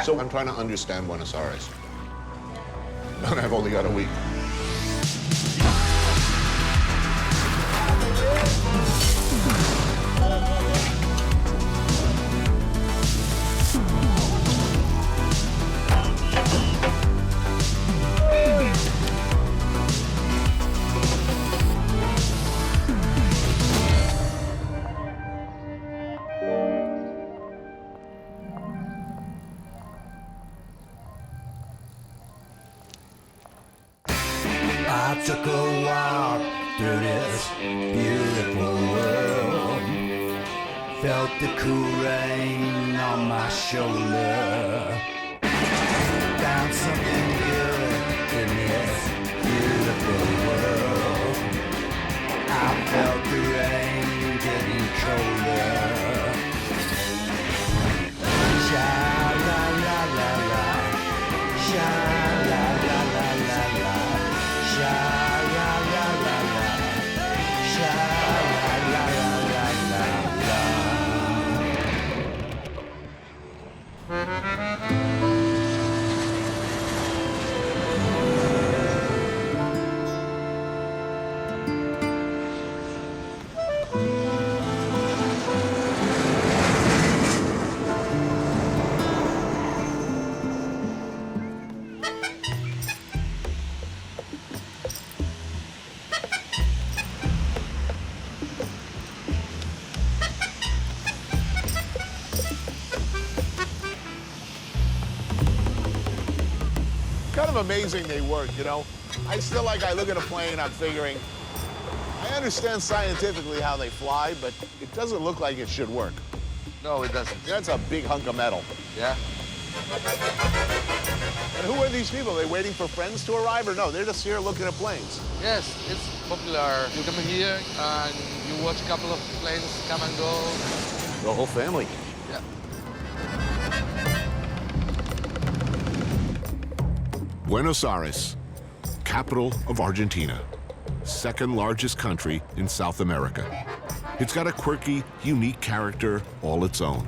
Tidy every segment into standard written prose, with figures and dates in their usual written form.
So I'm trying to understand Buenos Aires. And I've only got a week. I took a walk through this beautiful world. Felt the cool rain on my shoulder. Found something good in this beautiful world. I felt the rain getting colder. Sha la la la la, sha la la la la la, sha la la la la, sha la la la la la. Kind of amazing they work, you know? I look at a plane, I'm figuring, I understand scientifically how they fly, but it doesn't look like it should work. No, it doesn't. That's a big hunk of metal. Yeah? And who are these people? Are they waiting for friends to arrive, or no? They're just here looking at planes. Yes, it's popular. You come here and you watch a couple of planes come and go. The whole family. Yeah. Buenos Aires, capital of Argentina, second largest country in South America. It's got a quirky, unique character all its own.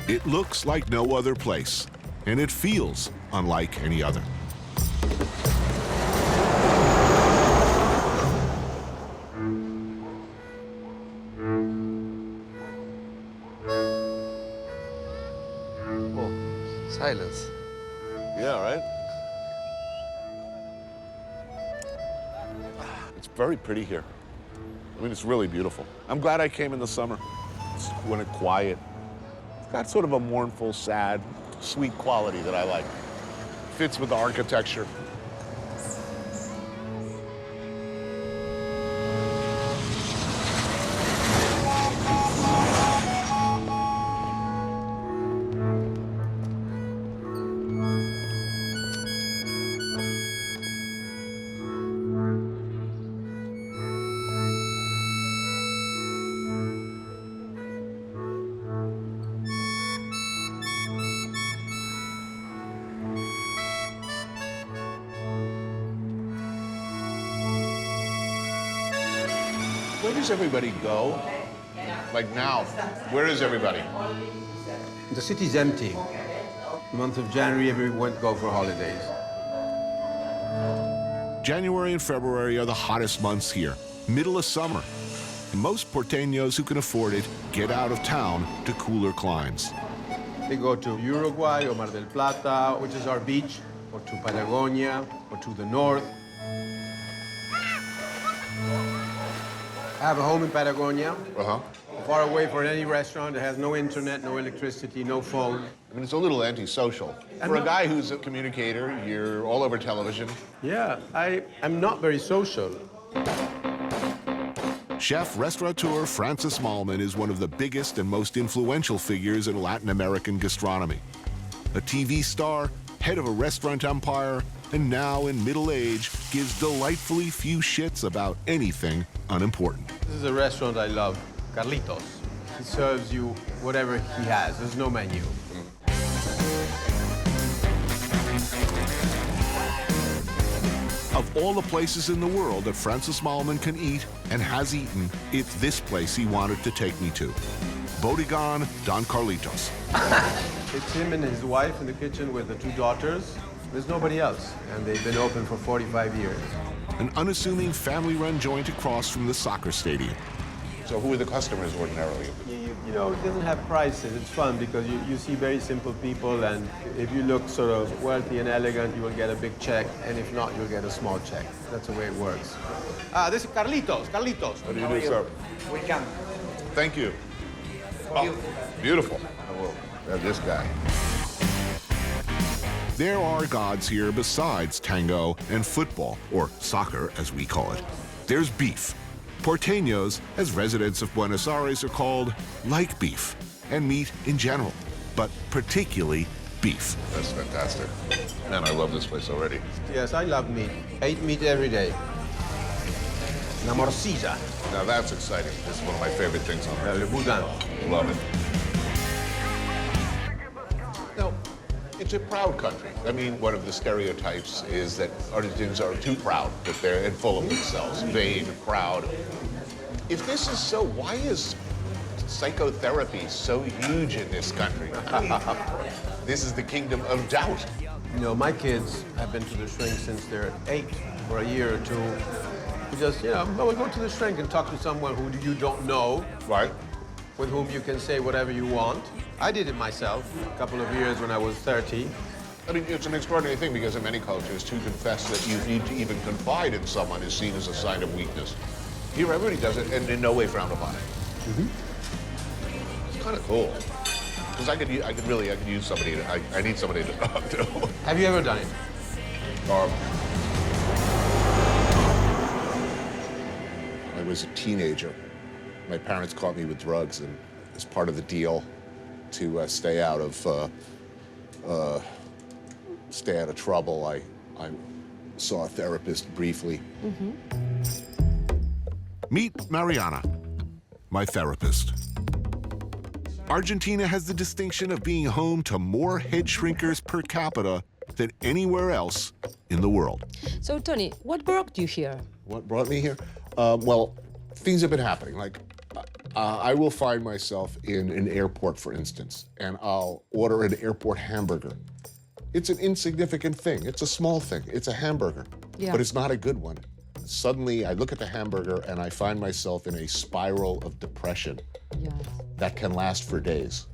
It looks like no other place, and it feels unlike any other. Silence. Yeah, right? It's very pretty here. I mean, it's really beautiful. I'm glad I came in the summer. It's when it's quiet. It's got sort of a mournful, sad, sweet quality that I like. Fits with the architecture. Where does everybody go? Like now, where is everybody? The city's empty. The month of January, everyone go for holidays. January and February are the hottest months here, middle of summer. And most porteños who can afford it get out of town to cooler climes. They go to Uruguay or Mar del Plata, which is our beach, or to Patagonia, or to the north. I have a home in Patagonia, far away from any restaurant. It has no internet, no electricity, no phone. I mean, it's a little antisocial. For a guy who's a communicator, you're all over television. Yeah, I'm not very social. Chef restaurateur Francis Mallmann is one of the biggest and most influential figures in Latin American gastronomy. A TV star, head of a restaurant empire, and now in middle age, gives delightfully few shits about anything unimportant. This is a restaurant I love, Carlitos. He serves you whatever he has. There's no menu. Of Of all the places in the world that Francis Mallmann can eat and has eaten, it's this place he wanted to take me to. Bodegón Don Carlitos. It's him and his wife in the kitchen with the 2 daughters. There's nobody else, and they've been open for 45 years. An unassuming family-run joint across from the soccer stadium. So who are the customers ordinarily? You know, it doesn't have prices. It's fun because you see very simple people, and if you look sort of wealthy and elegant, you will get a big check, and if not, you'll get a small check. That's the way it works. This is Carlitos. Carlitos. What do you do, sir? We can. Thank you. Oh, beautiful. I will have this guy. There are gods here besides tango and football, or soccer as we call it. There's beef. Porteños, as residents of Buenos Aires, are called like beef, and meat in general, but particularly beef. That's fantastic. Man, I love this place already. Yes, I love meat. I eat meat every day. La morcilla. Now that's exciting. This is one of my favorite things on earth. Le boudin. Love it. No, it's a proud country. I mean, one of the stereotypes is that Argentines are too proud, that they're full of themselves, vain, proud. If this is so, why is psychotherapy so huge in this country? I mean, this is the kingdom of doubt. You know, my kids have been to the shrink since they're 8 for a year or 2. Because, you know, we go to the shrink and talk to someone who you don't know. Right. With whom you can say whatever you want. I did it myself a couple of years when I was 30. I mean, it's an extraordinary thing because in many cultures, to confess that you need to even confide in someone is seen as a sign of weakness. Here, everybody does it and in no way frowned upon it. It's kind of cool. Because I could use somebody. I need somebody to talk to. Have you ever done it? I was a teenager. My parents caught me with drugs, and as part of the deal to stay out of trouble, I saw a therapist briefly. Meet Mariana, my therapist. Argentina has the distinction of being home to more head shrinkers per capita than anywhere else in the world. So, Tony, what brought you here? What brought me here? Well, things have been happening. Like, I will find myself in an airport, for instance, and I'll order an airport hamburger. It's an insignificant thing. It's a small thing. It's a hamburger, but it's not a good one. Suddenly, I look at the hamburger and I find myself in a spiral of depression that can last for days.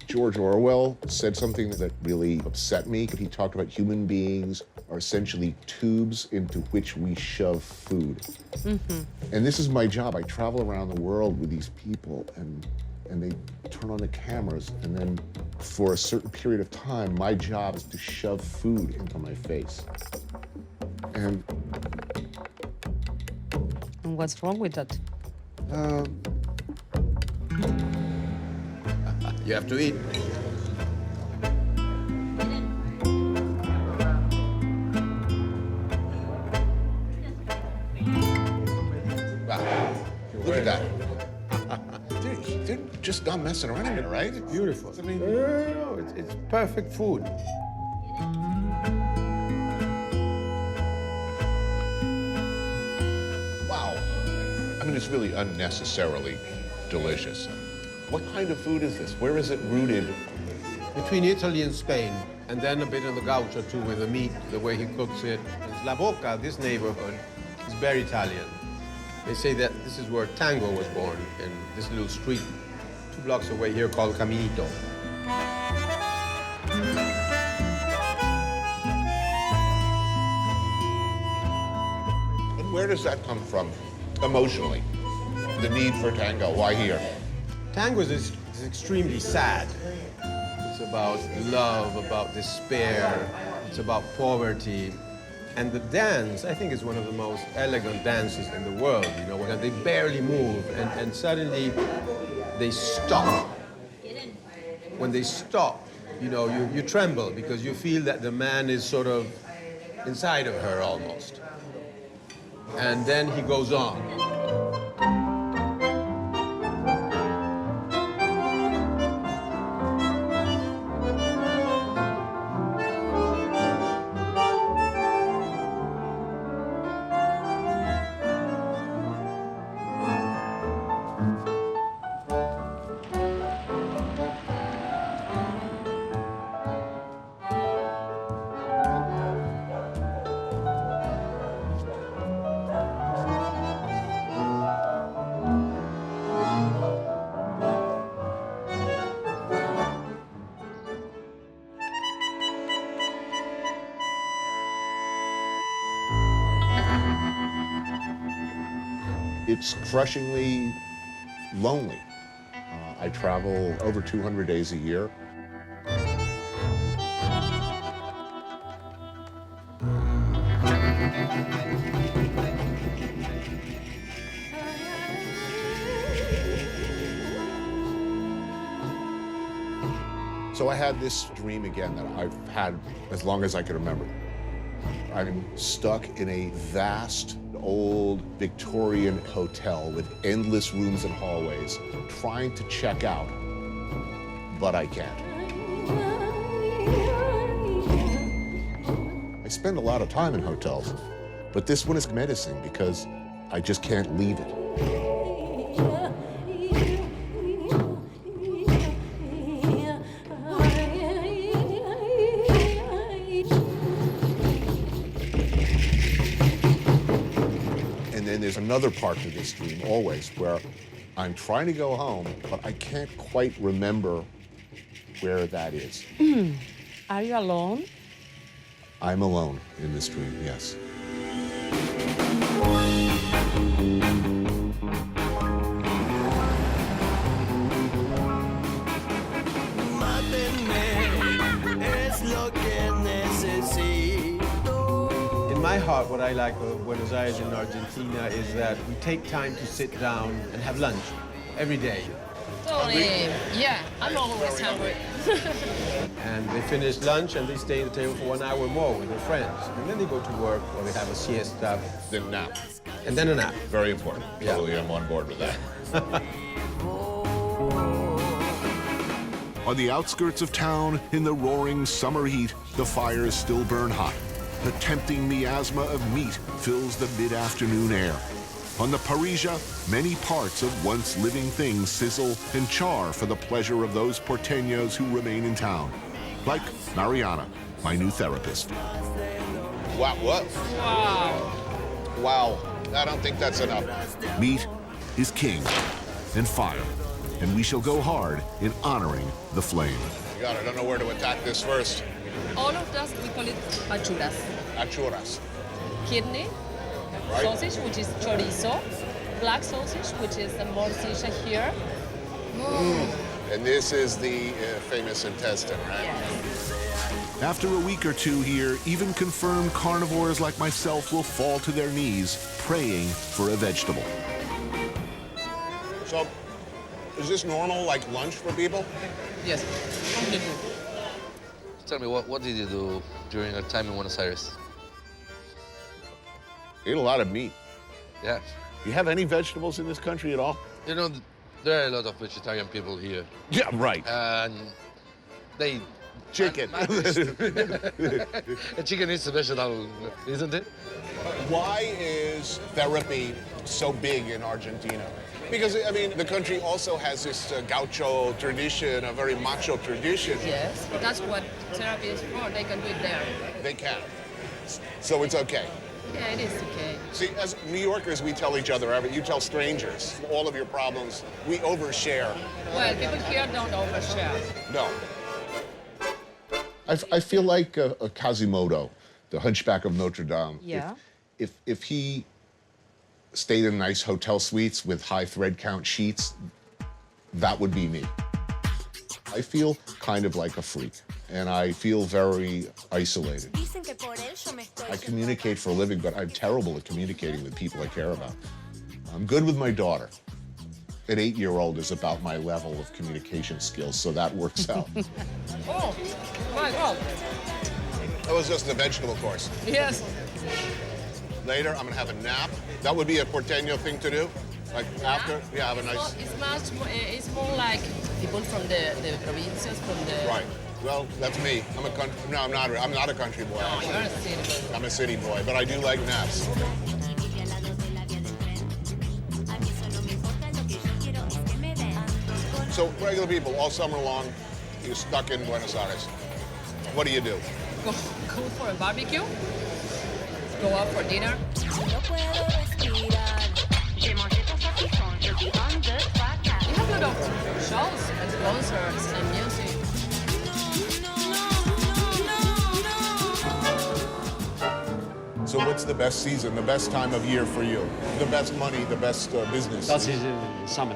George Orwell said something that really upset me. He talked about human beings are essentially tubes into which we shove food. And this is my job. I travel around the world with these people, and they turn on the cameras, and then for a certain period of time, my job is to shove food into my face. And what's wrong with that? You have to eat. Wow, look at that. They're just not messing around here, right? It's beautiful. I mean, No, it's perfect food. wow. I mean, it's really unnecessarily delicious. What kind of food is this? Where is it rooted? Between Italy and Spain, and then a bit of the gaucho too with the meat, the way he cooks it. La Boca, this neighborhood, is very Italian. They say that this is where tango was born, in this little street 2 blocks away here called Caminito. And where does that come from emotionally? The need for tango, why here? Tango is extremely sad. It's about love, about despair, it's about poverty. And the dance, I think, is one of the most elegant dances in the world, you know, when they barely move and suddenly they stop. When they stop, you know, you tremble because you feel that the man is sort of inside of her almost. And then he goes on. It's crushingly lonely. I travel over 200 days a year. So I had this dream again that I've had as long as I can remember. I'm stuck in a vast, old Victorian hotel with endless rooms and hallways, trying to check out, but I can't. I spend a lot of time in hotels, but this one is menacing because I just can't leave it. There's another part to this dream always where I'm trying to go home, but I can't quite remember where that is. Are you alone? I'm alone in this dream, yes. In my heart, what I like of Buenos Aires in Argentina is that we take time to sit down and have lunch every day. Totally. Yeah, I'm always hungry. And they finish lunch and they stay at the table for 1 hour more with their friends. And then they go to work or they have a siesta. Then nap. And then a nap. Very important. Yeah. Totally, I'm on board with that. On the outskirts of town, in the roaring summer heat, the fires still burn hot. The tempting miasma of meat fills the mid-afternoon air. On the parrilla, many parts of once living things sizzle and char for the pleasure of those porteños who remain in town. Like Mariana, my new therapist. Wow, what? Wow. Wow, I don't think that's enough. Meat is king, and fire, and we shall go hard in honoring the flame. God, I don't know where to attack this first. All of us, we call it achuras. Achuras. Kidney, Right. sausage, which is chorizo, black sausage, which is the morcilla here. And this is the famous intestine, right? Yes. After a week or two here, even confirmed carnivores like myself will fall to their knees, praying for a vegetable. So, is this normal, like lunch for people? Yes, completely. Tell me, what did you do during your time in Buenos Aires? Ate a lot of meat. Yeah. You have any vegetables in this country at all? You know, there are a lot of vegetarian people here. Yeah, right. And they... Chicken. A chicken is a vegetable, isn't it? Why is therapy so big in Argentina? Because, I mean, the country also has this gaucho tradition, a very macho tradition. Yes, that's what therapy is for. They can do it there. They can. So it's okay. Yeah, it is okay. See, as New Yorkers, we tell each other, you tell strangers all of your problems. We overshare. Well, people here don't overshare. No. I feel like Quasimodo, the Hunchback of Notre Dame. Yeah. If he stayed in nice hotel suites with high thread count sheets, that would be me. I feel kind of like a freak, and I feel very isolated. I communicate for a living, but I'm terrible at communicating with people I care about. I'm good with my daughter. An 8-year-old is about my level of communication skills, so that works out. Oh, my God. That was just the vegetable course. Yes. Later, I'm gonna have a nap. That would be a porteño thing to do. Like after, yeah, have a nice. It's more like people from the provincias, from the. Right. Well, that's me. I'm a country. No, I'm not. I'm not a country boy. No, Actually. you're a city boy. I'm a city boy, but I do like naps. So regular people, all summer long, you're stuck in Buenos Aires. What do you do? Go for a barbecue. Go out for dinner. We have a lot of shows and concerts and music. So what's the best season, the best time of year for you? The best money, the best business? That is summer.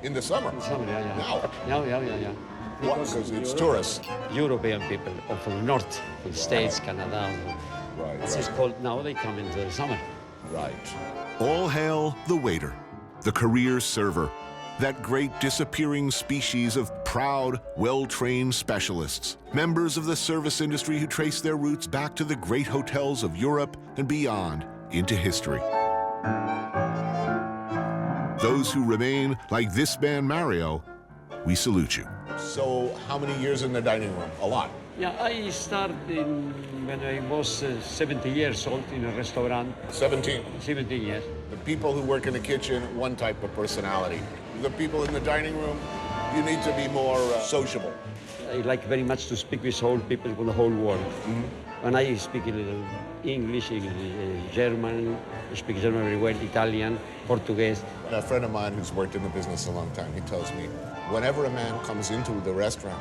In the summer? Summer, yeah. Now? Yeah. What? Because it's tourists. European people, or from the north, from the States, Canada. Right, This is cold now, they come into the summer. Right. All hail the waiter, the career server, that great disappearing species of proud, well-trained specialists, members of the service industry who trace their roots back to the great hotels of Europe and beyond into history. Those who remain, like this man Mario, we salute you. So how many years in the dining room? A lot. Yeah, I started when I was 70 years old in a restaurant. 17. 17 years. The people who work in the kitchen, one type of personality. The people in the dining room, you need to be more sociable. I like very much to speak with all people from the whole world. And I speak English, German, I speak German very well, Italian, Portuguese. A friend of mine who's worked in the business a long time, he tells me, whenever a man comes into the restaurant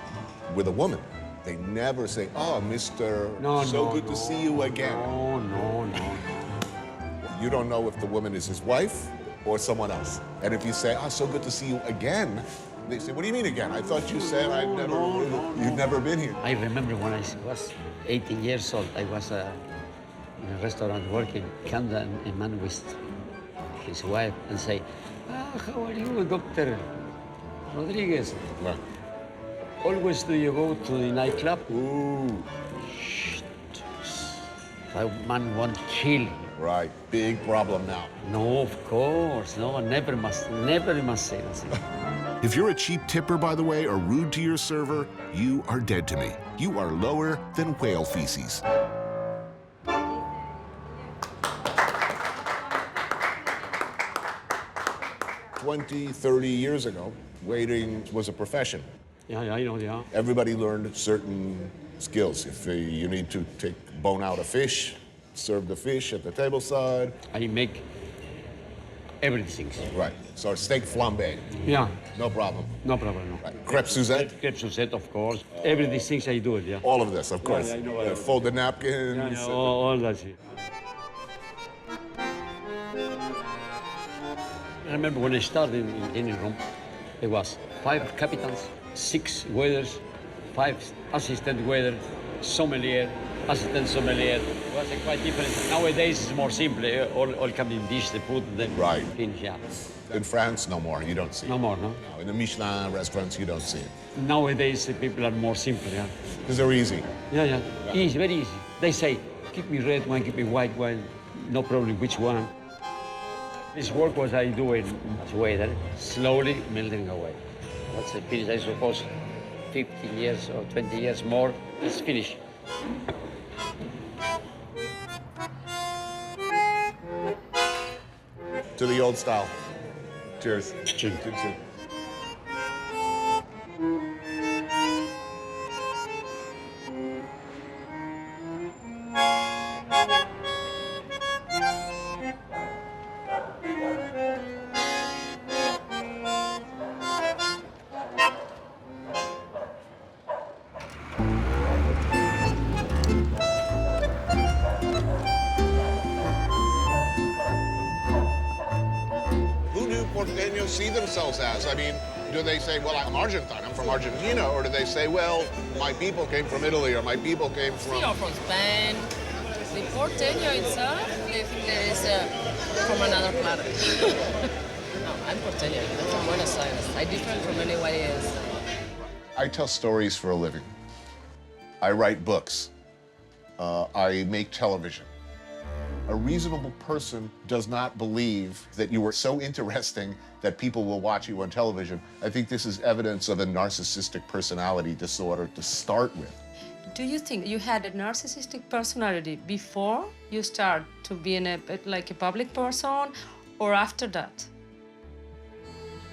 with a woman, they never say, oh, Mr. Good to see you again. No. You don't know if the woman is his wife or someone else. And if you say, oh, so good to see you again, they say, what do you mean again? I thought you said you'd never been here. I remember when I was 18 years old, I was in a restaurant working, come a man with his wife and say, how are you, Dr. Rodriguez? Right. Always do you go to the nightclub? Ooh. Shh. That man won't kill you. Right, big problem now. No, of course, no, never must say that. If you're a cheap tipper, by the way, or rude to your server, you are dead to me. You are lower than whale feces. 20, 30 years ago, waiting was a profession. Yeah, I know, yeah. Everybody learned certain skills. If you need to bone out a fish, serve the fish at the table side. I make everything. Right. So steak flambe. Yeah. No problem. No problem, no. Right. Crepe Suzette. Crepe Suzette, of course. Everything I do it, yeah. All of this, of course. Yeah, I know. Fold the napkins. Yeah, all that shit. I remember when I started in the dining room, there was 5 captains, 6 waiters, 5 assistant waiters, sommelier, assistant sommelier. It was quite different. Nowadays it's more simple. All come in dish, they put them Right. finish, yeah. In France, no more. You don't see it. No more, no? No, in the Michelin restaurants, you don't see it. Nowadays the people are more simple, yeah. Because they're easy. Yeah. Easy, very easy. They say, keep me red wine, keep me white wine, no problem which one. This work was I do it as waiter, slowly melting away. Once I finish, I suppose 15 years or 20 years more, it's finished. To the old style. Cheers. Cheers. Cheers. Porteños see themselves as? I mean, do they say, well, I'm Argentine, I'm from Argentina, or do they say, well, my people came from Italy, or my people came from... You're from Spain. The porteño itself, they think there is from another planet. No, I'm porteño. I'm from Buenos Aires. I'm different from anybody else. I tell stories for a living. I write books. I make television. A reasonable person does not believe that you are so interesting that people will watch you on television. I think this is evidence of a narcissistic personality disorder to start with. Do you think you had a narcissistic personality before you start to be like a public person, or after that?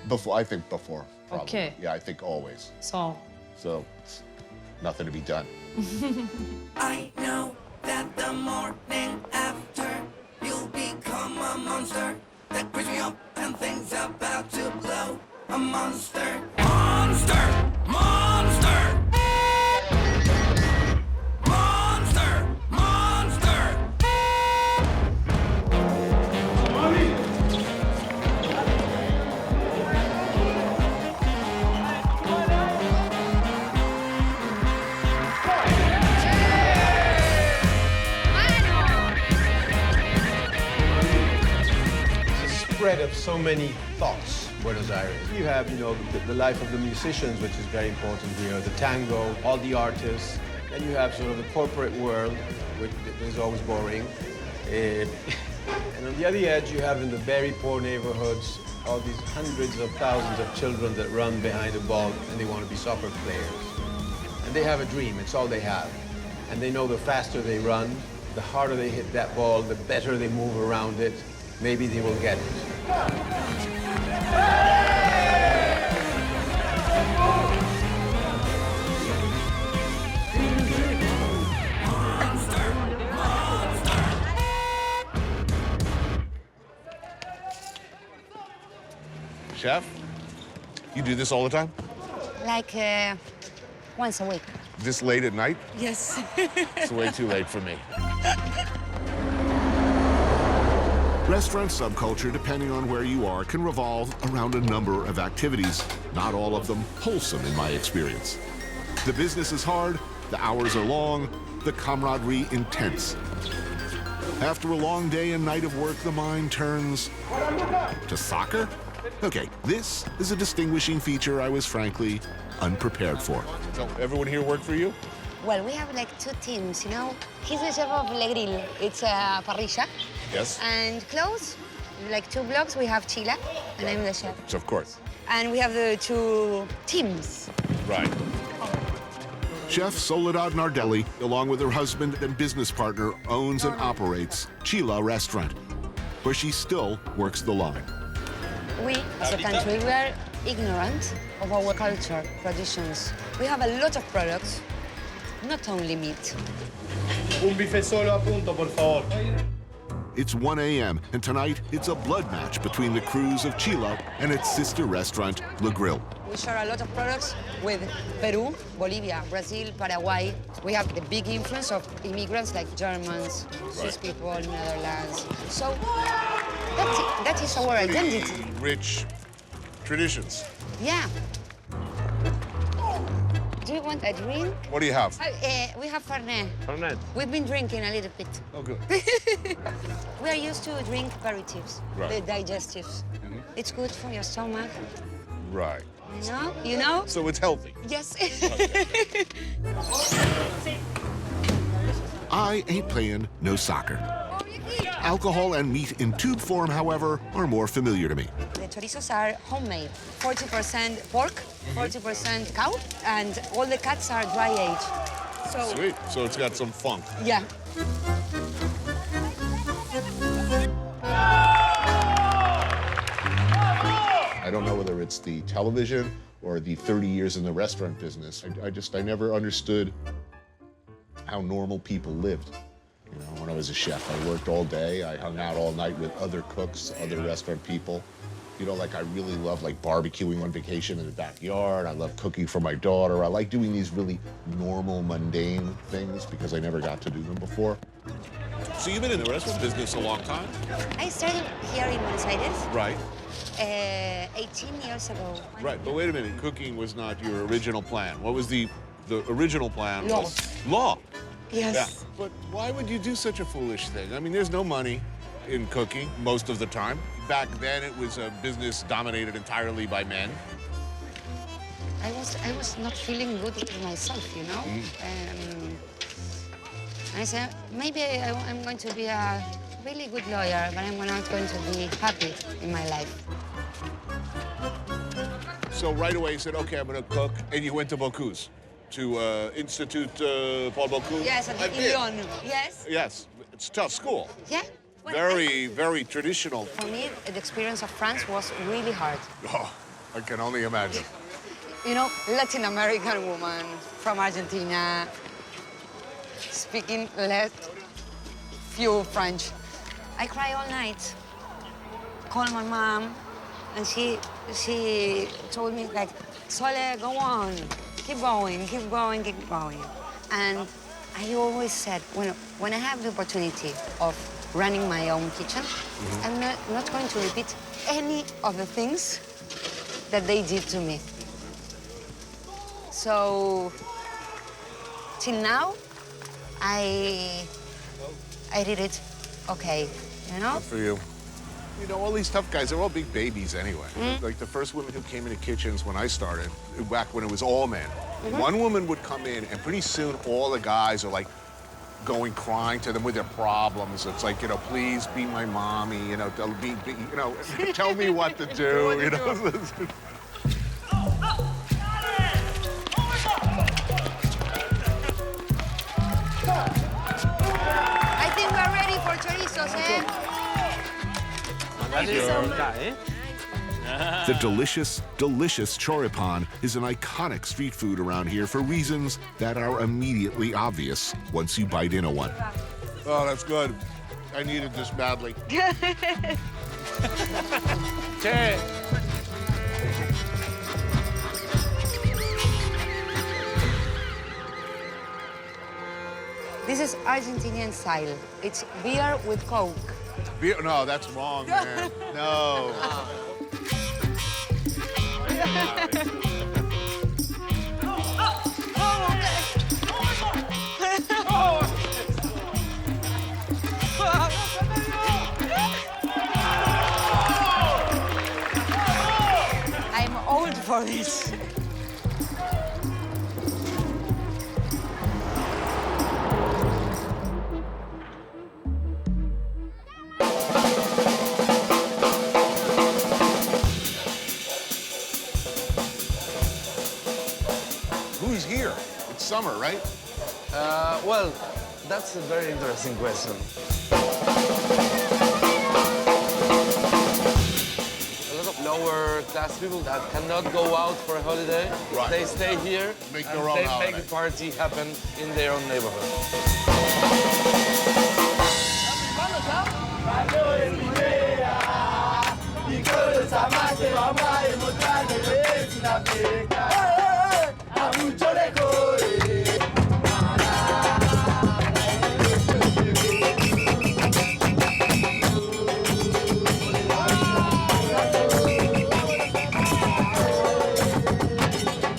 Before, I think before, probably. Okay. Yeah, I think always. So It's nothing to be done. I know that the morning after you'll become a monster that brings me up and things about to blow. A monster. Monster! Monster! Monster! Monster! spread of so many thoughts, Buenos Aires. You have, you know, the life of the musicians, which is very important here, the tango, all the artists. Then you have sort of the corporate world, which is always boring. And on the other edge, you have in the very poor neighborhoods all these hundreds of thousands of children that run behind a ball and they want to be soccer players. And they have a dream, it's all they have. And they know the faster they run, the harder they hit that ball, the better they move around it, maybe they will get it. Chef, you do this all the time? Like once a week. This late at night? Yes. It's way too late for me. Restaurant subculture, depending on where you are, can revolve around a number of activities, not all of them wholesome in my experience. The business is hard, the hours are long, the camaraderie intense. After a long day and night of work, the mind turns to soccer? Okay, this is a distinguishing feature I was frankly unprepared for. So everyone here work for you? Well, we have like two teams, you know. He's the chef of Le Grill. It's a parrilla. Yes. And close, like 2 blocks, we have Chila, and I'm the chef. So of course. And we have the 2 teams. Right. Chef Soledad Nardelli, along with her husband and business partner, owns and operates Chila Restaurant, where she still works the line. We, as a country, we are ignorant of our culture, traditions. We have a lot of products, not only meat. Un bife solo a punto, por favor. It's 1 a.m., and tonight it's a blood match between the crews of Chila and its sister restaurant, Le Grill. We share a lot of products with Peru, Bolivia, Brazil, Paraguay. We have the big influence of immigrants like Germans, Swiss people, Netherlands. So that is our identity. Rich traditions. Yeah. Do you want a drink? What do you have? We have Fernet. Fernet. We've been drinking a little bit. Oh, good. We are used to drink aperitifs, Right. the digestives. It's good for your stomach. Right. You know? You know? So it's healthy. Yes. I ain't playing no soccer. Alcohol and meat in tube form, however, are more familiar to me. The chorizos are homemade. 40% pork, 40% cow, and all the cuts are dry aged. So, Sweet. So it's got some funk. yeah. I don't know whether it's the television or the 30 years in the restaurant business. I never understood how normal people lived. You know, when I was a chef, I worked all day. I hung out all night with other cooks, other restaurant people. You know, like I really love like barbecuing on vacation in the backyard. I love cooking for my daughter. I like doing these really normal, mundane things because I never got to do them before. So you've been in the restaurant business a long time? I started here in Buenos Aires Right. 18 years ago. Right, but wait a minute. Cooking was not your original plan. What was the original plan? Law. Was law. Yes. Yeah. But why would you do such a foolish thing? I mean, there's no money in cooking most of the time. Back then, it was a business dominated entirely by men. I was not feeling good with myself, you know? I said, maybe I'm going to be a really good lawyer, but I'm not going to be happy in my life. So right away, you said, okay, I'm going to cook. And you went to Bocuse, to Institute Paul Bocuse? Yes, at Lyon. Yes? Yes. It's a tough school. Yeah. Well, Very, very traditional. For me, the experience of France was really hard. Oh, I can only imagine. You know, Latin American woman from Argentina, speaking less few French. I cry all night. Call my mom, and she told me like, Sole, go on, keep going, keep going, keep going. And I always said, when I have the opportunity of running my own kitchen, I'm not going to repeat any of the things that they did to me. So, till now, I did it okay, you know? Good for you. You know, all these tough guys, they're all big babies anyway. Like the first women who came into kitchens when I started, back when it was all men, one woman would come in and pretty soon all the guys are like going crying to them with their problems. It's like, you know, please be my mommy, you know, tell me what to do, you know. I think we're ready for chorizos, eh? Thank you so much. The delicious, delicious choripan is an iconic street food around here for reasons that are immediately obvious once you bite into one. Oh, that's good. I needed this badly. Che. This is Argentinian style. It's beer with Coke. Beer? No, that's wrong, man. No. I'm old for this. Who's here? It's summer, right? Well, that's a very interesting question. A lot of lower class people that cannot go out for a holiday, Right. they stay here Make and their own they holiday. make the party happen in their own neighborhood.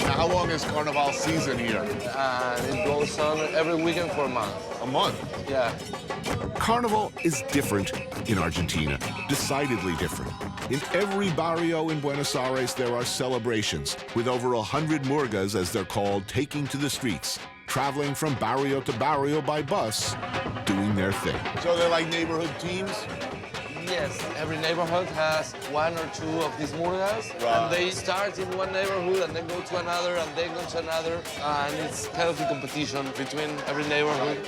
Now, how long is Carnival season here? And it goes on every weekend for a month. A month. Yeah. Carnival is different in Argentina, decidedly different. In every barrio in Buenos Aires, there are celebrations, with over 100 murgas, as they're called, taking to the streets, traveling from barrio to barrio by bus, doing their thing. So they're like neighborhood teams? Yes, every neighborhood has one or two of these murgas, Right. and they start in one neighborhood and then go to another and then go to another, and it's healthy competition between every neighborhood.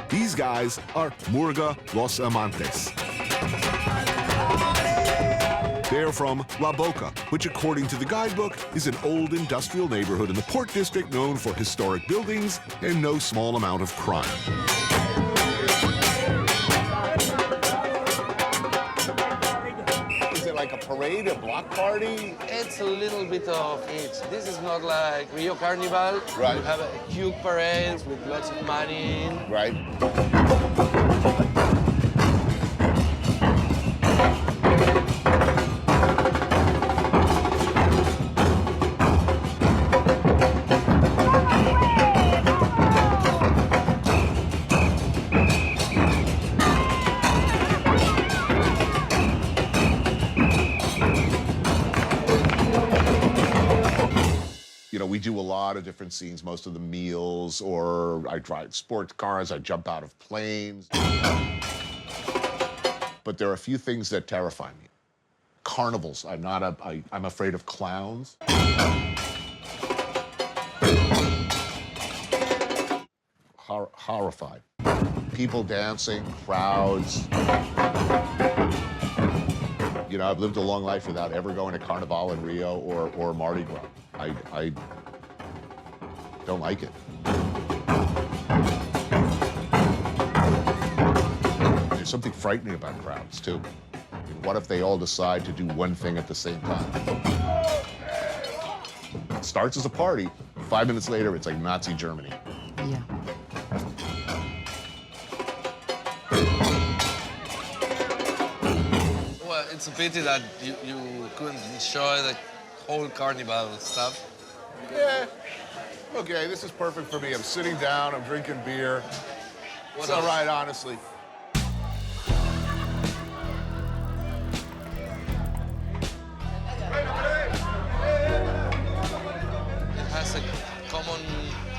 These guys are Murga Los Amantes. They're from La Boca, which, according to the guidebook, is an old industrial neighborhood in the Port District known for historic buildings and no small amount of crime. Is it like a parade, a block party? It's a little bit of each. This is not like Rio Carnival. Right. You have a huge parade with lots of money in. Right. You know, we do a lot of different scenes, most of the meals, or I drive sports cars, I jump out of planes. But there are a few things that terrify me. Carnivals, I'm afraid of clowns. Horrified. People dancing, crowds. You know, I've lived a long life without ever going to Carnival in Rio or Mardi Gras. I don't like it. There's something frightening about crowds, too. I mean, what if they all decide to do one thing at the same time? It starts as a party. 5 minutes later, it's like Nazi Germany. Yeah. Well, it's a pity that you couldn't enjoy the whole carnival stuff. Yeah. Okay, this is perfect for me. I'm sitting down, I'm drinking beer. It's all right, honestly. It has a common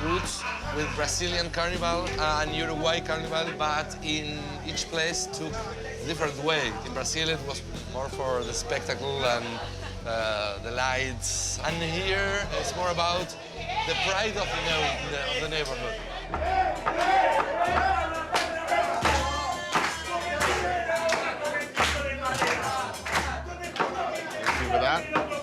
roots with Brazilian Carnival and Uruguay Carnival, but in each place took a different way. In Brazil, it was more for the spectacle and the lights. And here, it's more about the pride of the neighborhood. Thank you for that.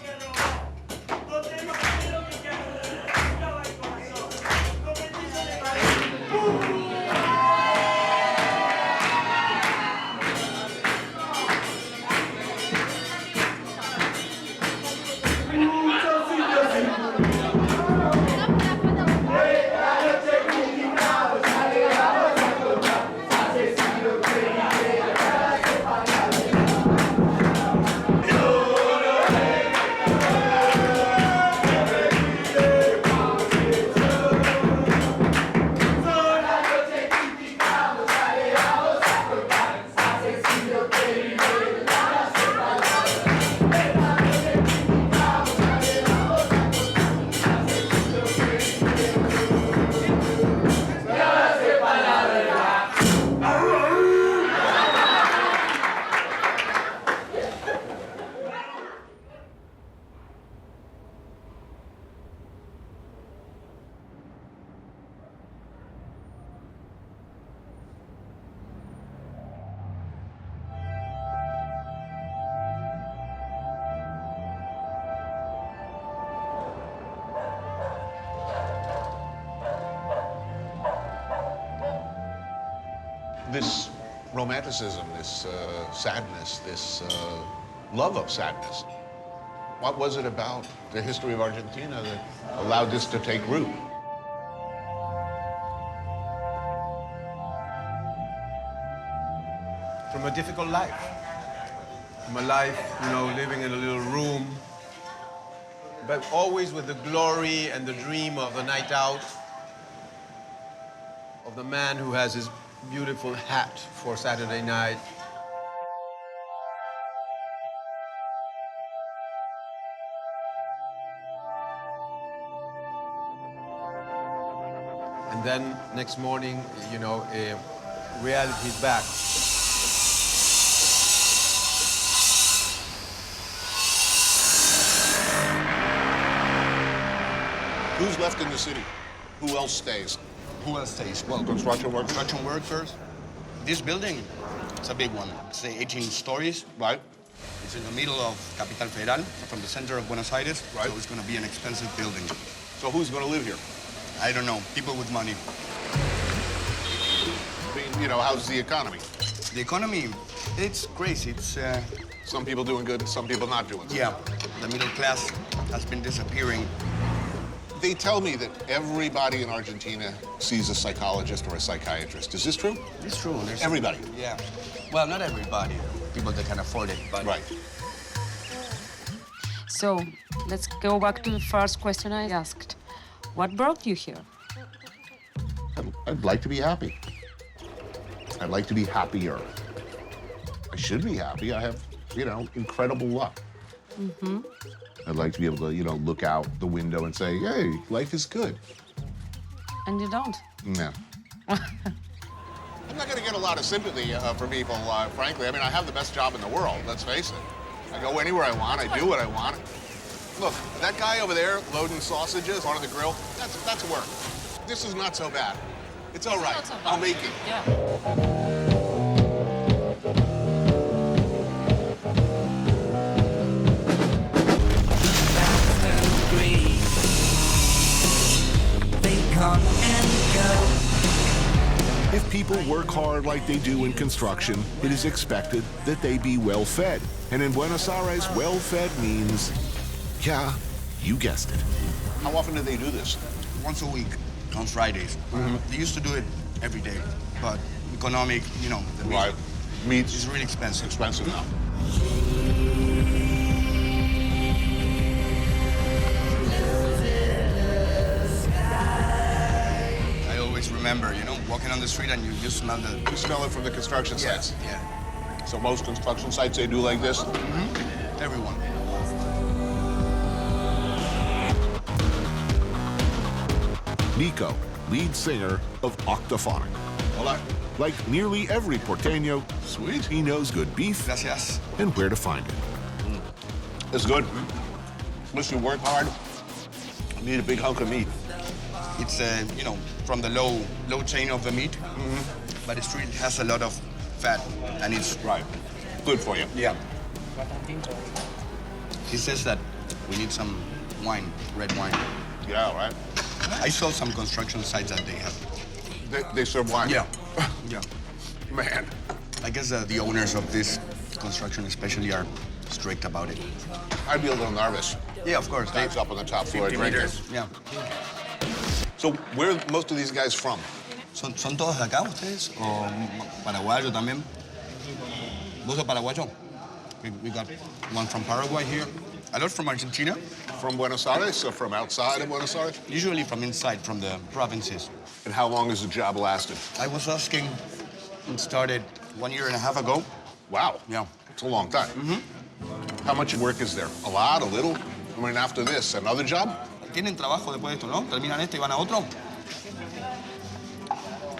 This romanticism, this sadness, this love of sadness. What was it about the history of Argentina that allowed this to take root? From a difficult life. From a life, you know, living in a little room, but always with the glory and the dream of the night out, of the man who has his beautiful hat for Saturday night. And then next morning, you know, reality's back. Who's left in the city? Who else stays? Who else stays? Well, Construction workers? construction workers. This building, it's a big one. It's 18 stories. Right. It's in the middle of Capital Federal, from the center of Buenos Aires. Right. So it's going to be an expensive building. So who's going to live here? I don't know. People with money. I mean, you know, how's the economy? The economy, it's crazy. It's, Some people doing good and some people not doing good. yeah, the middle class has been disappearing. They tell me that everybody in Argentina sees a psychologist or a psychiatrist. Is this true? It's true. There's Everybody? Yeah. Well, not everybody. People that can afford it, but... Right. So let's go back to the first question I asked. What brought you here? I'd like to be happy. I'd like to be happier. I should be happy. I have, you know, incredible luck. Mm-hmm. I'd like to be able to, you know, look out the window and say, hey, life is good. And you don't? No. I'm not going to get a lot of sympathy for people, frankly. I mean, I have the best job in the world, let's face it. I go anywhere I want, I do what I want. Look, that guy over there loading sausages on the grill, that's work. This is not so bad. It's all right. Not so bad. I'll make it. Yeah. If people work hard like they do in construction, it is expected that they be well-fed. And in Buenos Aires, well-fed means, yeah, you guessed it. How often do they do this? Once a week, on Fridays. Mm-hmm. They used to do it every day, but economic, you know, the meat Right. Meat is really expensive. expensive now. remember, you know, walking on the street and you smell the... You smell it from the construction sites. Yeah. So most construction sites, they do like this? Everyone. Nico, lead singer of Octophonic. Hola. Like nearly every porteño, Sweet. he knows good beef Gracias. and where to find it. It's good. Unless you work hard, you need a big hunk of meat. It's, you know, from the low chain of the meat, but it still has a lot of fat, and it's Right. Good for you. Yeah. He says that we need some wine, red wine. Yeah, right? I saw some construction sites that they have. They serve wine? Yeah. Man. I guess the owners of this construction especially are strict about it. I'd be a little nervous. Yeah, of course. Guys up on the top floor 50 drinking. meters. Yeah. So where are most of these guys from? ¿Son todos de acá ustedes? ¿O paraguayo también? ¿Vos sos paraguayo? We got one from Paraguay here. A lot from Argentina. From Buenos Aires or from outside of Buenos Aires? Usually from inside, from the provinces. And how long has the job lasted? I was asking, it started 1.5 years ago. Wow. Yeah. It's a long time. How much work is there? A lot, a little? I mean, after this, another job? ¿Tienen trabajo después de esto, no? ¿Terminan este y van a otro?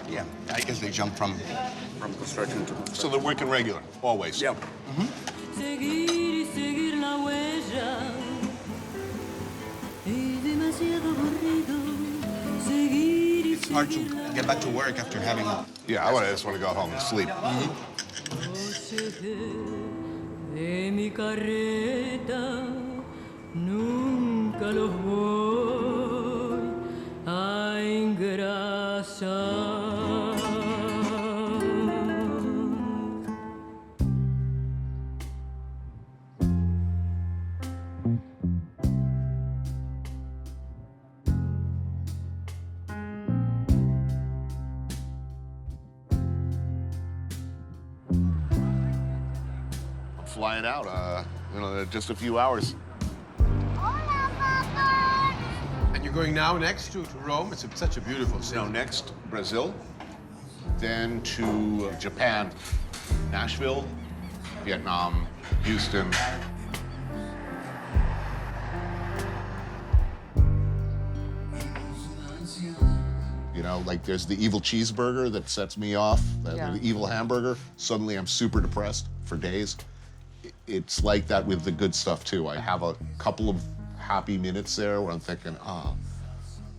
Yeah, I guess they jump from construction to... So they're working regular, always? Yeah. Seguir y seguir la huella. Es demasiado aburrido. Seguir y It's hard to get back to work after having... Yeah, I just want to go home and sleep. de mi carreta. Nunca los voy a engrasar. Flying out, just a few hours. And you're going now next to Rome? It's such a beautiful city. No, next, Brazil, then to Japan, Nashville, Vietnam, Houston. You know, like there's the evil cheeseburger that sets me off, the evil hamburger. Suddenly I'm super depressed for days. It's like that with the good stuff too. I have a couple of happy minutes there where I'm thinking,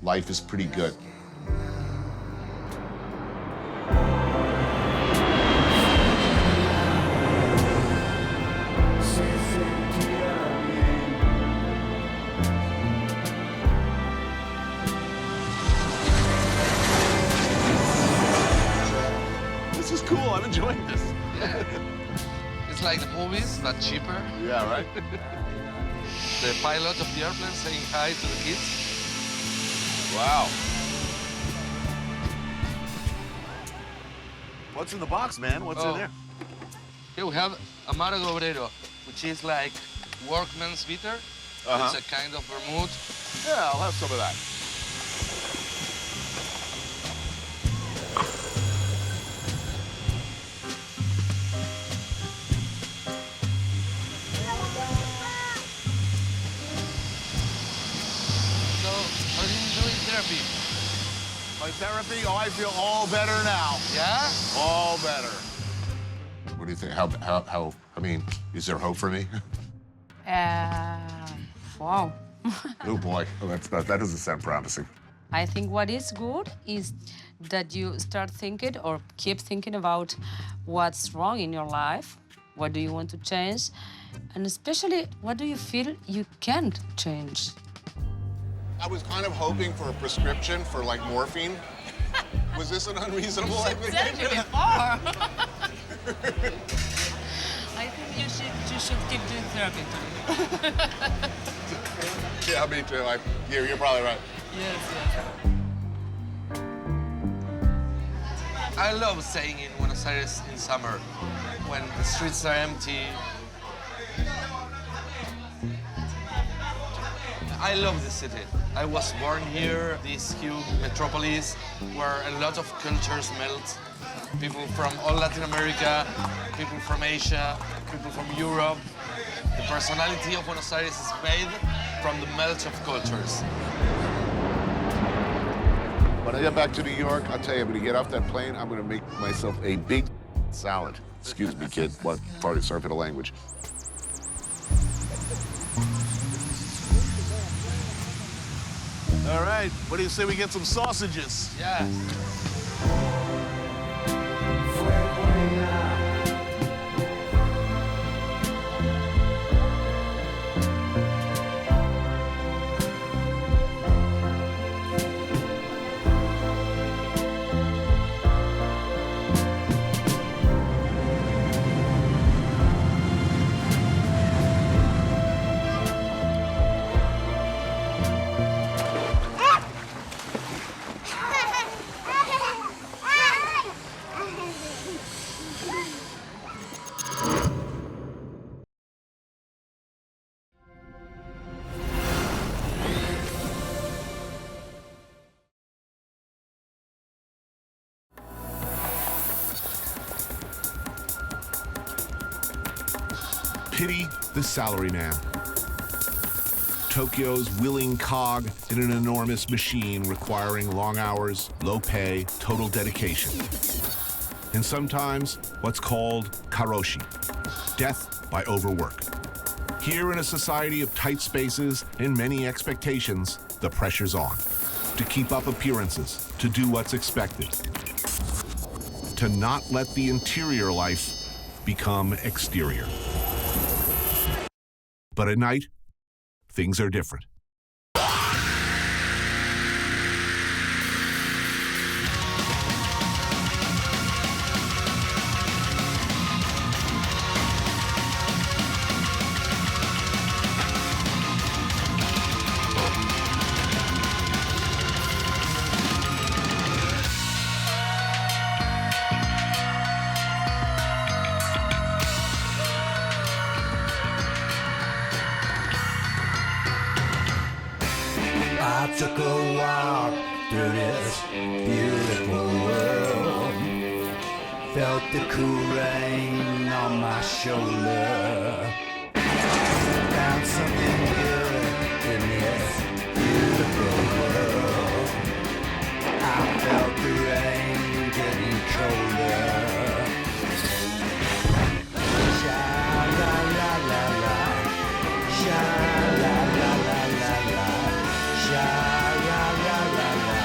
life is pretty good. This is cool, I'm enjoying this. Yeah. It's like the movies, but cheaper. Yeah, right? The pilot of the airplane saying hi to the kids. Wow. What's in the box, man? What's in there? Here we have Amargo Obrero, which is like workman's bitter. It's a kind of vermouth. Yeah, I'll have some of that. So, how are you doing therapy? My therapy? Oh, I feel all better now. Yeah? All better. What do you think? How, I mean, is there hope for me? Wow. Oh, boy. Oh, that doesn't sound promising. I think what is good is that you start thinking or keep thinking about what's wrong in your life, what do you want to change, and especially what do you feel you can't change. I was kind of hoping for a prescription for, like, morphine. Was this an unreasonable expectation? before. I think you should keep doing therapy too. Yeah, me too. You're probably right. Yes. I love staying in Buenos Aires in summer when the streets are empty. I love the city. I was born here, this huge metropolis where a lot of cultures melt. People from all Latin America, people from Asia, people from Europe. The personality of Buenos Aires is made from the melt of cultures. When I get back to New York, I'll tell you, I'm gonna get off that plane, I'm gonna make myself a big salad. Excuse me, kid, what? Sorry for the language. All right, what do you say we get some sausages? Yeah. Pity the salaryman. Tokyo's willing cog in an enormous machine requiring long hours, low pay, total dedication. And sometimes what's called karoshi, death by overwork. Here in a society of tight spaces and many expectations, the pressure's on. To keep up appearances, to do what's expected. To not let the interior life become exterior. But at night, things are different. I took a walk through this beautiful world. Felt the cool rain on my shoulder. Found something good in this beautiful world. I felt the rain getting colder. Sha la la la la, sha la la la la la, sha la la la la,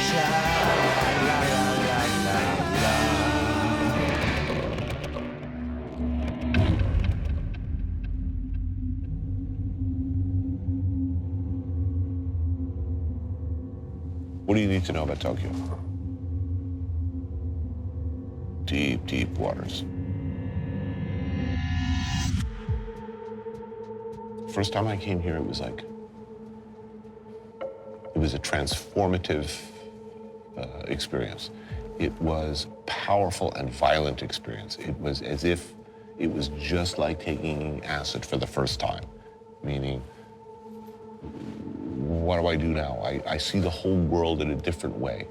sha la la la la la. What do you need to know about Tokyo? Deep, deep waters. First time I came here, it was a transformative experience. It was powerful and violent experience. It was as if it was just like taking acid for the first time, meaning, what do I do now? I see the whole world in a different way.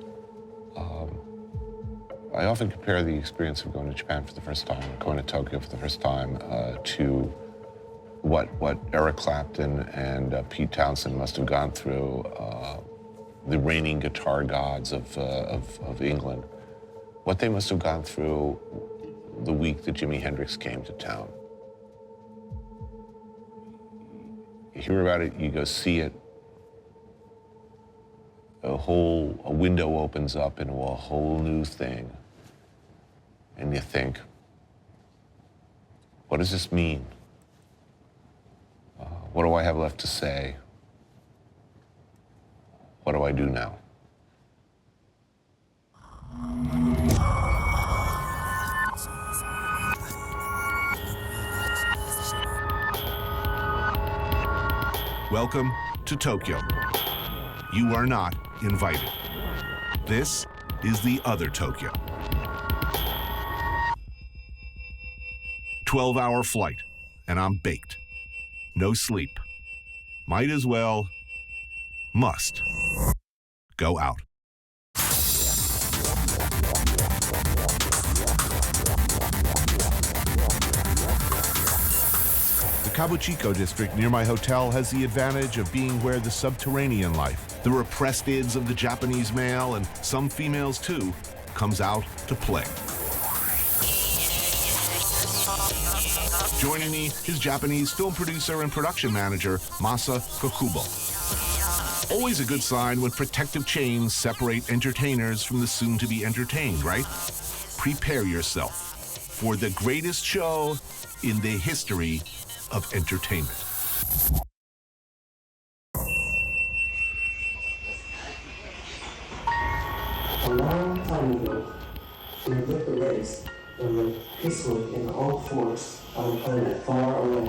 I often compare the experience of going to Japan for the first time, going to Tokyo for the first time, to what Eric Clapton and Pete Townsend must have gone through, the reigning guitar gods of England, what they must have gone through the week that Jimi Hendrix came to town. You hear about it, you go see it, a window opens up into a whole new thing, and you think, what does this mean? What do I have left to say? What do I do now? Welcome to Tokyo. You are not invited. This is the other Tokyo. 12-hour flight, and I'm baked. No sleep. Might as well must go out. The Cabuchico district near my hotel has the advantage of being where the subterranean life, the repressed ids of the Japanese male, and some females too, comes out to play. Joining me is Japanese film producer and production manager Masa Kokubo. Always a good sign when protective chains separate entertainers from the soon-to-be entertained, right? Prepare yourself for the greatest show in the history of entertainment. A long time ago, we took a race and went peacefully in all force on a planet far away.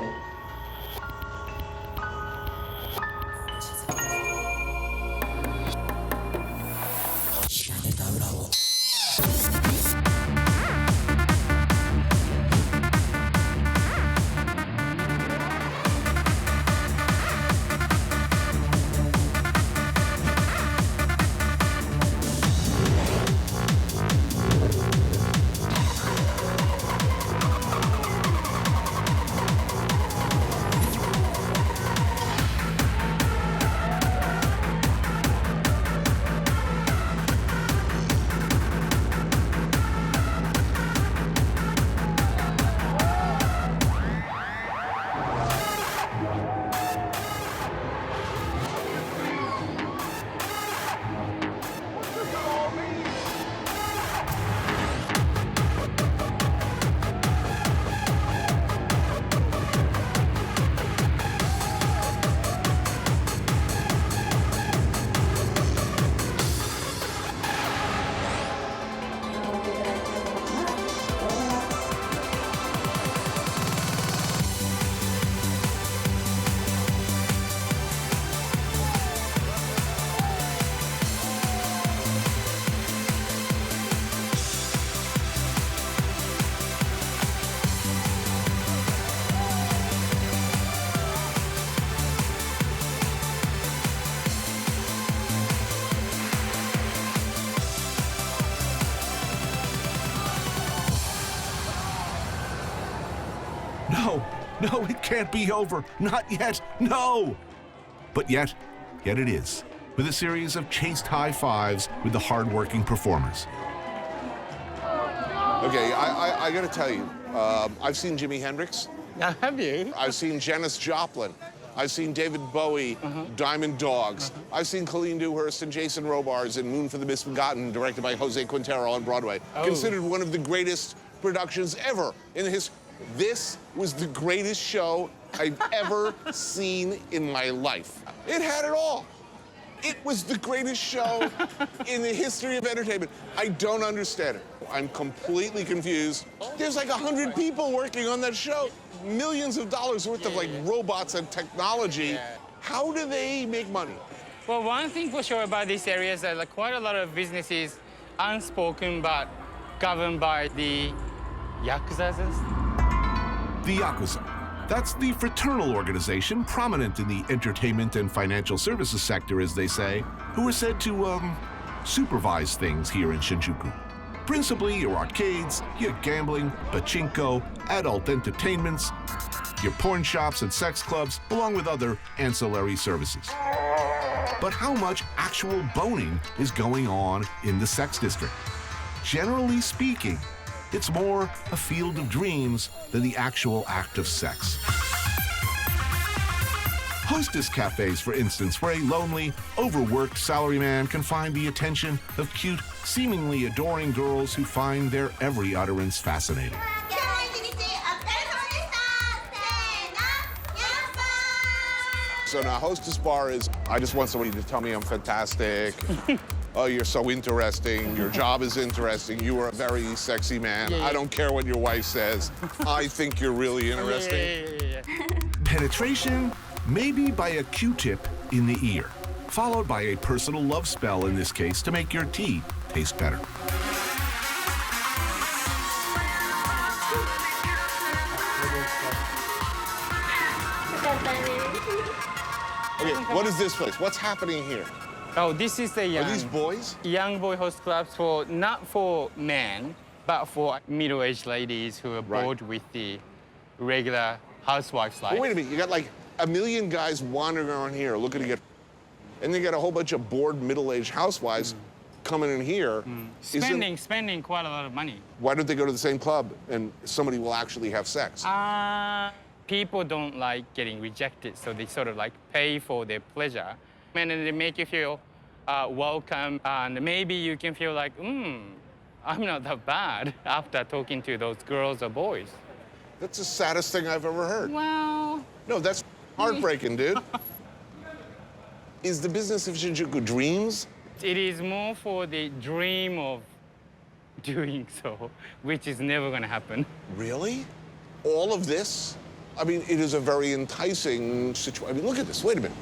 No, it can't be over. Not yet. No. But yet it is, with a series of chaste high fives with the hardworking performers. Okay, I got to tell you, I've seen Jimi Hendrix. Have you? I've seen Janis Joplin. I've seen David Bowie, Diamond Dogs. I've seen Colleen Dewhurst and Jason Robards in Moon for the Misbegotten, directed by Jose Quintero on Broadway. Oh. Considered one of the greatest productions ever in the history. This was the greatest show I've ever seen in my life. It had it all. It was the greatest show in the history of entertainment. I don't understand it. I'm completely confused. There's like 100 people working on that show. Millions of dollars worth of like robots and technology. How do they make money? Well, one thing for sure about this area is that like quite a lot of business is unspoken but governed by the Yakuza. The Yakuza. That's the fraternal organization prominent in the entertainment and financial services sector, as they say, who are said to, supervise things here in Shinjuku. Principally your arcades, your gambling, pachinko, adult entertainments, your porn shops and sex clubs, along with other ancillary services. But how much actual boning is going on in the sex district? Generally speaking, it's more a field of dreams than the actual act of sex. Hostess cafes, for instance, where a lonely, overworked salaryman can find the attention of cute, seemingly adoring girls who find their every utterance fascinating. So now Hostess Bar is, I just want somebody to tell me I'm fantastic. Oh, you're so interesting. Your job is interesting. You are a very sexy man. I don't care what your wife says. I think you're really interesting. Penetration, maybe by a Q-tip in the ear, followed by a personal love spell in this case to make your tea taste better. Okay, What is this place? What's happening here? Oh, this is the young... Are these boys? Young boy host clubs for, not for men, but for middle-aged ladies who are bored with the regular housewife's life. But wait a minute, you got like a million guys wandering around here looking to get... And you got a whole bunch of bored middle-aged housewives coming in here. Spending quite a lot of money. Why don't they go to the same club and somebody will actually have sex? People don't like getting rejected, so they sort of like pay for their pleasure. And then they make you feel welcome, and maybe you can feel like, I'm not that bad after talking to those girls or boys. That's the saddest thing I've ever heard. Well... No, that's heartbreaking, dude. Is the business of Shinjuku dreams? It is more for the dream of doing so, which is never going to happen. Really? All of this? I mean, it is a very enticing situation. I mean, look at this. Wait a minute.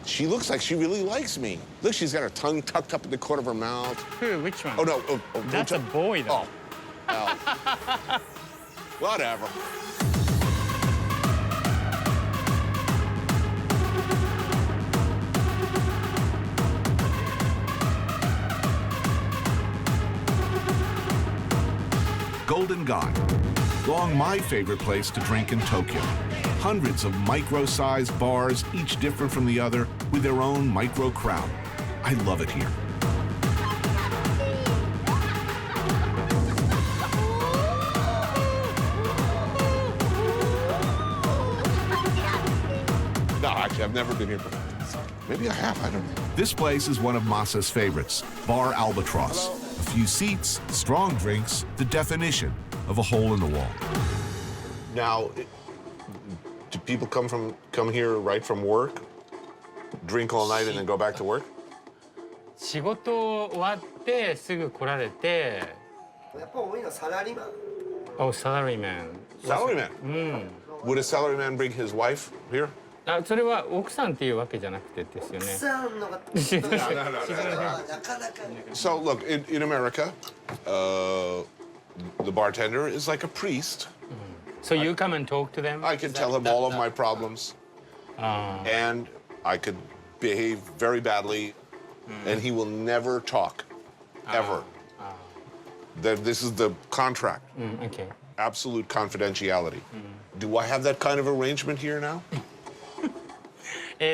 She looks like she really likes me. Look, she's got her tongue tucked up in the corner of her mouth. Who? Which one? Oh, no. That's a boy, though. Oh. Whatever. Golden Guy. Long my favorite place to drink in Tokyo. Hundreds of micro-sized bars, each different from the other, with their own micro crowd. I love it here. No, actually, I've never been here before. Maybe I have, I don't know. This place is one of Masa's favorites, Bar Albatross. A few seats, strong drinks, the definition of a hole in the wall. Now, do people come here right from work, drink all night, and then go back to work? 仕事終わってすぐ来られて。やっぱ多いのはサラリーマン。Oh, salaryman. Salaryman? Would a salaryman bring his wife here? それは奥さんっていうわけじゃなくてですよね。奥さんのが。So, look, in America, the bartender is like a priest. So you come and talk to them? I can tell him all of my problems. And I could behave very badly, and he will never talk, ever. This is the contract. Okay. Absolute confidentiality. Do I have that kind of arrangement here now?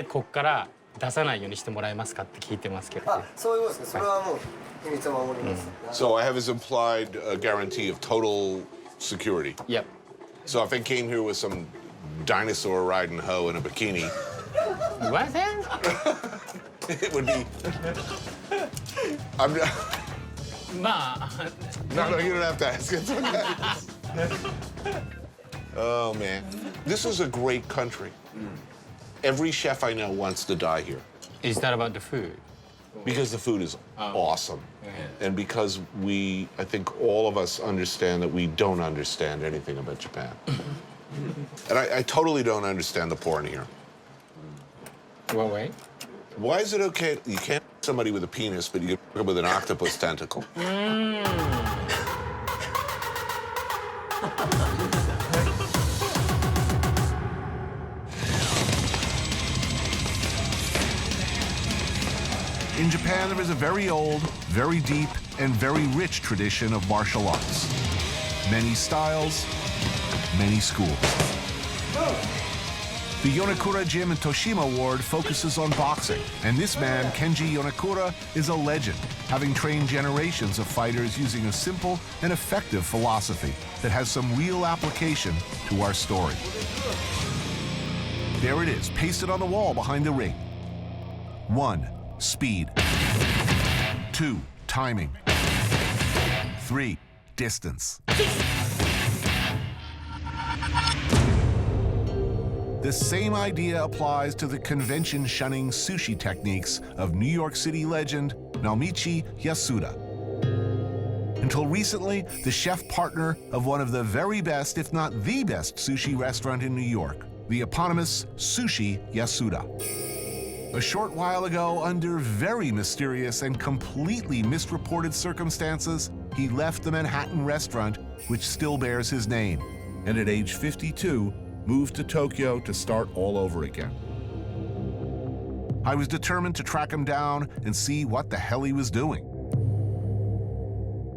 こっから出さないようにしてもらえますかって聞いてますけど。そういうことですね。それはもう秘密を守ります。So I have his implied guarantee of total security. Yep. So if I came here with some dinosaur riding hoe in a bikini, What? it would be. I'm. No, you don't have to ask. It's okay. Oh man, this is a great country. Every chef I know wants to die here. Is that about the food? Because the food is awesome. And because I think all of us understand that we don't understand anything about Japan. And I totally don't understand the porn here. What way? Why is it okay? You can't somebody with a penis, but you can with an octopus tentacle. In Japan, there is a very old, very deep, and very rich tradition of martial arts. Many styles, many schools. The Yonakura Gym in Toshima Ward focuses on boxing, and this man, Kenji Yonakura, is a legend, having trained generations of fighters using a simple and effective philosophy that has some real application to our story. There it is, pasted on the wall behind the ring. 1. Speed. 2. Timing. 3. Distance. The same idea applies to the convention-shunning sushi techniques of New York City legend Naomichi Yasuda. Until recently, the chef partner of one of the very best, if not the best, sushi restaurant in New York, the eponymous Sushi Yasuda. A short while ago, under very mysterious and completely misreported circumstances, he left the Manhattan restaurant, which still bears his name, and at age 52, moved to Tokyo to start all over again. I was determined to track him down and see what the hell he was doing.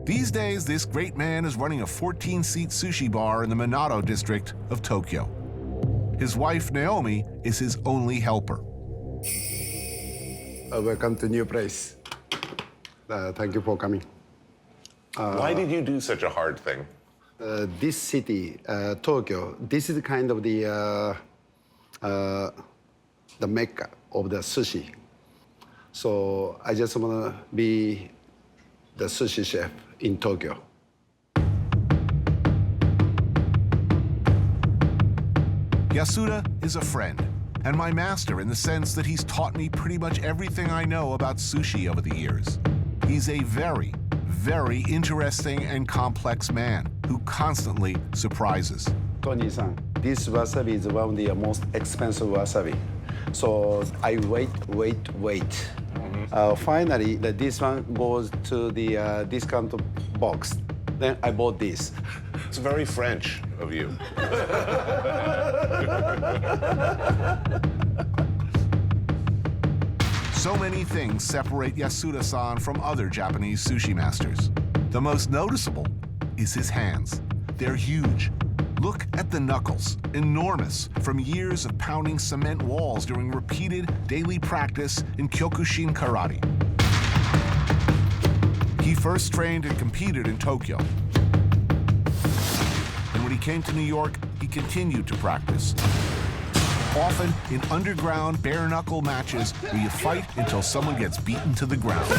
These days, this great man is running a 14-seat sushi bar in the Minato district of Tokyo. His wife, Naomi, is his only helper. Welcome to new place. Thank you for coming. Why did you do such a hard thing? This city, Tokyo, this is kind of the mecca of the sushi. So I just want to be the sushi chef in Tokyo. Yasuda is a friend, and my master in the sense that he's taught me pretty much everything I know about sushi over the years. He's a very, very interesting and complex man who constantly surprises. Tony-san, this wasabi is one of the most expensive wasabi. So I wait. Finally, this one goes to the discount box. Then I bought this. It's very French of you. So many things separate Yasuda-san from other Japanese sushi masters. The most noticeable is his hands. They're huge. Look at the knuckles, enormous, from years of pounding cement walls during repeated daily practice in Kyokushin karate. He first trained and competed in Tokyo. And when he came to New York, he continued to practice. Often in underground bare-knuckle matches where you fight until someone gets beaten to the ground.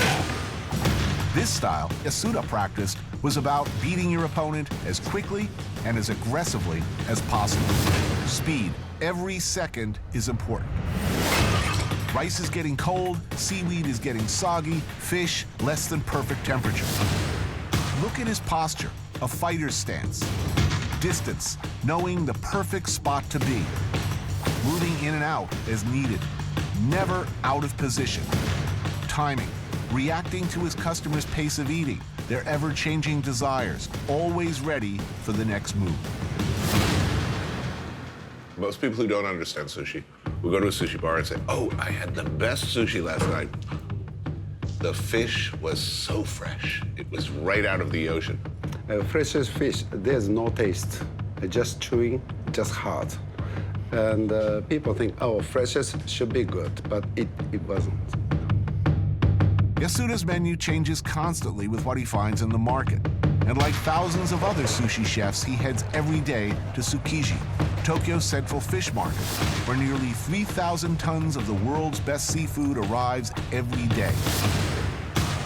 This style Yasuda practiced was about beating your opponent as quickly and as aggressively as possible. Speed, every second is important. Rice is getting cold, seaweed is getting soggy, fish less than perfect temperature. Look at his posture, a fighter's stance. Distance, knowing the perfect spot to be. Moving in and out as needed, never out of position. Timing, reacting to his customers' pace of eating, their ever-changing desires, always ready for the next move. Most people who don't understand sushi will go to a sushi bar and say, oh, I had the best sushi last night. The fish was so fresh. It was right out of the ocean. Freshest fish, there's no taste. Just chewing, just hard. And people think, oh, freshest should be good, but it wasn't. Yasuda's menu changes constantly with what he finds in the market. And like thousands of other sushi chefs, he heads every day to Tsukiji, Tokyo's central fish market, where nearly 3,000 tons of the world's best seafood arrives every day.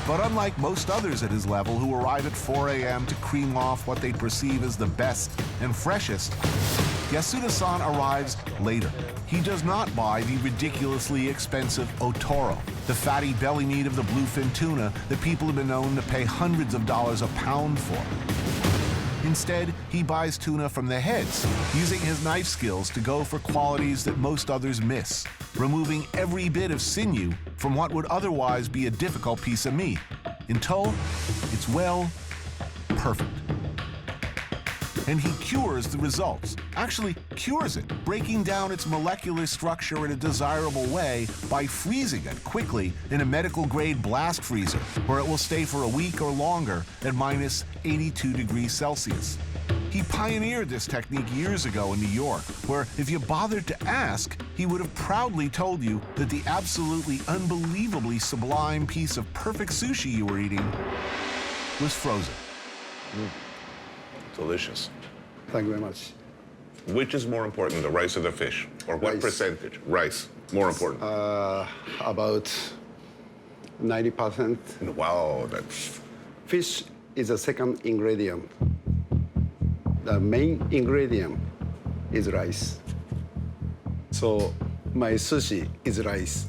But unlike most others at his level who arrive at 4 a.m. to cream off what they perceive as the best and freshest, Yasuda-san arrives later. He does not buy the ridiculously expensive otoro, the fatty belly meat of the bluefin tuna that people have been known to pay hundreds of dollars a pound for. Instead, he buys tuna from the heads, using his knife skills to go for qualities that most others miss, removing every bit of sinew from what would otherwise be a difficult piece of meat, until it's, well, perfect. And he cures the results, actually cures it, breaking down its molecular structure in a desirable way by freezing it quickly in a medical-grade blast freezer, where it will stay for a week or longer at minus 82 degrees Celsius. He pioneered this technique years ago in New York, where if you bothered to ask, he would have proudly told you that the absolutely unbelievably sublime piece of perfect sushi you were eating was frozen. Delicious. Thank you very much. Which is more important, the rice or the fish? Or what percentage? Rice, more important. About 90%. Wow, that's... Fish is the second ingredient. The main ingredient is rice. So my sushi is rice.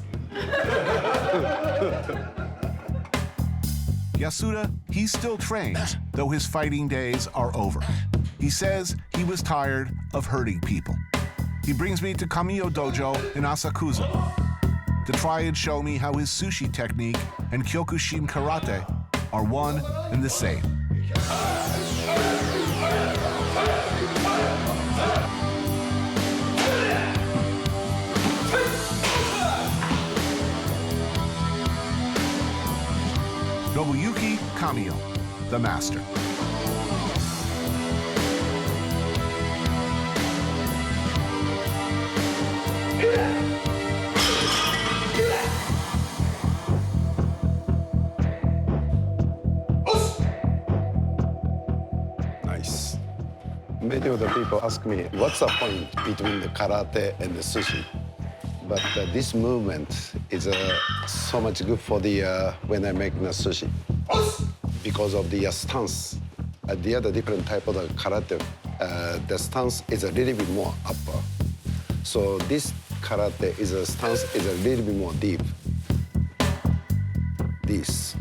Yasuda, he still trains, though his fighting days are over. He says he was tired of hurting people. He brings me to Kamiyo Dojo in Asakusa to try and show me how his sushi technique and Kyokushin karate are one and the same. Nobuyuki Kamio, the master. Nice. Many of the people ask me, what's the point between the karate and the sushi? But this movement is so much good for the when I make the sushi. Because of the stance. The other different type of the karate, the stance is a little bit more upper. So this karate is a stance is a little bit more deep. This.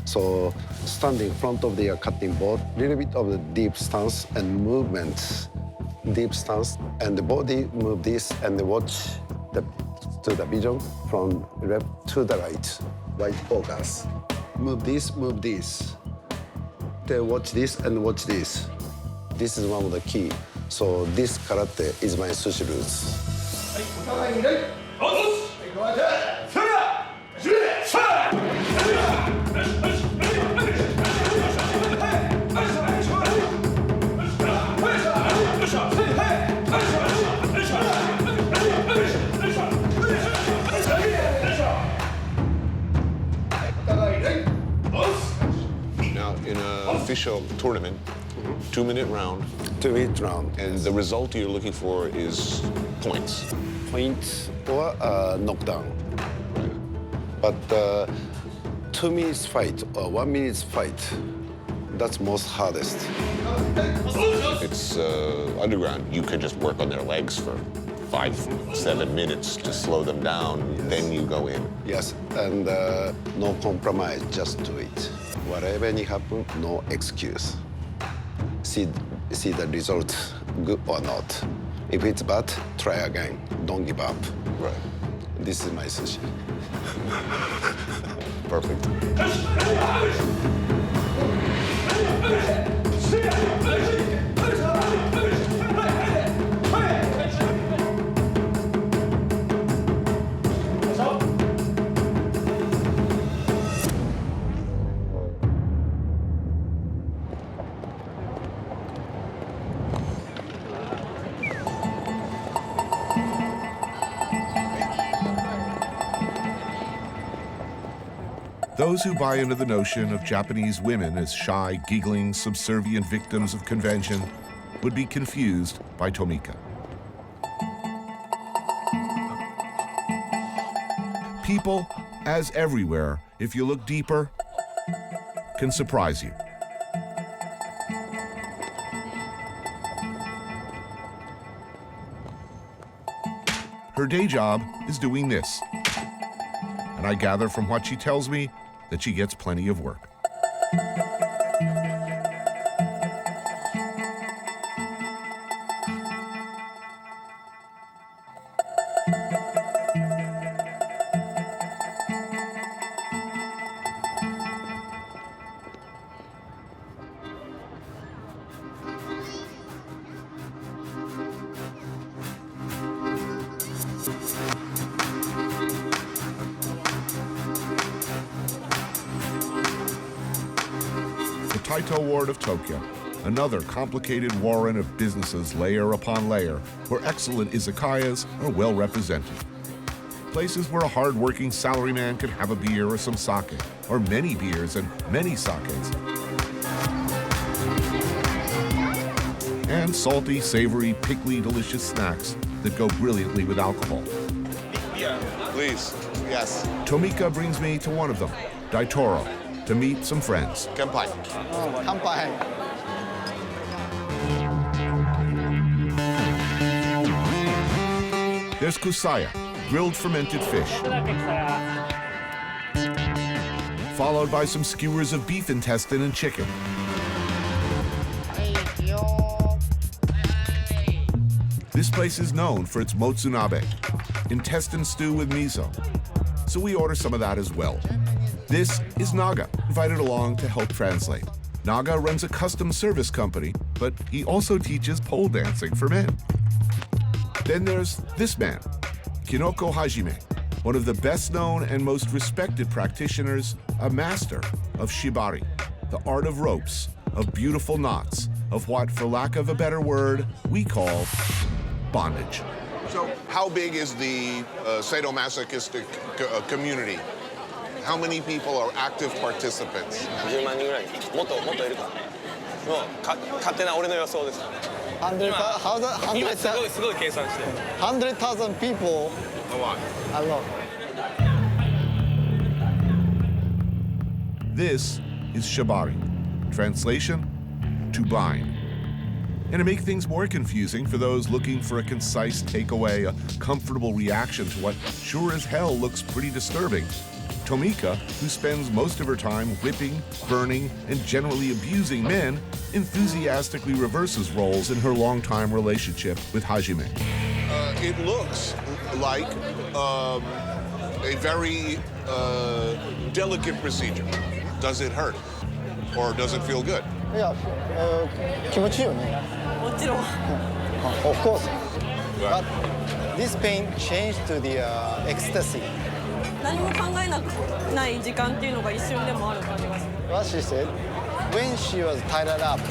So stand in front of the cutting board, little bit of the deep stance and movement, deep stance, and the body move this and watch to the vision from left to the right, right focus. Move this, move this. Then watch this and watch this. This is one of the key. So this karate is my sushi roots. Now, in an official tournament, 2-minute round. 2-minute round. And the result you're looking for is points. Points or knockdown. But 2 minutes fight or 1 minute fight, that's most hardest. It's underground. You can just work on their legs for 5-7 minutes to slow them down, then you go in. Yes, and no compromise, just do it. Whatever may happen, no excuse. See the result, good or not. If it's bad, try again. Don't give up. Right. This is my sushi. Perfect. Those who buy into the notion of Japanese women as shy, giggling, subservient victims of convention would be confused by Tomika. People, as everywhere, if you look deeper, can surprise you. Her day job is doing this. And I gather from what she tells me that she gets plenty of work. Taito Ward of Tokyo, another complicated warren of businesses layer upon layer, where excellent izakayas are well represented. Places where a hard-working salaryman can have a beer or some sake, or many beers and many sakes. And salty, savory, pickly, delicious snacks that go brilliantly with alcohol. Please. Yes. Tomika brings me to one of them, Daitoro, to meet some friends. Kanpai. Kanpai. There's kusaya, grilled fermented fish, followed by some skewers of beef intestine and chicken. This place is known for its motsunabe, intestine stew with miso, so we order some of that as well. This is Naga, invited along to help translate. Naga runs a custom service company, but he also teaches pole dancing for men. Then there's this man, Kinoko Hajime, one of the best-known and most respected practitioners a master of shibari, the art of ropes, of beautiful knots, of what, for lack of a better word, we call bondage. So how big is the sadomasochistic community? How many people are active participants? 10万人ぐらいもっといるかもう勝手な俺の予想です。今すごい計算して。100,000 people. A lot. A lot. This is shibari. Translation, to bind. And to make things more confusing for those looking for a concise takeaway, a comfortable reaction to what sure as hell looks pretty disturbing, Tomika, who spends most of her time whipping, burning, and generally abusing men, enthusiastically reverses roles in her longtime relationship with Hajime. It looks like a very delicate procedure. Does it hurt? Or does it feel good? いや、気持ちいいよね。もちろん。Of course. But this pain changed to the ecstasy. 何も考えない時間っていうのが一瞬でもある感じがする。What she said, when she was tied up,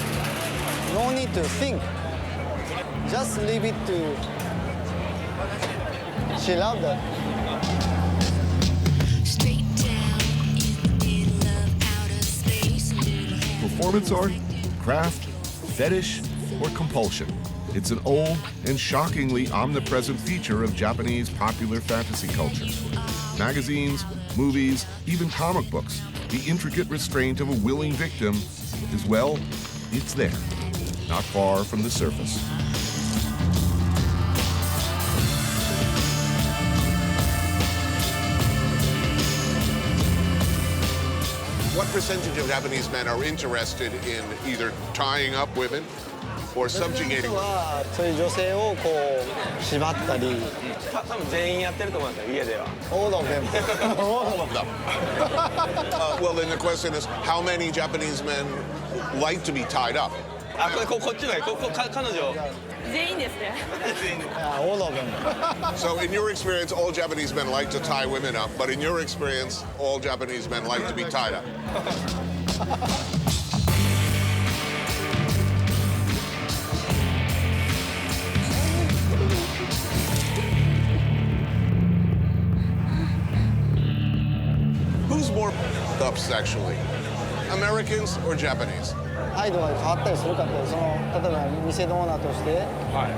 no need to think. Just leave it to. She loved that. Performance art, craft, fetish, or compulsion. It's an old and shockingly omnipresent feature of Japanese popular fantasy culture. Magazines, movies, even comic books, the intricate restraint of a willing victim is, well, it's there, not far from the surface. What percentage of Japanese men are interested in either tying up women or subjugating women? そういう女性をこう縛ったり。多分全員やってると思うんですよ家では。All of them. All of them. Well, then the question is, how many Japanese men like to be tied up? あ、こっちの彼女。全員ですね。All of them. So in your experience, all Japanese men like to tie women up, but in your experience, all Japanese men like to be tied up. Who's more up sexually, Americans or Japanese? 態度が変わったりするかって、その例えば店のオーナーとして。はい。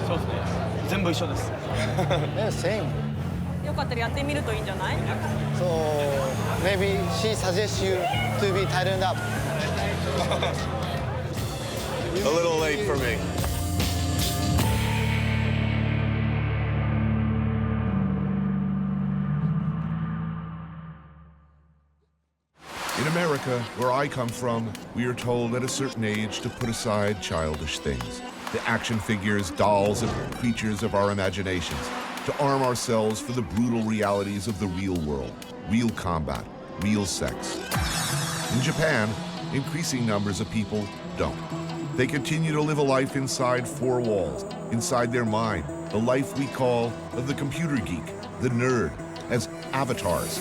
そうですね。全部一緒です。Same. よかったらやってみるといいんじゃない？ So maybe she suggests you to be tightened up. A little late for me. In America, where I come from, we are told at a certain age to put aside childish things, the action figures, dolls, and creatures of our imaginations, to arm ourselves for the brutal realities of the real world, real combat, real sex. In Japan, increasing numbers of people don't. They continue to live a life inside four walls, inside their mind, the life we call of the computer geek, the nerd, as avatars.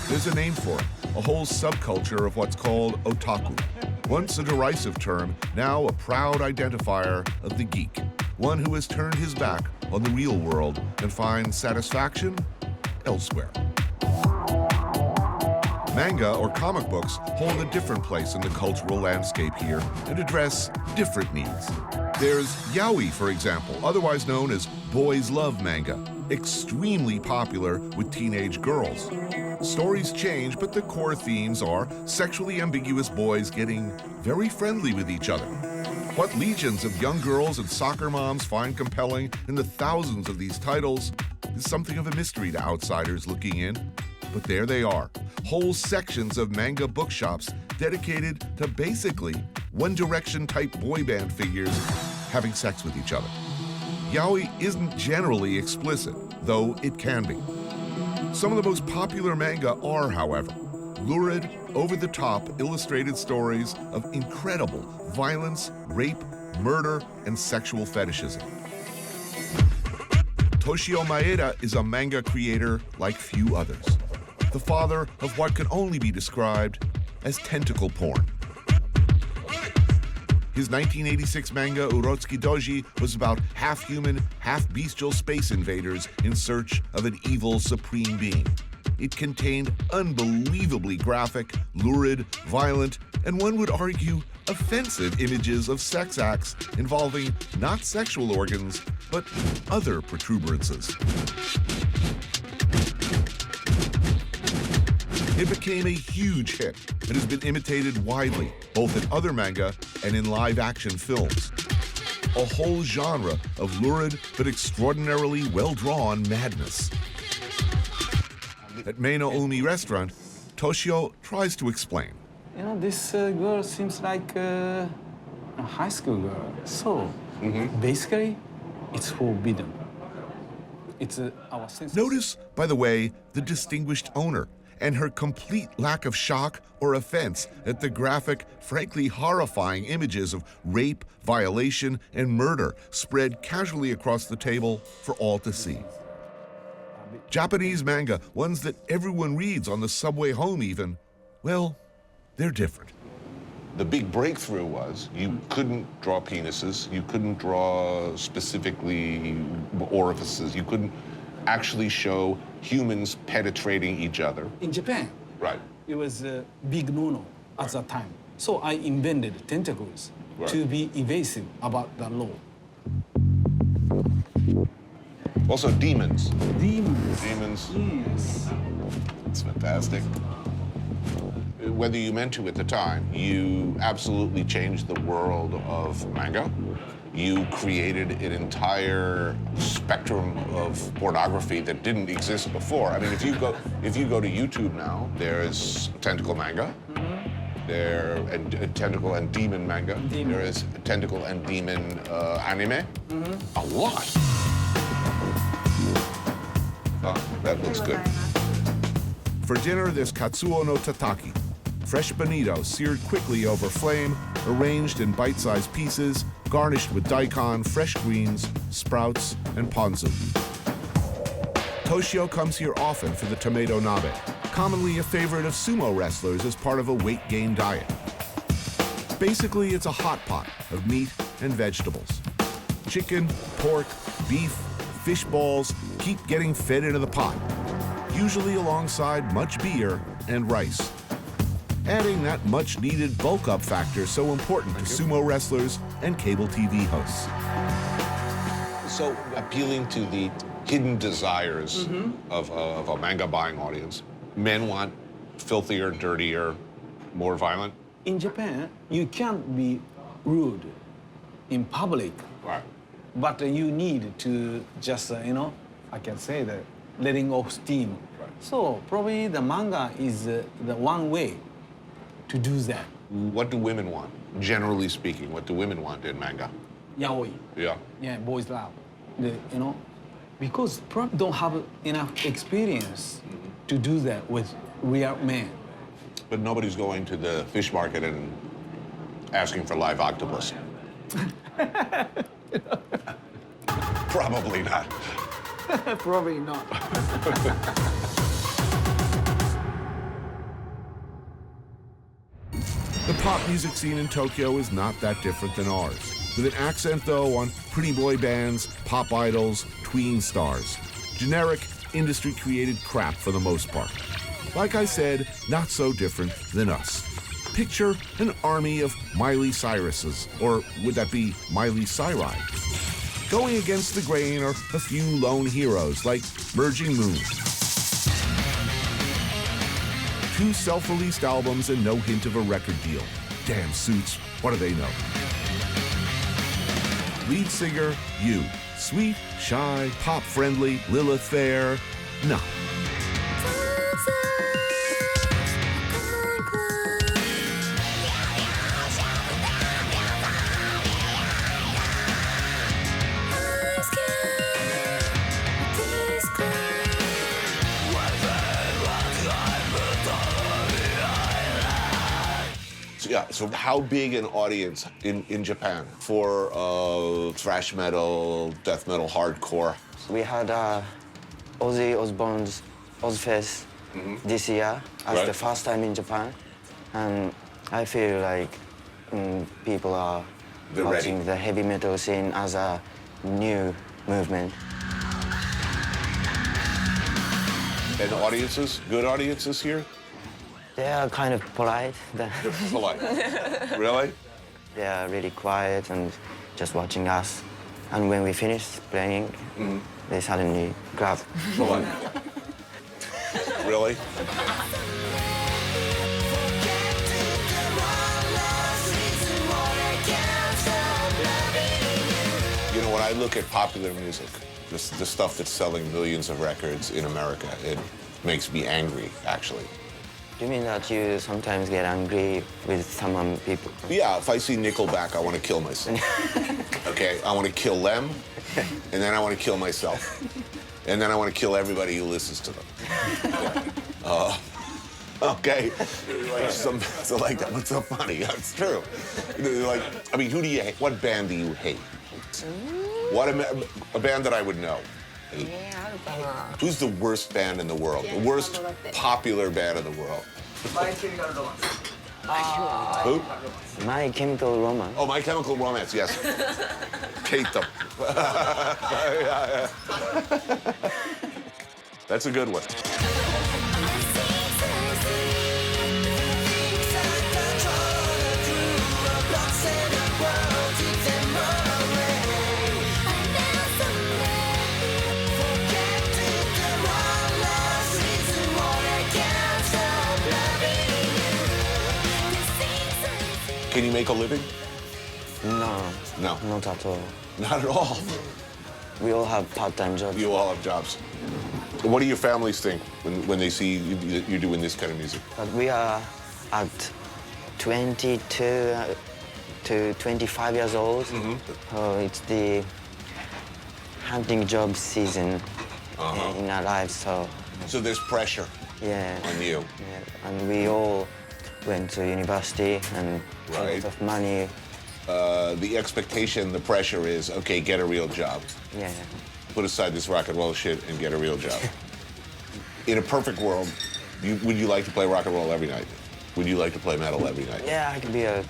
There's a name for it, a whole subculture of what's called otaku. Once a derisive term, now a proud identifier of the geek, one who has turned his back on the real world and finds satisfaction elsewhere. Manga or comic books hold a different place in the cultural landscape here and address different needs. There's yaoi, for example, otherwise known as boys love manga, extremely popular with teenage girls. Stories change, but the core themes are sexually ambiguous boys getting very friendly with each other. What legions of young girls and soccer moms find compelling in the thousands of these titles is something of a mystery to outsiders looking in. But there they are, whole sections of manga bookshops dedicated to basically One Direction type boy band figures having sex with each other. Yaoi isn't generally explicit, though it can be. Some of the most popular manga are, however, lurid, over-the-top illustrated stories of incredible violence, rape, murder, and sexual fetishism. Toshio Maeda is a manga creator like few others. the father of what can only be described as tentacle porn. His 1986 manga Urotsuki Doji was about half-human, half-bestial space invaders in search of an evil supreme being. It contained unbelievably graphic, lurid, violent, and one would argue offensive images of sex acts involving not sexual organs, but other protuberances. It became a huge hit and has been imitated widely, both in other manga and in live-action films. A whole genre of lurid but extraordinarily well-drawn madness. At Meino Umi restaurant, Toshio tries to explain. You know, this girl seems like a high school girl. So, basically, it's forbidden. It's our sense. Notice, by the way, the distinguished owner and her complete lack of shock or offense at the graphic, frankly horrifying images of rape, violation, and murder spread casually across the table for all to see. Japanese manga, ones that everyone reads on the subway home even, well, they're different. The big breakthrough was you couldn't draw penises, you couldn't draw specifically orifices, you couldn't actually show humans penetrating each other. In Japan, right, it was a big no-no at that time. So I invented tentacles to be evasive about the law. Also demons. Demons. Demons. Yes. It's fantastic. Whether you meant to at the time, you absolutely changed the world of manga. You created an entire spectrum of pornography that didn't exist before. I mean, if you go to YouTube now, there's tentacle manga, there and tentacle and demon manga. There is tentacle and demon anime. A lot. Oh, that looks good. For dinner, there's katsuo no tataki, fresh bonito seared quickly over flame, arranged in bite-sized pieces, garnished with daikon, fresh greens, sprouts, and ponzu. Toshio comes here often for the tomato nabe, commonly a favorite of sumo wrestlers as part of a weight gain diet. Basically, it's a hot pot of meat and vegetables. Chicken, pork, beef, fish balls keep getting fed into the pot, usually alongside much beer and rice, adding that much-needed bulk-up factor so important to sumo wrestlers and cable TV hosts. So appealing to the hidden desires of a manga buying audience. Men want filthier, dirtier, more violent. In Japan, you can't be rude in public. Right. But you need to just, I can say that, letting off steam. Right. So probably the manga is the one way to do that. What do women want? Generally speaking, what do women want in manga? Yaoi. Yeah. Yeah, boys love. Because probably don't have enough experience to do that with real men. But nobody's going to the fish market and asking for live octopus. Probably not. Probably not. The pop music scene in Tokyo is not that different than ours, with an accent, though, on pretty boy bands, pop idols, tween stars. Generic, industry-created crap for the most part. Like I said, not so different than us. Picture an army of Miley Cyruses, or would that be Miley Cyri? Going against the grain are a few lone heroes like Merging Moon. 2 self-released albums and no hint of a record deal. Damn Suits, what do they know? Lead singer, you. Sweet, shy, pop-friendly, Lilith Fair, no. Yeah, so how big an audience in Japan for thrash metal, death metal, hardcore? We had Ozzy Osbourne's Ozfest this year as the first time in Japan, and I feel like people are They're watching ready. the heavy metal scene as a new movement. And audiences, good audiences here? They are kind of polite. They're polite. Really? They are really quiet and just watching us. And when we finish playing, they suddenly grab. Polite. Really? You know, when I look at popular music, the stuff that's selling millions of records in America, it makes me angry, actually. Do you mean that you sometimes get angry with some people? Yeah, if I see Nickelback, I want to kill myself. Okay, I want to kill them, and then I want to kill myself. And then I want to kill everybody who listens to them. Okay. So like that. What's so funny? It's true. Like, I mean, who do you hate? What band do you hate? What a band that I would know. Who's the worst band in the world? The worst popular band in the world? Who? My Chemical Romance. Oh, My Chemical Romance, yes. Hate them. That's a good one. Can you make a living? No. No. Not at all. Not at all. We all have part-time jobs. You all have jobs. What do your families think when they see you doing this kind of music? But we are at 22 to 25 years old. So it's the hunting job season in our lives. So there's pressure on you. Yeah. And we all went to university and a lot of money. The expectation, the pressure is, okay, get a real job. Yeah. Put aside this rock and roll shit and get a real job. In a perfect world, would you like to play rock and roll every night? Would you like to play metal every night? Yeah, I can be a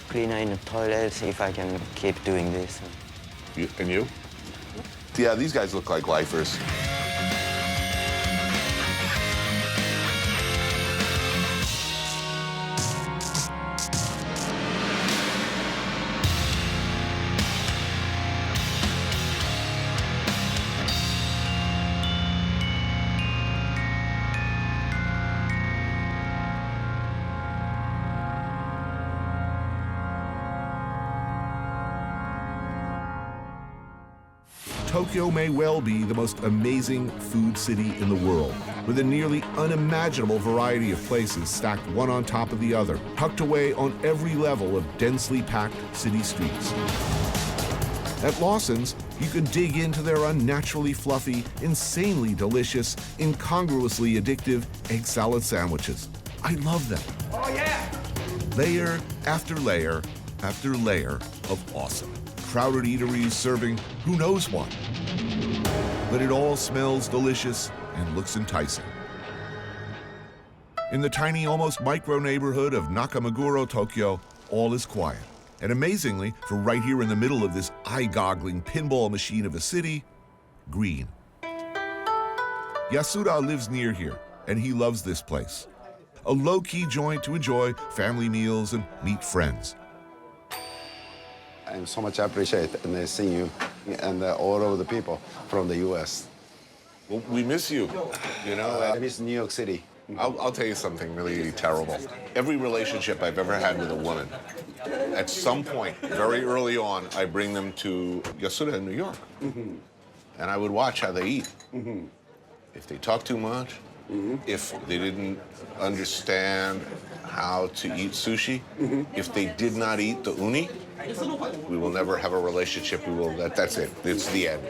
cleaner in the toilet if I can keep doing this. And you? Yeah, these guys look like lifers. Tokyo may well be the most amazing food city in the world, with a nearly unimaginable variety of places stacked one on top of the other, tucked away on every level of densely packed city streets. At Lawson's, you can dig into their unnaturally fluffy, insanely delicious, incongruously addictive egg salad sandwiches. I love them. Oh, yeah! Layer after layer after layer of awesome. Crowded eateries serving who knows what. But it all smells delicious and looks enticing. In the tiny, almost micro neighborhood of Nakameguro, Tokyo, all is quiet. And amazingly, for right here in the middle of this eye-goggling pinball machine of a city, green. Yasuda lives near here, and he loves this place. A low-key joint to enjoy family meals and meet friends. I so much appreciate and seeing you and all of the people from the U.S. Well, we miss you, you know? I miss New York City. I'll tell you something really terrible. Every relationship I've ever had with a woman, at some point, very early on, I bring them to Yasuda in New York. And I would watch how they eat. If they talk too much, if they didn't understand how to eat sushi, if they did not eat the uni, we will never have a relationship. We will. That's it. It's the end.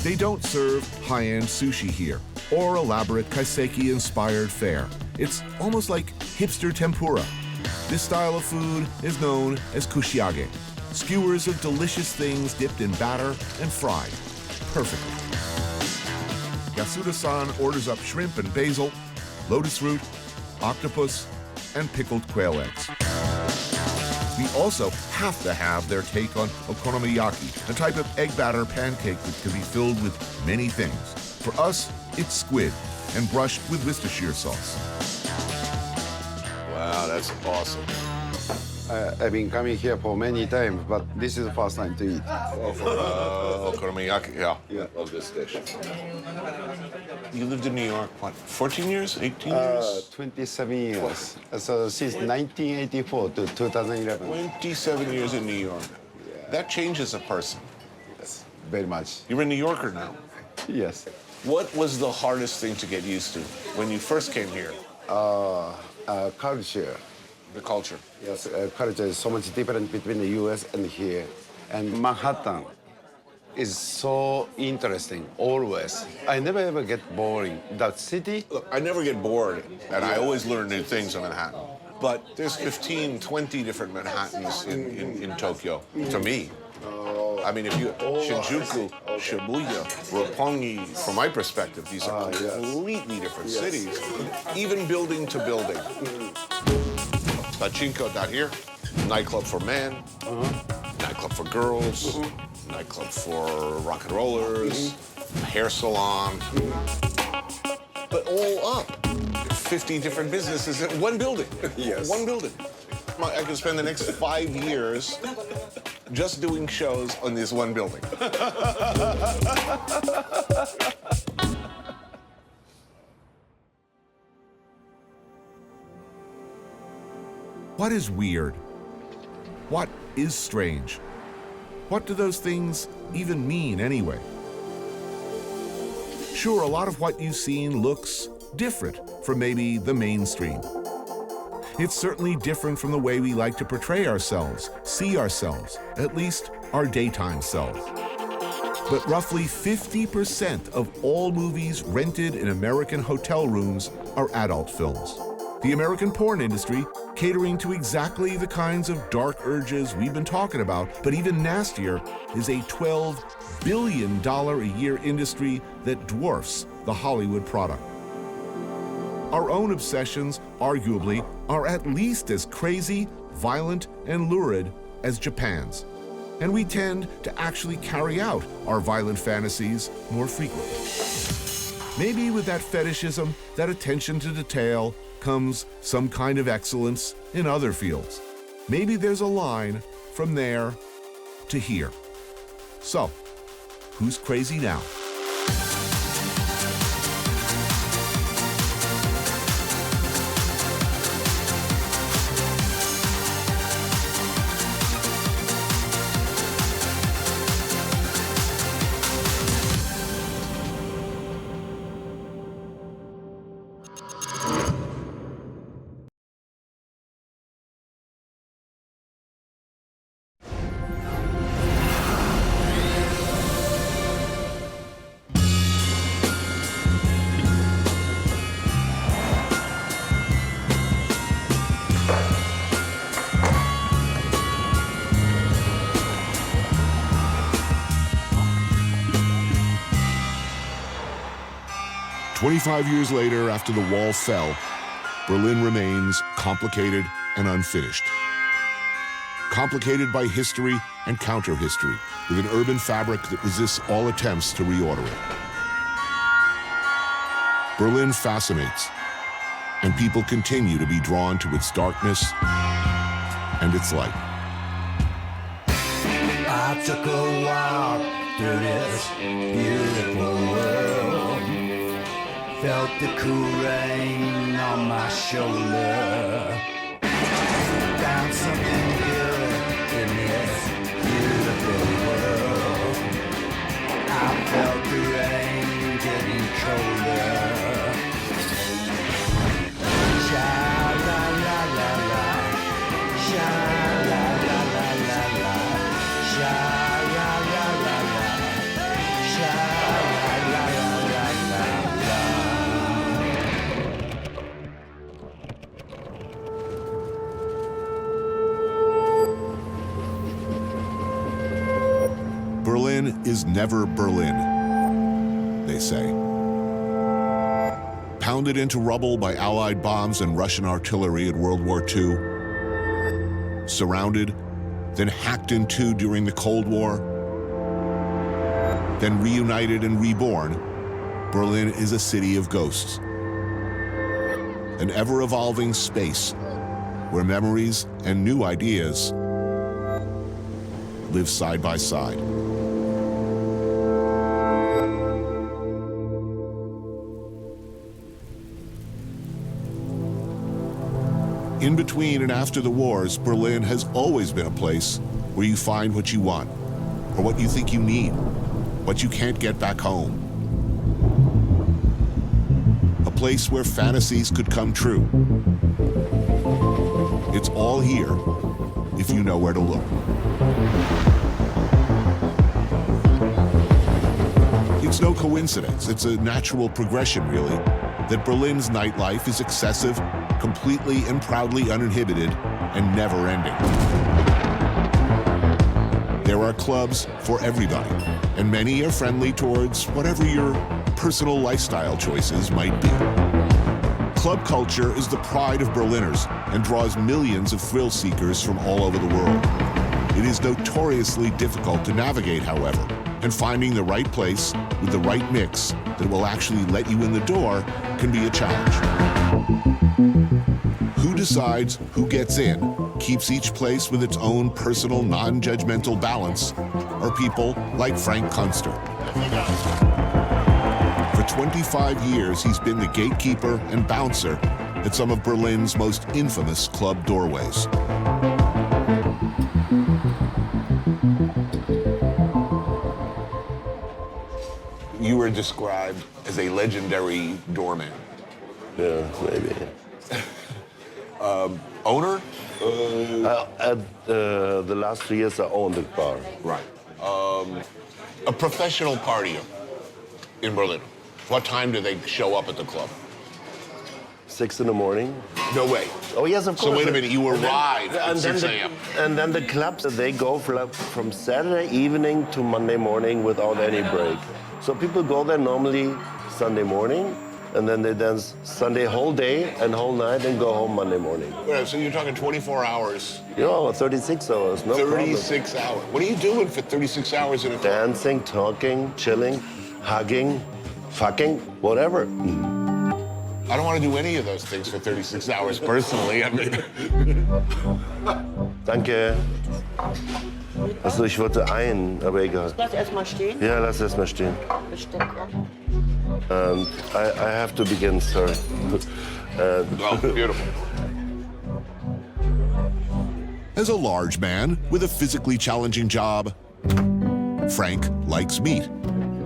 They don't serve high-end sushi here or elaborate kaiseki-inspired fare. It's almost like hipster tempura. This style of food is known as kushiage. skewers of delicious things dipped in batter and fried perfectly. Yasuda-san orders up shrimp and basil, lotus root, octopus, and pickled quail eggs. We also have to have their take on okonomiyaki, a type of egg batter pancake that can be filled with many things. For us, it's squid and brushed with Worcestershire sauce. Wow, that's awesome. I've been coming here for many times, but this is the first time to eat. Oh, for okonomiyaki, yeah. Love this dish. You lived in New York, what, 14 years, 18 years? 27 years. So since 1984 to 2011. 27 years in New York. That changes a person. Yes, very much. You're a New Yorker now. Yes. What was the hardest thing to get used to when you first came here? Culture. The culture. Yes, culture is so much different between the US and here. And Manhattan is so interesting, always. I never ever get boring. That city... Look, I never get bored, and I always learn new things in Manhattan. But there's 15, 20 different Manhattans in Tokyo, to me. I mean, if you... Shinjuku, Shibuya, Roppongi, from my perspective, these are completely different cities, even building to building. Pachinko down here, nightclub for men, nightclub for girls, nightclub for rock and rollers, hair salon, but all up. 50 different businesses in one building. Yes. One building. I could spend the next 5 years just doing shows on this one building. What is weird? What is strange? What do those things even mean anyway? Sure, a lot of what you've seen looks different from maybe the mainstream. It's certainly different from the way we like to portray ourselves, see ourselves, at least our daytime selves. But roughly 50% of all movies rented in American hotel rooms are adult films. The American porn industry catering to exactly the kinds of dark urges we've been talking about, but even nastier, is a $12 billion a year industry that dwarfs the Hollywood product. Our own obsessions, arguably, are at least as crazy, violent, and lurid as Japan's. And we tend to actually carry out our violent fantasies more frequently. Maybe with that fetishism, that attention to detail, comes some kind of excellence in other fields. Maybe there's a line from there to here. So, who's crazy now? "25 years later, after the wall fell, Berlin remains complicated and unfinished. Complicated by history and counter-history, with an urban fabric that resists all attempts to reorder it. Berlin fascinates, and people continue to be drawn to its darkness and its light. I took a walk through this beautiful world. Felt the cool rain on my shoulder. Found something good in this beautiful world. I felt the rain getting colder. Sha la la la la, sha la la la la la, sha la la la la, sha la la la la la. is never Berlin, they say. Pounded into rubble by Allied bombs and Russian artillery in World War II, surrounded, then hacked in two during the Cold War, then reunited and reborn, Berlin is a city of ghosts. An ever-evolving space where memories and new ideas live side by side. In between and after the wars, Berlin has always been a place where you find what you want, or what you think you need, what you can't get back home. A place where fantasies could come true. It's all here if you know where to look. It's no coincidence, it's a natural progression, really, that Berlin's nightlife is excessive, completely and proudly uninhibited, and never-ending. There are clubs for everybody, and many are friendly towards whatever your personal lifestyle choices might be. Club culture is the pride of Berliners and draws millions of thrill seekers from all over the world. It is notoriously difficult to navigate, however, and finding the right place with the right mix that will actually let you in the door can be a challenge. Who decides who gets in, keeps each place with its own personal, non-judgmental balance, are people like Frank Kunster. For 25 years, he's been the gatekeeper and bouncer at some of Berlin's most infamous club doorways. You were described as a legendary doorman. Yeah, maybe. Owner? At the last 3 years, I owned the bar. Right. A professional partier in Berlin. What time do they show up at the club? 6 in the morning. No way. Oh, yes, of course. So wait a minute, you arrive at 6 a.m. And then the clubs, they go from Saturday evening to Monday morning without any break. So people go there normally Sunday morning, and then they dance Sunday whole day and whole night and go home Monday morning. Yeah, so you're talking 24 hours. Yeah, 36 hours, no 36 problem. hours. What are you doing for 36 hours in a club? Dancing, talking, chilling, hugging, fucking, whatever. I don't want to do any of those things for 36 hours personally. I mean. Danke. Also ich wollte ein, aber egal. Lass erstmal stehen. Ja, lass erst mal stehen. Bestimmt. I have to begin, sorry. Oh, beautiful. As a large man with a physically challenging job, Frank likes meat,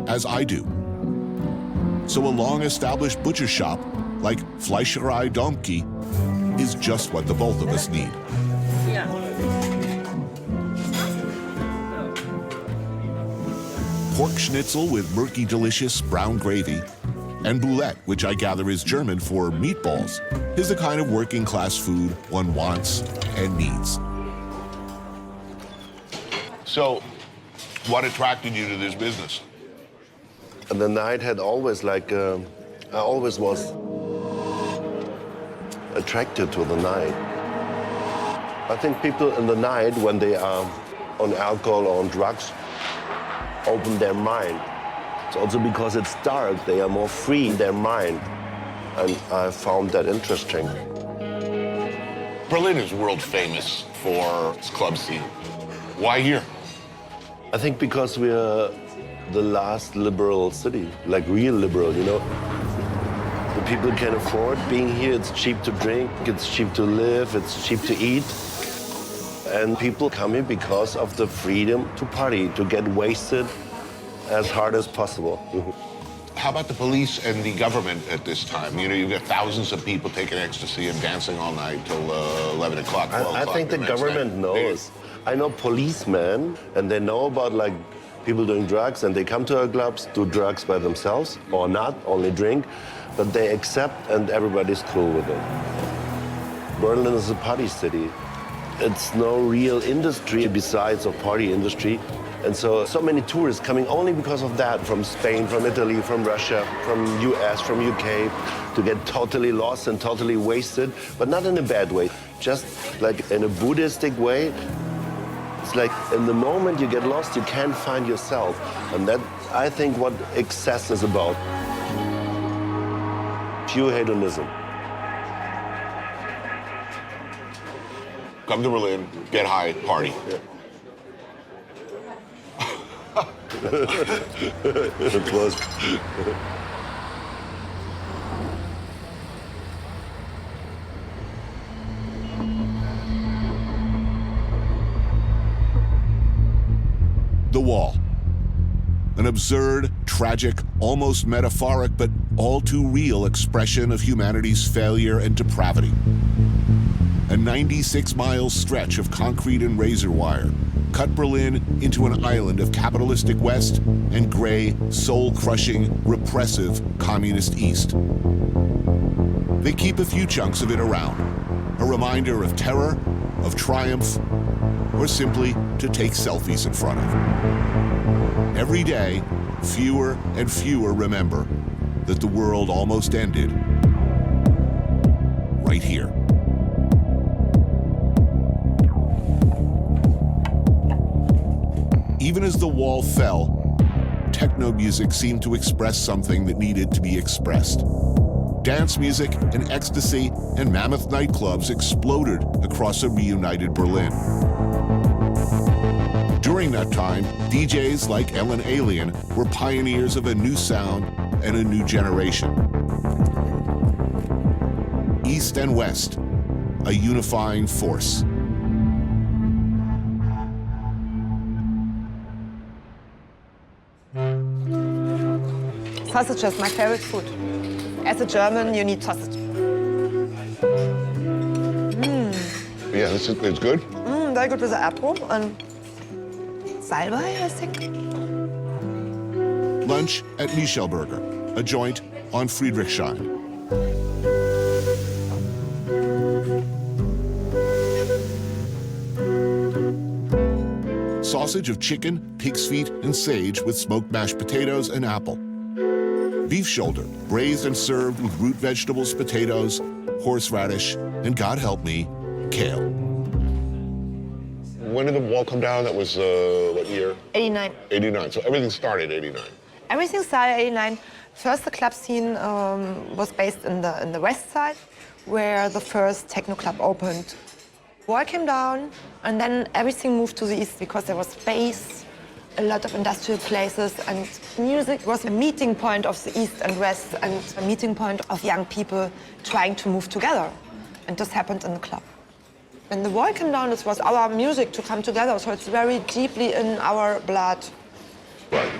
as I do. So a long-established butcher shop like Fleischerei Domke is just what the both of us need. Ja. Pork schnitzel with murky, delicious brown gravy, and boulette, which I gather is German for meatballs, is the kind of working-class food one wants and needs. So, what attracted you to this business? And the night had always I always was attracted to the night. I think people in the night, when they are on alcohol or on drugs, open their mind. It's also because it's dark, they are more free in their mind. And I found that interesting. Berlin is world famous for its club scene. Why here? I think because we're the last liberal city, like real liberal, you know. The people can afford being here. It's cheap to drink, it's cheap to live, it's cheap to eat. And people come here because of the freedom to party, to get wasted as hard as possible. How about the police and the government at this time? You know, you get thousands of people taking ecstasy and dancing all night till 11 o'clock, 12 o'clock. I think the government knows. I know policemen, and they know about like people doing drugs, and they come to our clubs, do drugs by themselves, or not, only drink, but they accept, and everybody's cool with it. Berlin is a party city. It's no real industry besides a party industry. And so many tourists coming only because of that, from Spain, from Italy, from Russia, from US, from UK, to get totally lost and totally wasted, but not in a bad way, just like in a Buddhistic way. It's like in the moment you get lost, you can't find yourself. And that, I think, what excess is about. Pure hedonism. Come to Berlin, get high, party. It was. The Wall. An absurd, tragic, almost metaphoric, but all too real expression of humanity's failure and depravity. A 96-mile stretch of concrete and razor wire cut Berlin into an island of capitalistic West and gray, soul-crushing, repressive communist East. They keep a few chunks of it around, a reminder of terror, of triumph, or simply to take selfies in front of. Every day, fewer and fewer remember that the world almost ended right here. Even as the wall fell, techno music seemed to express something that needed to be expressed. Dance music and ecstasy and mammoth nightclubs exploded across a reunited Berlin. During that time, DJs like Ellen Alien were pioneers of a new sound and a new generation. East and West, a unifying force. Sausage is my favorite food. As a German, you need sausage. Yeah, it's good. Very good with the apple and salbei, I think. Lunch at Michelberger, a joint on Friedrichshain. Sausage of chicken, pig's feet, and sage with smoked mashed potatoes and apple. Beef shoulder, braised and served with root vegetables, potatoes, horseradish, and God help me, kale. When did the wall come down? That was, what year? 89. 89, so everything started in 89. Everything started in 89. First, the club scene was based in the west side, where the first techno club opened. Wall came down, and then everything moved to the east because there was space, a lot of industrial places, and music was a meeting point of the east and west, and a meeting point of young people trying to move together. And this happened in the club. When the wall came down, it was our music to come together, so it's very deeply in our blood. Right.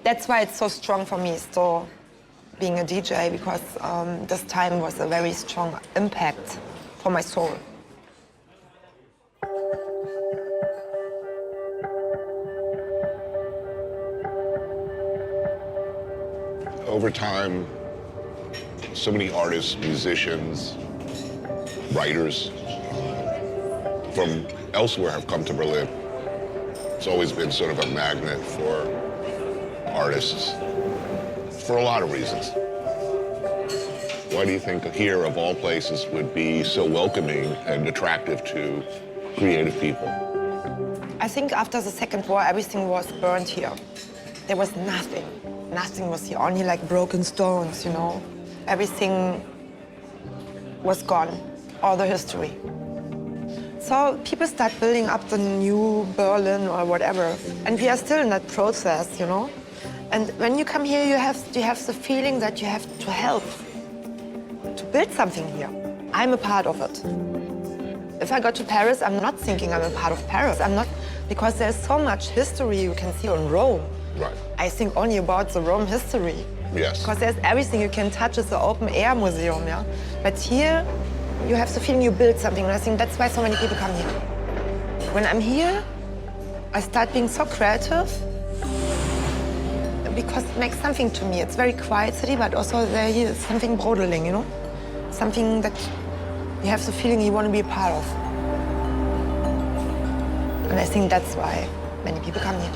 That's why it's so strong for me, still being a DJ, because this time was a very strong impact for my soul. Over time, so many artists, musicians, writers from elsewhere have come to Berlin. It's always been sort of a magnet for artists for a lot of reasons. Why do you think here, of all places, would be so welcoming and attractive to creative people? I think after the Second War, everything was burned here. There was nothing. Nothing was here, only like broken stones, you know. Everything was gone, all the history. So people start building up the new Berlin or whatever, and we are still in that process, you know. And when you come here, you have the feeling that you have to help, to build something here. I'm a part of it. If I go to Paris, I'm not thinking I'm a part of Paris. I'm not, because there's so much history you can see on Rome. Right. I think only about the Rome history. Yes. Because there's everything you can touch. It's the open air museum, yeah? But here, you have the feeling you build something, and I think that's why so many people come here. When I'm here, I start being so creative because it makes something to me. It's a very quiet city, but also there is something brodeling, you know? Something that you have the feeling you want to be a part of. And I think that's why many people come here.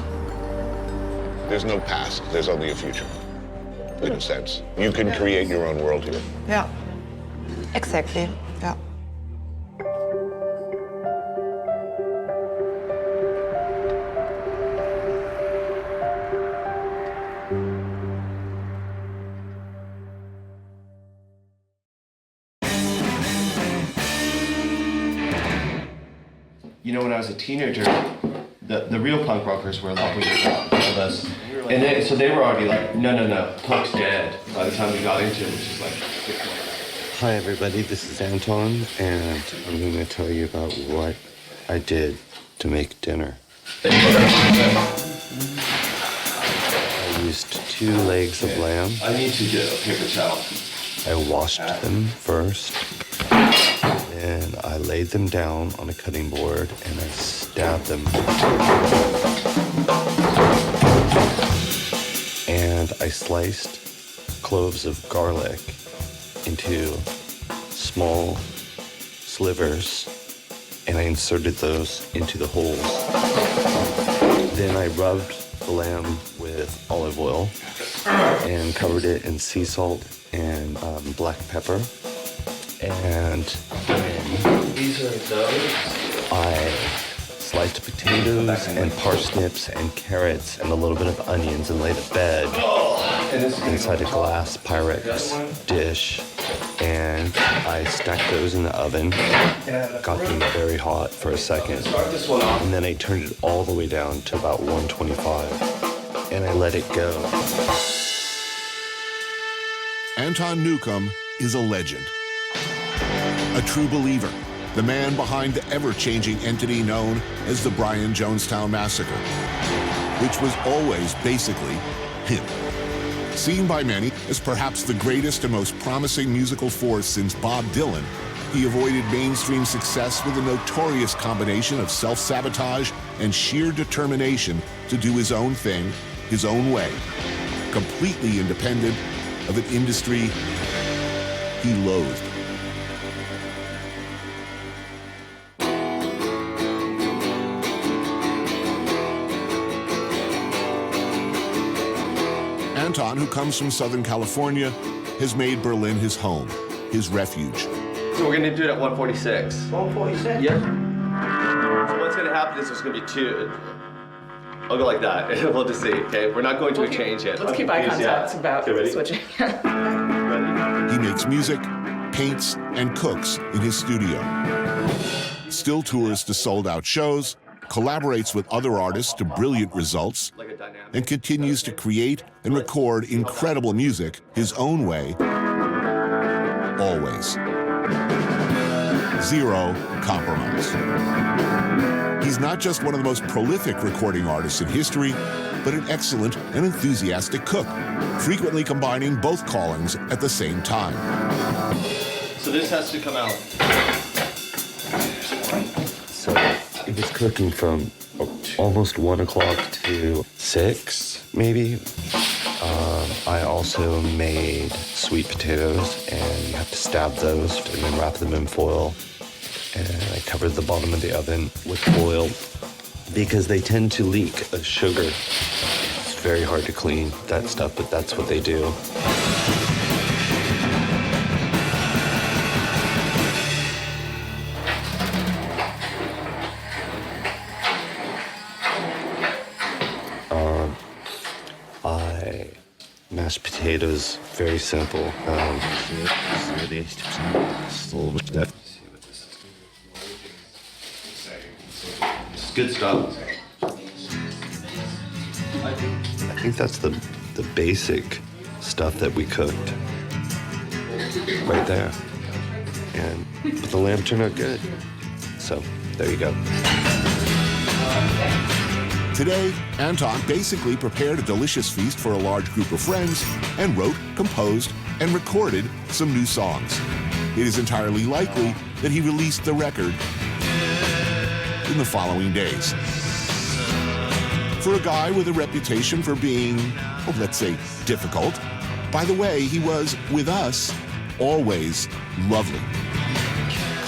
There's no past, there's only a future, in a sense. You can create your own world here. Yeah, exactly, yeah. You know, when I was a teenager, the real punk rockers were a couple years out of us. And so they were already like, no, punk's dead by the time we got into it, which is like 6 months. Hi everybody, this is Anton, and I'm going to tell you about what I did to make dinner. I used 2 legs of lamb. I need to get a paper towel. I washed them first. And I laid them down on a cutting board and I stabbed them. And I sliced cloves of garlic into small slivers and I inserted those into the holes. Then I rubbed the lamb with olive oil and covered it in sea salt and black pepper. And then these are those. I sliced potatoes and parsnips and carrots and a little bit of onions and laid a bed inside a glass Pyrex dish. And I stacked those in the oven, got them very hot for a second, and then I turned it all the way down to about 125, and I let it go. Anton Newcomb is a legend. A true believer, the man behind the ever-changing entity known as the Brian Jonestown Massacre, which was always basically him. Seen by many as perhaps the greatest and most promising musical force since Bob Dylan, he avoided mainstream success with a notorious combination of self-sabotage and sheer determination to do his own thing, his own way, completely independent of an industry he loathed. Anton, who comes from Southern California, has made Berlin his home, his refuge. So we're gonna do it at 146. 146? Yep. So what's gonna happen is there's gonna be 2. I'll go like that, and we'll just see, okay? We're not going to a change yet. Let's keep eye contact about switching. He makes music, paints, and cooks in his studio. Still tours to sold-out shows, collaborates with other artists to brilliant results, and continues to create and record incredible music his own way, always. Zero compromise. He's not just one of the most prolific recording artists in history, but an excellent and enthusiastic cook, frequently combining both callings at the same time. So this has to come out. So it was cooking from almost 1 o'clock to 6, maybe. I also made sweet potatoes, and you have to stab those and then wrap them in foil. And I covered the bottom of the oven with foil because they tend to leak sugar. It's very hard to clean that stuff, but that's what they do. Mashed potatoes, very simple. It's good stuff. I think that's the basic stuff that we cooked right there. But the lamb turned out good. So there you go. Today, Anton basically prepared a delicious feast for a large group of friends and wrote, composed, and recorded some new songs. It is entirely likely that he released the record in the following days. For a guy with a reputation for being, well, let's say, difficult, by the way, he was, with us, always lovely.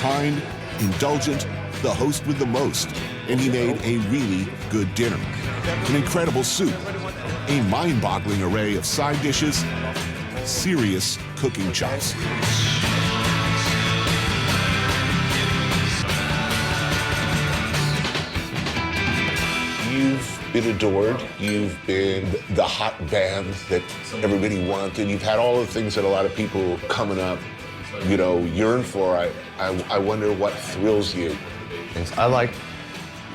Kind, indulgent, the host with the most, and he made a really good dinner. An incredible soup, a mind-boggling array of side dishes, serious cooking chops. You've been adored. You've been the hot band that everybody wanted. You've had all the things that a lot of people coming up, you know, yearn for. I wonder what thrills you. I like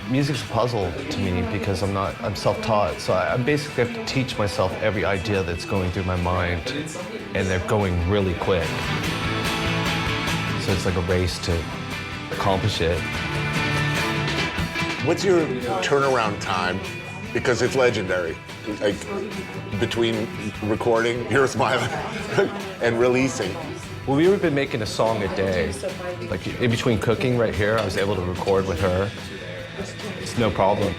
music's a puzzle to me because I'm self-taught, so I basically have to teach myself every idea that's going through my mind, and they're going really quick. So it's like a race to accomplish it. What's your turnaround time? Because it's legendary. Like between recording, you're smiling, and releasing. Well, we've been making a song a day. Like in between cooking right here, I was able to record with her. It's no problem.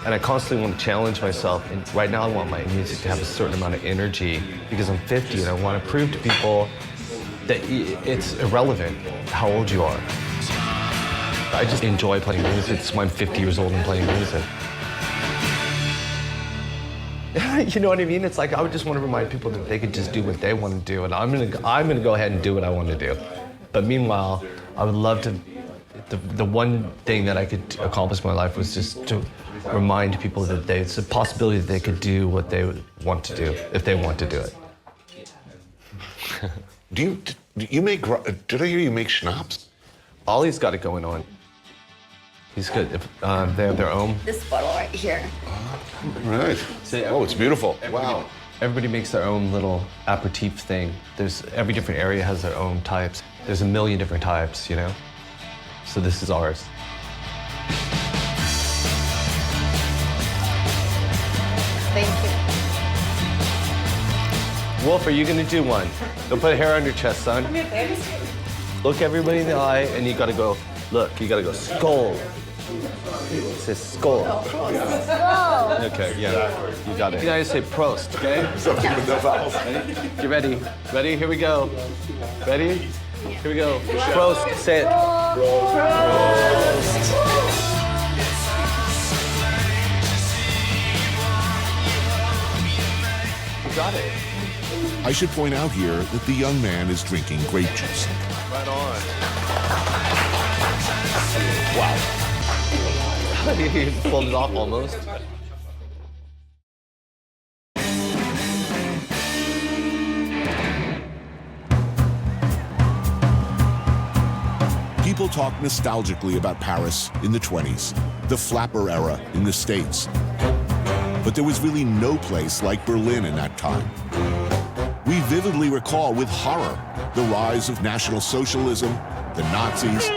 And I constantly want to challenge myself. And right now I want my music to have a certain amount of energy because I'm 50 and I want to prove to people that it's irrelevant how old you are. I just enjoy playing music. It's why I'm 50 years old and playing music. You know what I mean? It's like I would just want to remind people that they could just do what they want to do, and I'm gonna go ahead and do what I want to do. But meanwhile, I would love to. The one thing that I could accomplish in my life was just to remind people that it's a possibility that they could do what they want to do if they want to do it. Do you make? Did I hear you make schnapps? Ollie's got it going on. He's good. They have their own. This bottle right here. Right. Oh, it's beautiful. Wow. Everybody makes their own little aperitif thing. Every different area has their own types. There's a million different types, you know? So this is ours. Thank you. Wolf, are you gonna do one? Don't put a hair on your chest, son. Look everybody in the eye and you gotta go, look, you gotta go, skull. It says skull. Okay, yeah, you got it. You guys say Prost, okay? Something with no vowels. You ready? Ready? Here we go. Ready? Here we go. Prost, say it. You got it. I should point out here that the young man is drinking grape juice. Right on. Wow. He pulled it off almost. People talk nostalgically about Paris in the 20s, the flapper era in the States. But there was really no place like Berlin in that time. We vividly recall with horror the rise of National Socialism, the Nazis,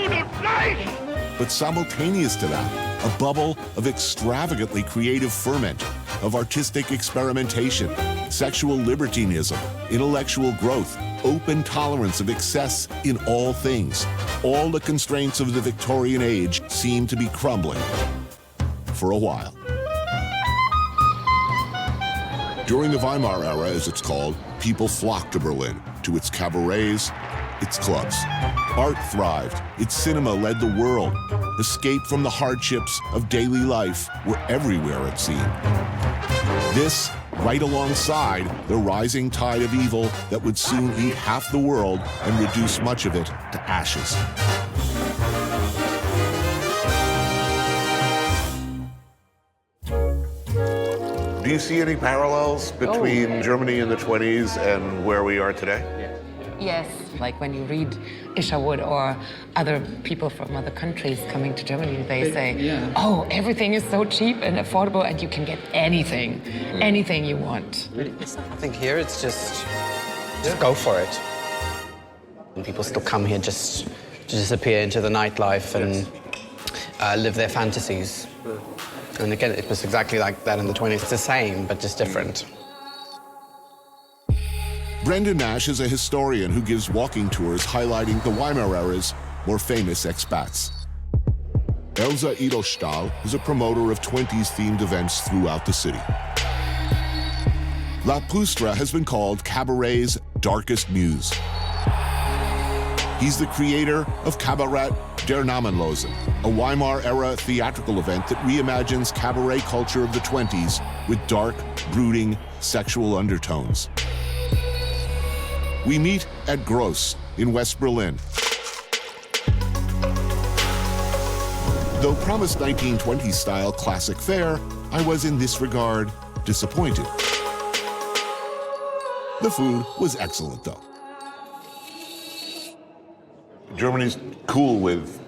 but simultaneous to that, a bubble of extravagantly creative ferment, of artistic experimentation, sexual libertinism, intellectual growth, open tolerance of excess in all things. All the constraints of the Victorian age seem to be crumbling for a while. During the Weimar era, as it's called, people flocked to Berlin, to its cabarets, its clubs. Art thrived, its cinema led the world. Escape from the hardships of daily life were everywhere, it seemed. This, right alongside the rising tide of evil that would soon eat half the world and reduce much of it to ashes. Do you see any parallels between Germany in the 20s and where we are today? Yes, like when you read Isherwood or other people from other countries coming to Germany, they say, oh, everything is so cheap and affordable and you can get anything, anything you want. I think here it's just go for it. And people still come here just to disappear into the nightlife and live their fantasies. And again, it was exactly like that in the 20s. It's the same, but just different. Brendan Nash is a historian who gives walking tours highlighting the Weimar era's more famous expats. Elsa Edelstahl is a promoter of 20s-themed events throughout the city. La Pustra has been called Cabaret's darkest muse. He's the creator of Kabarett der Namenlosen, a Weimar-era theatrical event that reimagines cabaret culture of the 20s with dark, brooding, sexual undertones. We meet at Gross in West Berlin. Though promised 1920s-style classic fare, I was in this regard disappointed. The food was excellent, though. Germany's cool with,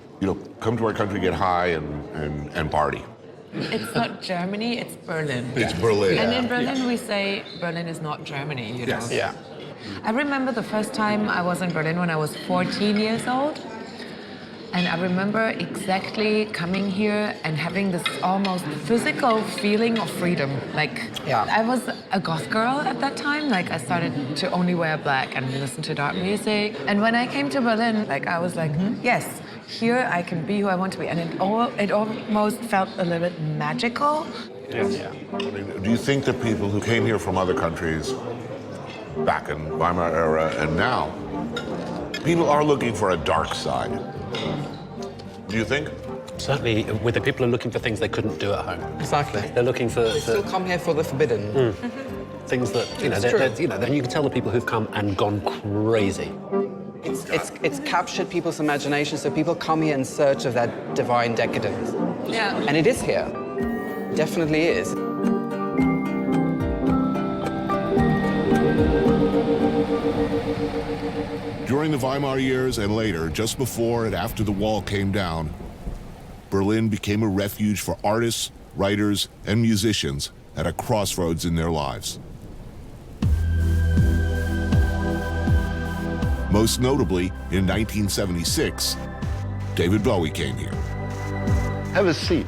come to our country, get high, and party. It's not Germany, it's Berlin. It's Berlin. And in Berlin, we say Berlin is not Germany, you know? Yes. Yeah. I remember the first time I was in Berlin when I was 14 years old. And I remember exactly coming here and having this almost physical feeling of freedom. Like, I was a goth girl at that time. Like, I started to only wear black and listen to dark music. And when I came to Berlin, I was like, yes, here I can be who I want to be. And it almost felt a little bit magical. Yeah. Do you think that people who came here from other countries back in Weimar era and now, people are looking for a dark side? Do you think? Certainly, with the people who are looking for things they couldn't do at home. Exactly. They're looking for... They still come here for the forbidden. Things that, then you can tell the people who've come and gone crazy. It's captured people's imagination, so people come here in search of that divine decadence. Yeah. And it is here. It definitely is. During the Weimar years and later, just before and after the wall came down, Berlin became a refuge for artists, writers, and musicians at a crossroads in their lives. Most notably, in 1976, David Bowie came here. Have a seat.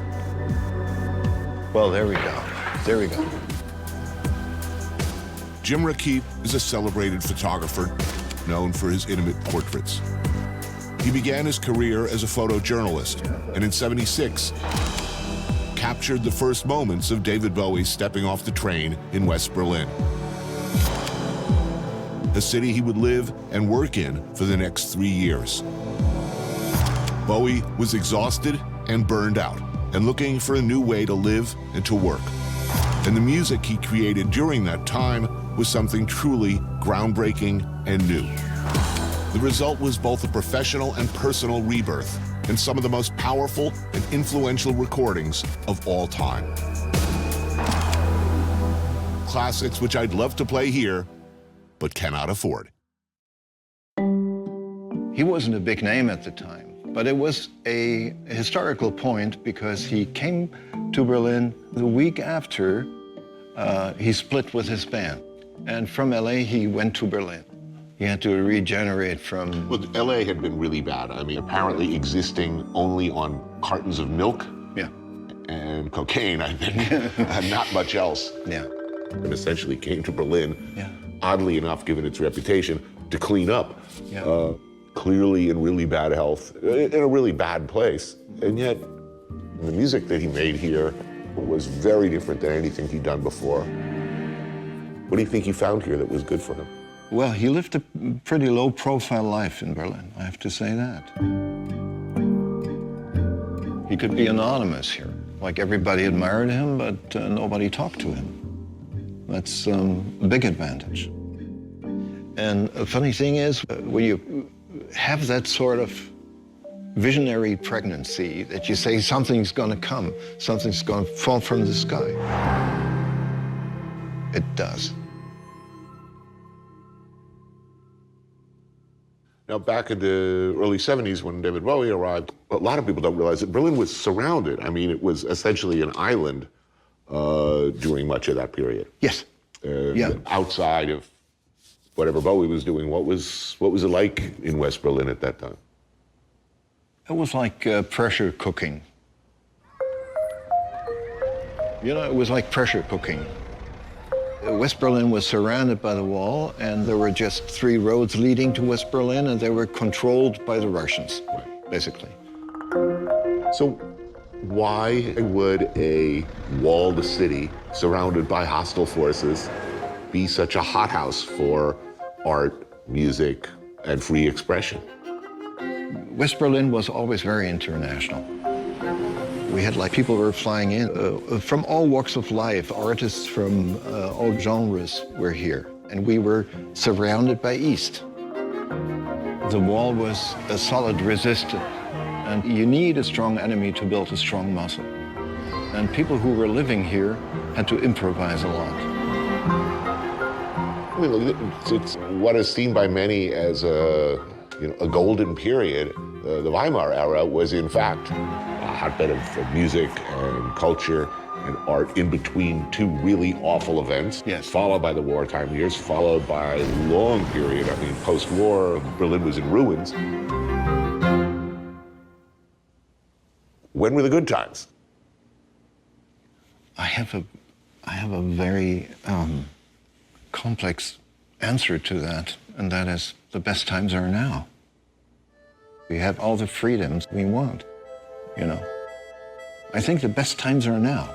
Well, there we go. There we go. Jim Rakip is a celebrated photographer known for his intimate portraits. He began his career as a photojournalist, and in '76, captured the first moments of David Bowie stepping off the train in West Berlin, a city he would live and work in for the next 3 years. Bowie was exhausted and burned out, and looking for a new way to live and to work. And the music he created during that time was something truly groundbreaking and new. The result was both a professional and personal rebirth, and some of the most powerful and influential recordings of all time. Classics which I'd love to play here, but cannot afford. He wasn't a big name at the time, but it was a historical point because he came to Berlin the week after he split with his band. And from LA, he went to Berlin. He had to regenerate from... Well, LA had been really bad. I mean, apparently existing only on cartons of milk and cocaine, I think, not much else. Yeah. And essentially came to Berlin, oddly enough, given its reputation, to clean up. Clearly in really bad health, in a really bad place. And yet, the music that he made here was very different than anything he'd done before. What do you think he found here that was good for him? Well, he lived a pretty low-profile life in Berlin, I have to say that. He could be anonymous here. Like, everybody admired him, but nobody talked to him. That's a big advantage. And a funny thing is, when you have that sort of visionary pregnancy, that you say something's gonna come, something's gonna fall from the sky. It does. Now, back in the early 70s when David Bowie arrived, a lot of people don't realize that Berlin was surrounded. I mean, it was essentially an island during much of that period. Yes. Outside of whatever Bowie was doing, what was it like in West Berlin at that time? It was like pressure cooking. You know, it was like pressure cooking. West Berlin was surrounded by the wall, and there were just 3 roads leading to West Berlin, and they were controlled by the Russians, basically. So why would a walled city surrounded by hostile forces be such a hothouse for art, music, and free expression? West Berlin was always very international. We had like people were flying in from all walks of life. Artists from all genres were here. And we were surrounded by East. The wall was a solid resistance. And you need a strong enemy to build a strong muscle. And people who were living here had to improvise a lot. I mean, it's what is seen by many as a golden period. The Weimar era was, in fact, a hotbed of music and culture and art in between two really awful events. Yes. Followed by the wartime years, followed by a long period. I mean, post-war, Berlin was in ruins. When were the good times? I have a very complex answer to that, and that is the best times are now. We have all the freedoms we want, you know. I think the best times are now.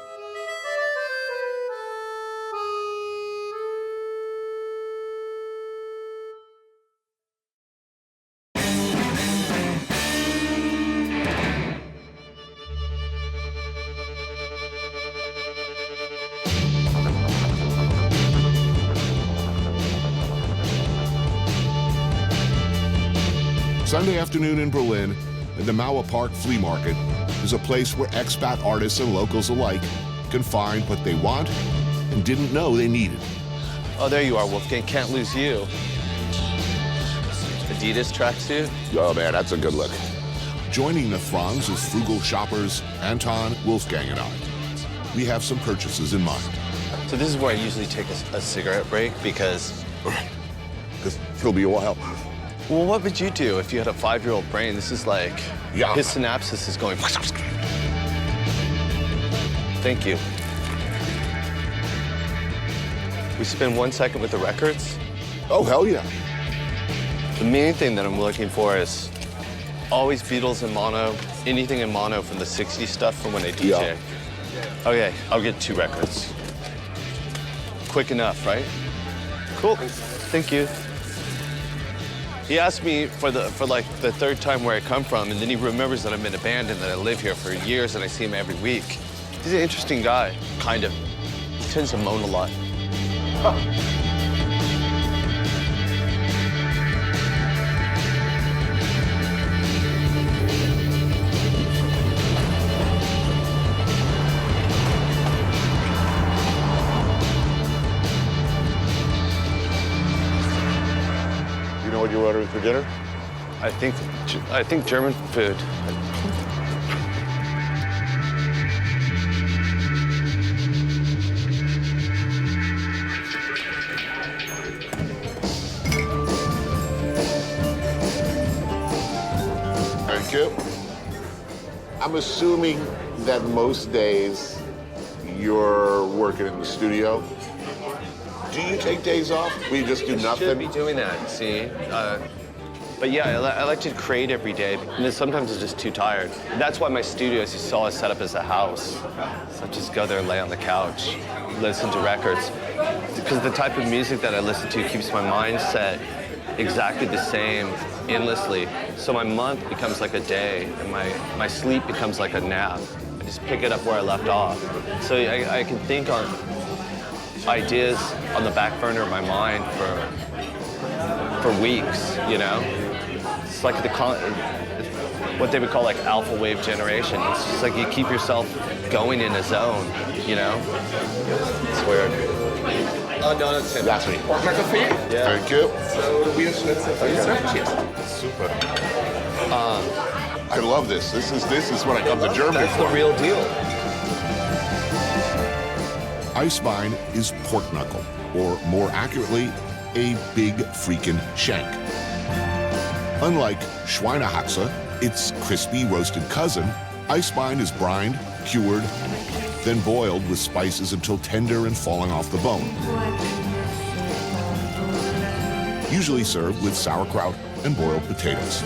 Sunday afternoon in Berlin, at the Mauer Park Flea Market, is a place where expat artists and locals alike can find what they want and didn't know they needed. Oh, there you are, Wolfgang. Can't lose you. Adidas tracksuit. Oh, man, that's a good look. Joining the throngs as frugal shoppers, Anton, Wolfgang, and I. We have some purchases in mind. So this is where I usually take a cigarette break because it'll be a while. Well, what would you do if you had a 5-year-old brain? This is like, his synapses is going. Thank you. We spend 1 second with the records. Oh, hell yeah. The main thing that I'm looking for is always Beatles in mono, anything in mono from the 60s stuff from when they DJ. Yeah. Okay, I'll get 2 records. Quick enough, right? Cool, thank you. He asked me for like the 3rd time where I come from, and then he remembers that I'm in a band and that I live here for years and I see him every week. He's an interesting guy, kind of. He tends to moan a lot. You know what you're ordering for dinner? I think German food. Thank you. I'm assuming that most days you're working in the studio. Do you take days off? We just do nothing? Should be doing that, see? But yeah, I like to create every day, and then sometimes I'm just too tired. That's why my studio, as you saw, is set up as a house. So I just go there and lay on the couch, listen to records. Because the type of music that I listen to keeps my mindset exactly the same endlessly. So my month becomes like a day, and my sleep becomes like a nap. I just pick it up where I left off. So I can think on ideas on the back burner of my mind for weeks, you know? It's like what they would call like alpha wave generation. It's just like you keep yourself going in a zone, you know? It's weird. Oh, no, that's him. That's me. Pork knuckle for you? Yeah. Thank you. So we have schnitzel for you, sir. Cheers. Super. I love this. This is what I come to Germany That's for. the real deal. Eisbein is pork knuckle, or more accurately, a big freaking shank. Unlike Schweinehaxe, its crispy roasted cousin, Eisbein is brined, cured, then boiled with spices until tender and falling off the bone. Usually served with sauerkraut and boiled potatoes.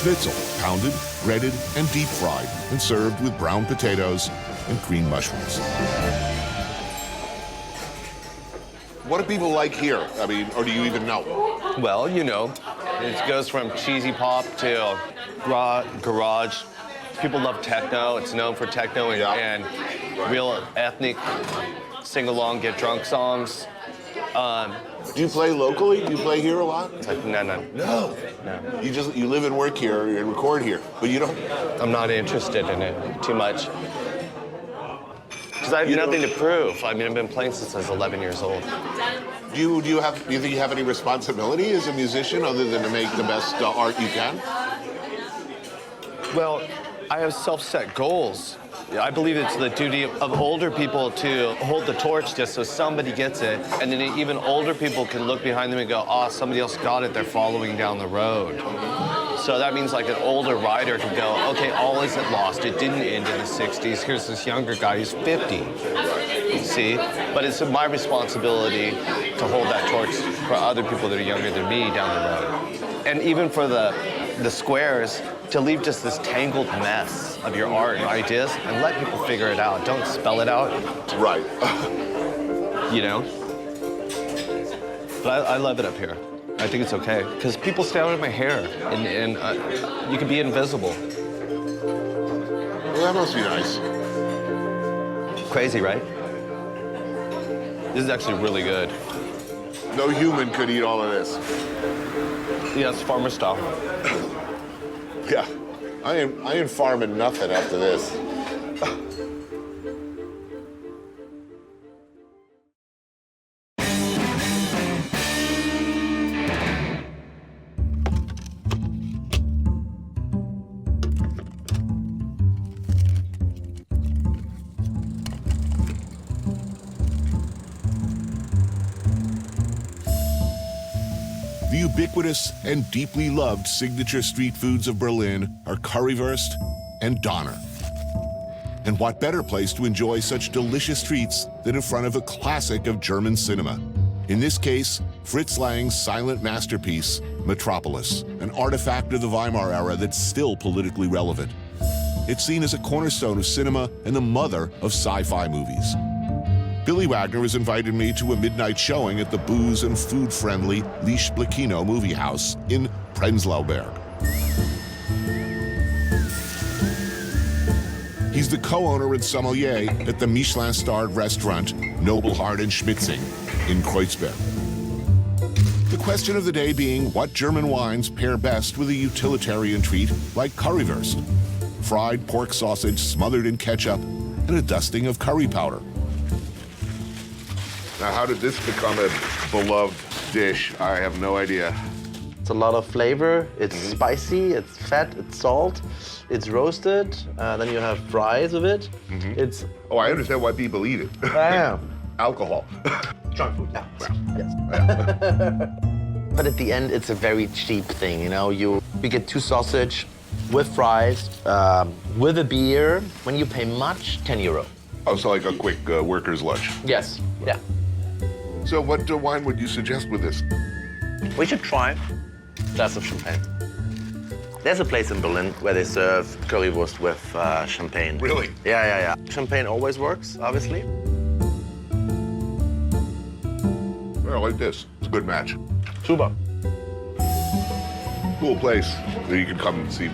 Schnitzel, pounded, breaded, and deep fried, and served with brown potatoes and green mushrooms. What do people like here? I mean, or do you even know? Well, you know, it goes from cheesy pop to garage. People love techno. It's known for techno and real ethnic sing-along, get drunk songs. Do you play locally? Do you play here a lot? No. No. You live and work here and record here, but you don't. I'm not interested in it too much. Because I have nothing to prove. I mean, I've been playing since I was 11 years old. Do you think you have any responsibility as a musician other than to make the best art you can? Well, I have self-set goals. I believe it's the duty of older people to hold the torch just so somebody gets it, and then even older people can look behind them and go, oh, somebody else got it, they're following down the road. So that means like an older rider can go, okay, all isn't lost. It didn't end in the 60s. Here's this younger guy who's 50. See? But it's my responsibility to hold that torch for other people that are younger than me down the road. And even for the squares, to leave just this tangled mess of your art and ideas and let people figure it out. Don't spell it out. Right. You know? But I love it up here. I think it's okay. Because people stay out of my hair and you can be invisible. Well, that must be nice. Crazy, right? This is actually really good. No human could eat all of this. Yeah, it's farmer style. Yeah, I ain't farming nothing after this. The ubiquitous and deeply loved signature street foods of Berlin are currywurst and Döner. And what better place to enjoy such delicious treats than in front of a classic of German cinema? In this case, Fritz Lang's silent masterpiece, Metropolis, an artifact of the Weimar era that's still politically relevant. It's seen as a cornerstone of cinema and the mother of sci-fi movies. Billy Wagner has invited me to a midnight showing at the booze and food-friendly Lichtblickino movie house in Prenzlauer Berg. He's the co-owner and sommelier at the Michelin-starred restaurant Nobelhart and Schmitzing in Kreuzberg. The question of the day being what German wines pair best with a utilitarian treat like currywurst, fried pork sausage smothered in ketchup and a dusting of curry powder. Now, how did this become a beloved dish? I have no idea. It's a lot of flavor. It's spicy, it's fat, it's salt, it's roasted. Then you have fries with it. It's. Oh, I understand why people eat it. Yeah. Alcohol. Junk food. Yeah. Yes. But at the end, it's a very cheap thing. You know, you get 2 sausage with fries, with a beer. When you pay much, €10. Oh, so like a quick worker's lunch. Yes. Yeah. So what wine would you suggest with this? We should try a glass of champagne. There's a place in Berlin where they serve currywurst with champagne. Really? Yeah. Champagne always works, obviously. Well, like this. It's a good match. Super. Cool place where you can come and see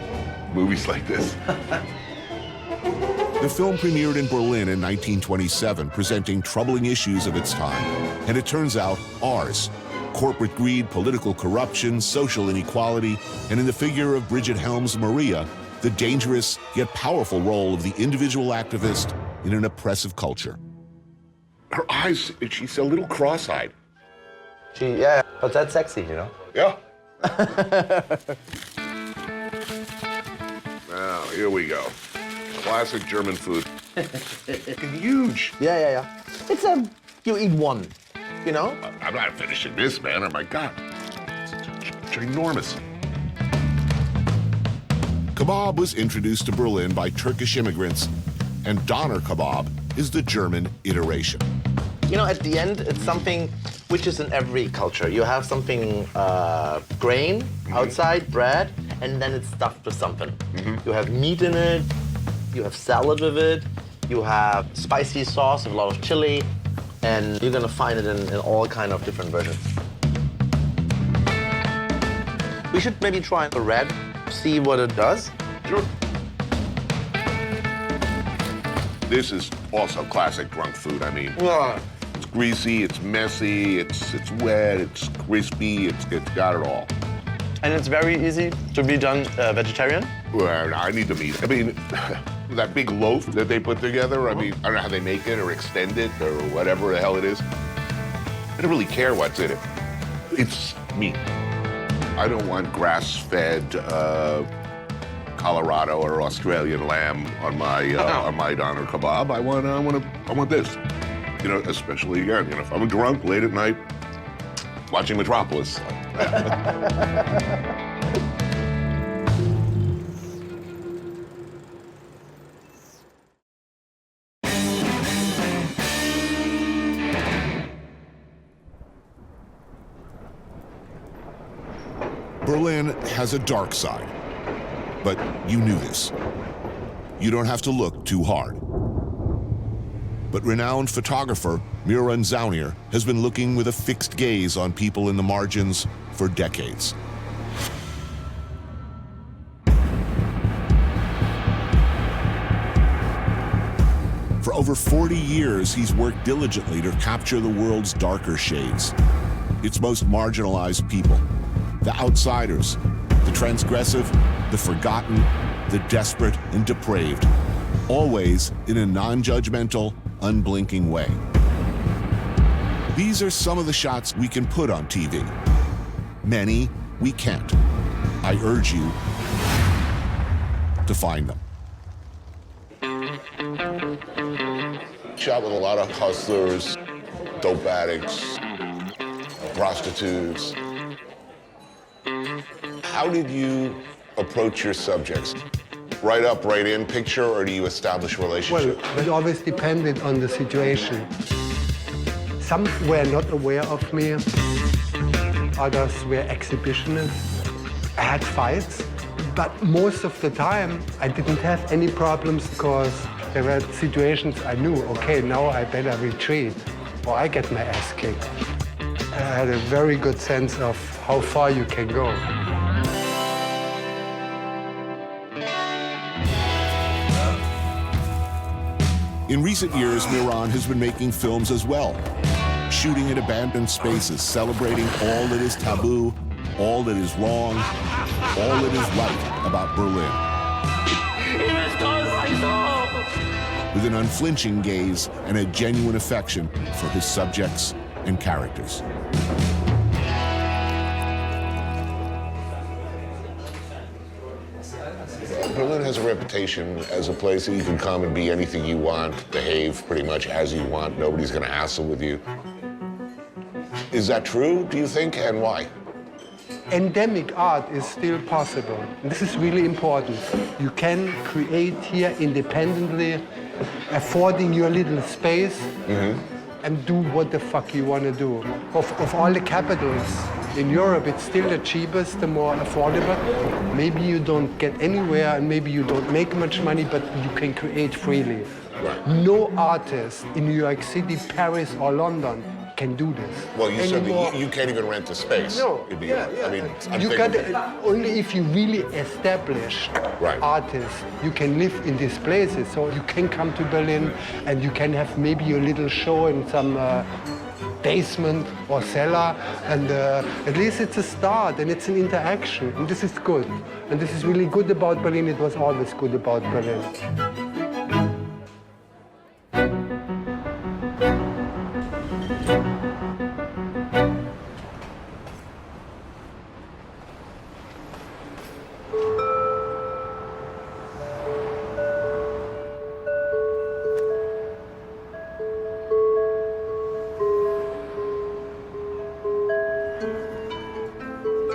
movies like this. The film premiered in Berlin in 1927, presenting troubling issues of its time. And it turns out, ours. Corporate greed, political corruption, social inequality, and in the figure of Bridget Helms' Maria, the dangerous yet powerful role of the individual activist in an oppressive culture. Her eyes, she's a little cross-eyed. Yeah, but that's sexy, you know? Yeah. Now, here we go. Classic German food. Huge. Yeah. It's you eat one, you know? I'm not finishing this, man. Oh my God. It's ginormous. Kebab was introduced to Berlin by Turkish immigrants, and Döner kebab is the German iteration. You know, at the end, it's something which is in every culture. You have something grain outside, bread, and then it's stuffed with something. You have meat in it, you have salad with it, you have spicy sauce with a lot of chili, And you're gonna find it in all kind of different versions. We should maybe try the red, see what it does. Sure. This is also classic drunk food. I mean, it's greasy, it's messy, it's wet, it's crispy, it's got it all. And it's very easy to be done vegetarian? Well, I need the meat. I mean, that big loaf that they put together, I mean, I don't know how they make it or extend it or whatever the hell it is. I don't really care what's in it. It's meat. I don't want grass-fed Colorado or Australian lamb on my doner kebab. I want this. You know, especially again, you know, if I'm drunk late at night watching Metropolis. Berlin has a dark side, but you knew this. You don't have to look too hard. But renowned photographer Miran Zaunier has been looking with a fixed gaze on people in the margins for decades. For over 40 years, he's worked diligently to capture the world's darker shades, its most marginalized people, the outsiders, the transgressive, the forgotten, the desperate and depraved, always in a non-judgmental, unblinking way. These are some of the shots we can put on TV. Many we can't. I urge you to find them. Shot with a lot of hustlers, dope addicts, prostitutes. How did you approach your subjects? Right up, right in picture, or do you establish relationships? Well, it always depended on the situation. Some were not aware of me. Others were exhibitionists. I had fights, but most of the time I didn't have any problems because there were situations I knew, okay, now I better retreat or I get my ass kicked. I had a very good sense of how far you can go. In recent years, Miran has been making films as well, shooting in abandoned spaces, celebrating all that is taboo, all that is wrong, all that is right about Berlin. With an unflinching gaze and a genuine affection for his subjects and characters. Berlin has a reputation as a place that you can come and be anything you want, behave pretty much as you want. Nobody's going to hassle with you. Is that true, do you think, and why? Endemic art is still possible. This is really important. You can create here independently, affording your little space, and do what the fuck you want to do. Of all the capitals in Europe, it's still the cheapest, the more affordable. Maybe you don't get anywhere, and maybe you don't make much money, but you can create freely. Right. No artist in New York City, Paris, or London can do this. Well, you said that you can't even rent the space. No, I mean, it's you unthinkable. can only if you really established artists, you can live in these places. So you can come to Berlin and you can have maybe a little show in some basement or cellar, and at least it's a start and it's an interaction, and this is good. And this is really good about Berlin. It was always good about Berlin.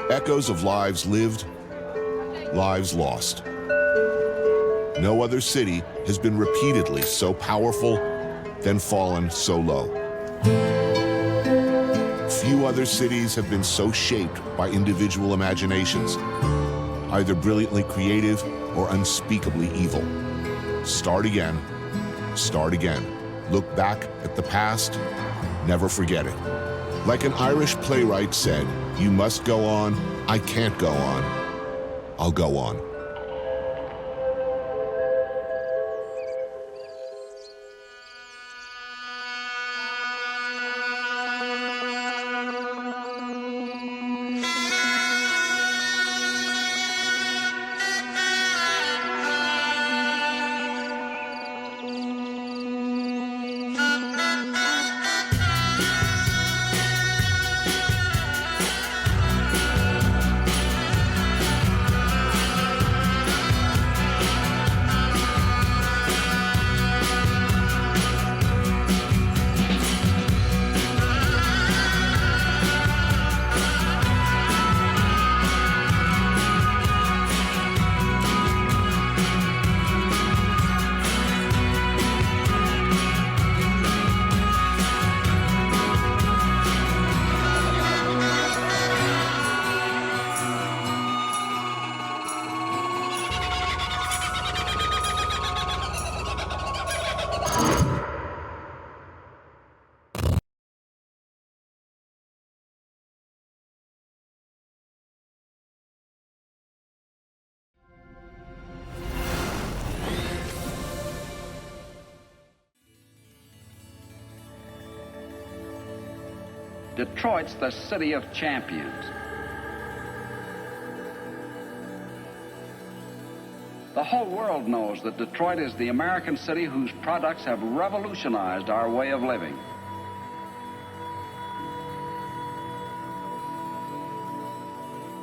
Echoes of lives lived, lives lost. No other city has been repeatedly so powerful, then fallen so low. Few other cities have been so shaped by individual imaginations, either brilliantly creative or unspeakably evil. Start again, look back at the past, never forget it. Like an Irish playwright said, you must go on, I can't go on, I'll go on. Detroit's the city of champions. The whole world knows that Detroit is the American city whose products have revolutionized our way of living.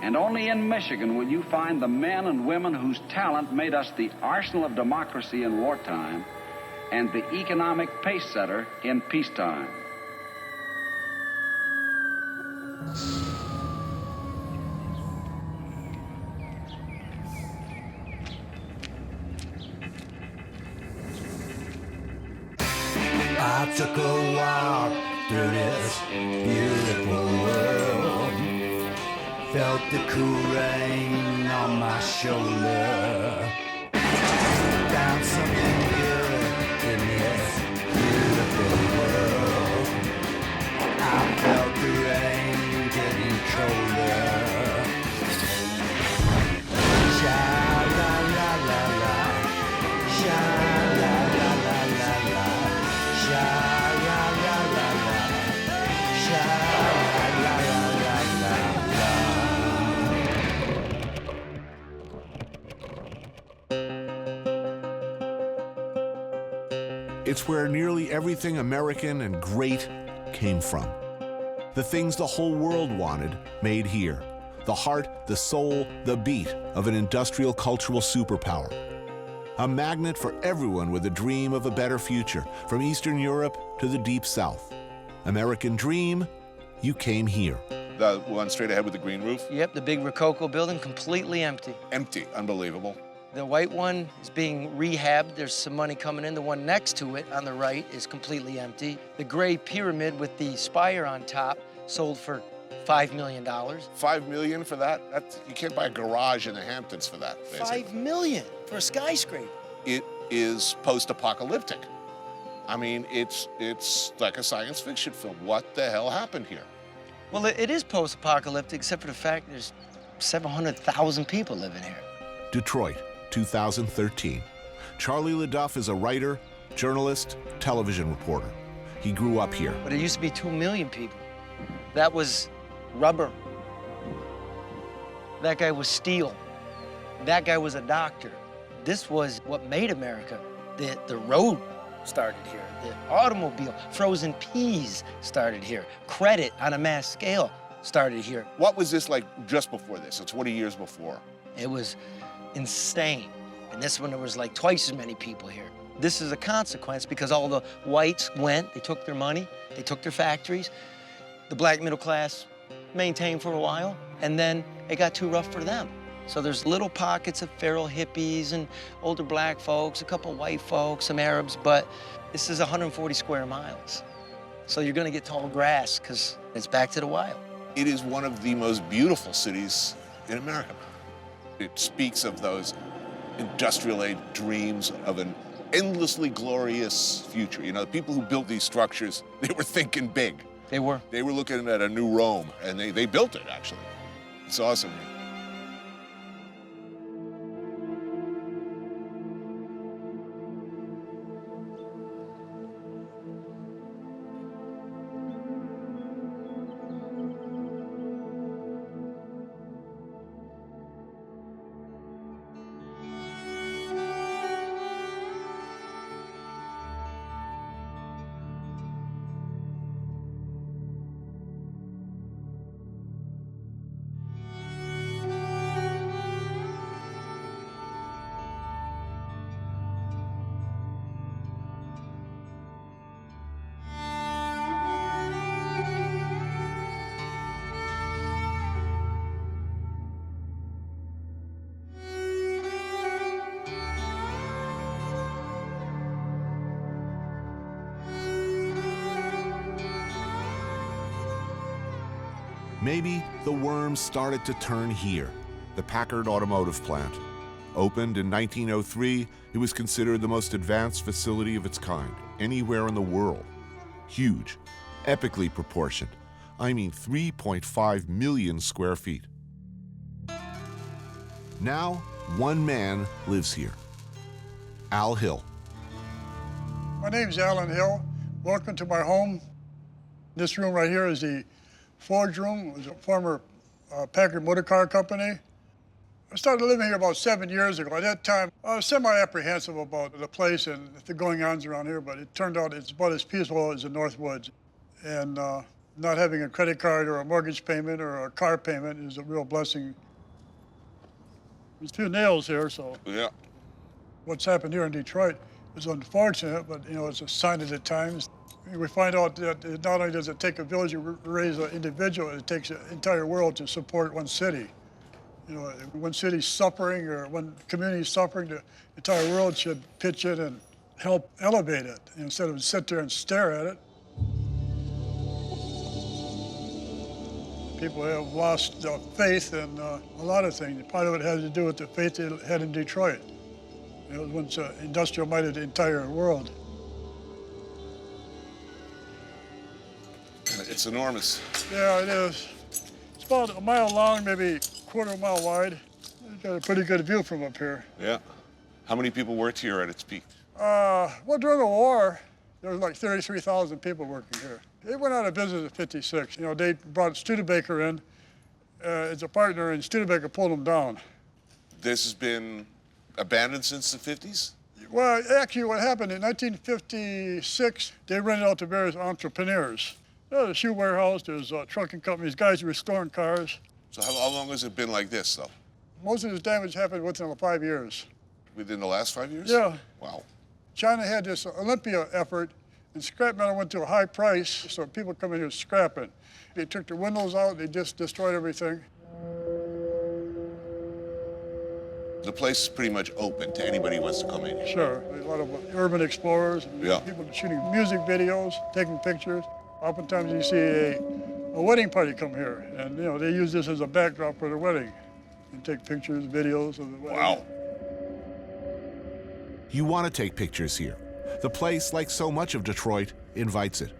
And only in Michigan will you find the men and women whose talent made us the arsenal of democracy in wartime and the economic pace setter in peacetime. I took a walk through this beautiful world, felt the cool rain on my shoulder, found something good in this beautiful world. I felt the rain getting colder. Sha la la la la, sha la la la la la, sha la la la la, sha la la la la. It's where nearly everything American and great came from. The things the whole world wanted, made here. The heart, the soul, the beat of an industrial cultural superpower. A magnet for everyone with a dream of a better future, from Eastern Europe to the Deep South. American dream, you came here. The one straight ahead with the green roof? Yep, the big Rococo building, completely empty. Empty, unbelievable. The white one is being rehabbed. There's some money coming in. The one next to it on the right is completely empty. The gray pyramid with the spire on top sold for $5 million. $5 million for that? You can't buy a garage in the Hamptons for that. Basically. $5 million for a skyscraper. It is post-apocalyptic. I mean, it's like a science fiction film. What the hell happened here? Well, it is post-apocalyptic, except for the fact there's 700,000 people living here. Detroit, 2013. Charlie LeDuff is a writer, journalist, television reporter. He grew up here. But it used to be 2 million people. That was rubber. That guy was steel. That guy was a doctor. This was what made America. The road started here. The automobile, frozen peas started here. Credit on a mass scale started here. What was this like just before this? So 20 years before. It was insane. And this one, there was like twice as many people here. This is a consequence because all the whites went, they took their money, they took their factories. The black middle class maintained for a while, and then it got too rough for them. So there's little pockets of feral hippies and older black folks, a couple white folks, some Arabs, but this is 140 square miles. So you're gonna get tall grass because it's back to the wild. It is one of the most beautiful cities in America. It speaks of those industrial age dreams of an endlessly glorious future. You know, the people who built these structures, they were thinking big. They were. They were looking at a new Rome, and they built it, actually. It's awesome. Maybe the worms started to turn here, the Packard automotive plant. Opened in 1903, it was considered the most advanced facility of its kind anywhere in the world. Huge, epically proportioned. I mean 3.5 million square feet. Now, one man lives here. Al Hill. My name's Alan Hill. Welcome to my home. This room right here is the forge room. It was a former Packard motor car company. I started living here about 7 years ago. At that time, I was semi-apprehensive about the place and the going-ons around here, but it turned out it's about as peaceful as the North Woods. And not having a credit card or a mortgage payment or a car payment is a real blessing. There's a few nails here, so yeah. What's happened here in Detroit is unfortunate, but you know, it's a sign of the times. We find out that not only does it take a village to raise an individual, it takes an entire world to support one city. You know, one city's suffering or one community's suffering, the entire world should pitch in and help elevate it instead of sit there and stare at it. People have lost faith in a lot of things. Part of it has to do with the faith they had in Detroit. It was once industrial-minded the entire world. It's enormous. Yeah, it is. It's about a mile long, maybe a quarter mile wide. You got a pretty good view from up here. Yeah. How many people worked here at its peak? Well, during the war, there was like 33,000 people working here. They went out of business in '56. You know, they brought Studebaker in as a partner, and Studebaker pulled them down. This has been abandoned since the 50s? Well, actually, what happened in 1956, they rented out to various entrepreneurs. There's a shoe warehouse, there's trucking companies, guys restoring cars. So how long has it been like this, though? Most of this damage happened within 5 years. Within the last 5 years? Yeah. Wow. China had this Olympia effort, and scrap metal went to a high price, so people come in here scrapping. They took the windows out, they just destroyed everything. The place is pretty much open to anybody who wants to come in here. Sure. A lot of urban explorers, and yeah. People shooting music videos, taking pictures. Oftentimes you see a wedding party come here, and you know they use this as a backdrop for the wedding, and take pictures, videos of the wedding. Wow. You want to take pictures here. The place, like so much of Detroit, invites it.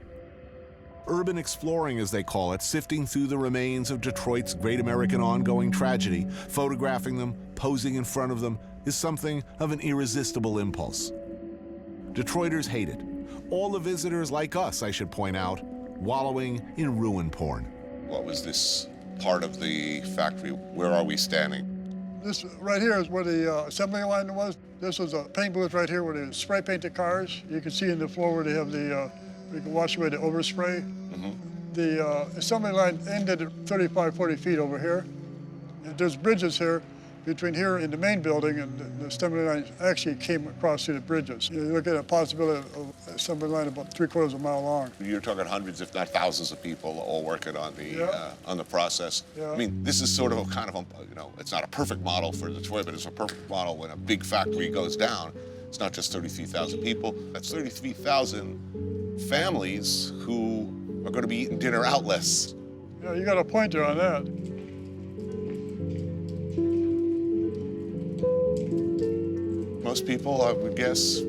Urban exploring, as they call it, sifting through the remains of Detroit's great American ongoing tragedy, photographing them, posing in front of them, is something of an irresistible impulse. Detroiters hate it. All the visitors like us, I should point out, wallowing in ruin porn. What was this part of the factory? Where are we standing? This right here is where the assembly line was. This was a paint booth right here where they spray paint the cars. You can see in the floor where they have the, you can wash away the overspray. Mm-hmm. The assembly line ended at 35, 40 feet over here. There's bridges here between here and the main building, and the assembly line actually came across through the bridges. You look at a possibility of assembly line about 3/4 of a mile long. You're talking hundreds, if not thousands, of people all working on the process. Yeah. I mean, this is sort of a kind of a, you know, it's not a perfect model for Detroit, but it's a perfect model when a big factory goes down. It's not just 33,000 people. That's 33,000 families who are going to be eating dinner out less. Yeah, you got a point there on that. Most people, I would guess,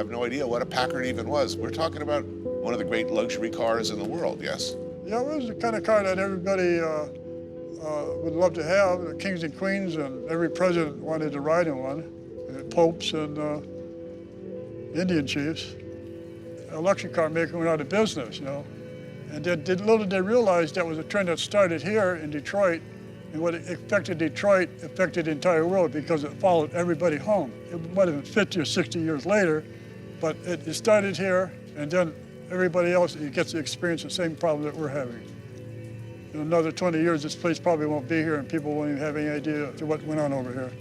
have no idea what a Packard even was. We're talking about one of the great luxury cars in the world, yes? Yeah, it was the kind of car that everybody would love to have. The kings and queens and every president wanted to ride in one. The popes and Indian chiefs. A luxury car maker went out of business, you know. And little did they realize that was a trend that started here in Detroit, and what affected Detroit affected the entire world because it followed everybody home. It might have been 50 or 60 years later, but it started here, and then everybody else gets to experience the same problem that we're having. In another 20 years, this place probably won't be here, and people won't even have any idea what went on over here.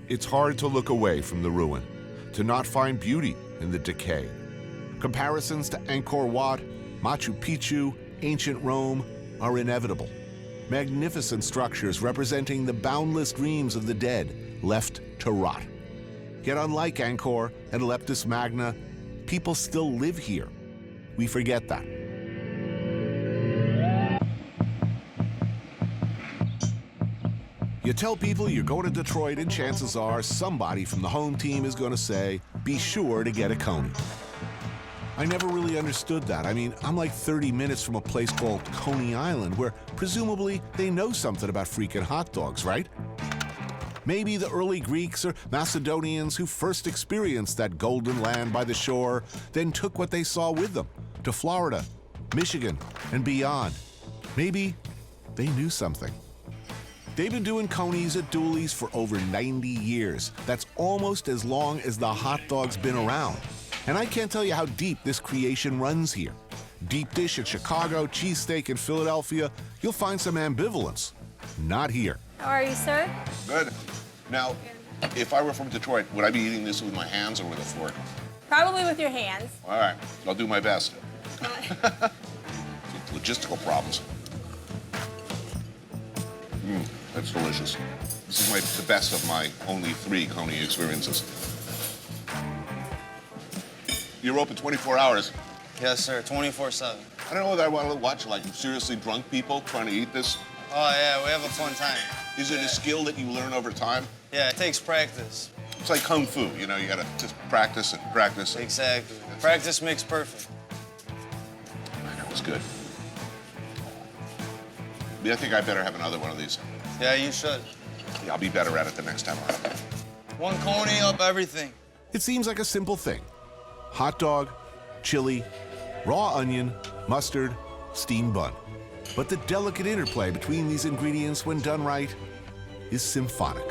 It's hard to look away from the ruin, to not find beauty in the decay. Comparisons to Angkor Wat, Machu Picchu, ancient Rome are inevitable. Magnificent structures representing the boundless dreams of the dead left to rot. Yet unlike Angkor and Leptis Magna, people still live here. We forget that. You tell people you're going to Detroit and chances are somebody from the home team is going to say, be sure to get a Coney. I never really understood that. I mean, I'm like 30 minutes from a place called Coney Island where presumably they know something about freaking hot dogs, right? Maybe the early Greeks or Macedonians who first experienced that golden land by the shore then took what they saw with them to Florida, Michigan, and beyond. Maybe they knew something. They've been doing Coneys at Dooley's for over 90 years. That's almost as long as the hot dog's been around. And I can't tell you how deep this creation runs here. Deep dish in Chicago, cheesesteak in Philadelphia, you'll find some ambivalence. Not here. How are you, sir? Good. Now, if I were from Detroit, would I be eating this with my hands or with a fork? Probably with your hands. All right, I'll do my best. Logistical problems. That's delicious. This is the best of my only 3 Coney experiences. You're open 24 hours. Yes, sir, 24/7. I don't know whether I want to watch like seriously drunk people trying to eat this. Oh, yeah, we have a fun time. Is it a skill that you learn over time? Yeah, it takes practice. It's like kung fu, you know, you gotta just practice and practice. Exactly. Practice makes perfect. That was good. Yeah, I think I better have another one of these. Yeah, you should. Yeah, I'll be better at it the next time around. 1 Coney up everything. It seems like a simple thing. Hot dog, chili, raw onion, mustard, steamed bun. But the delicate interplay between these ingredients, when done right, is symphonic.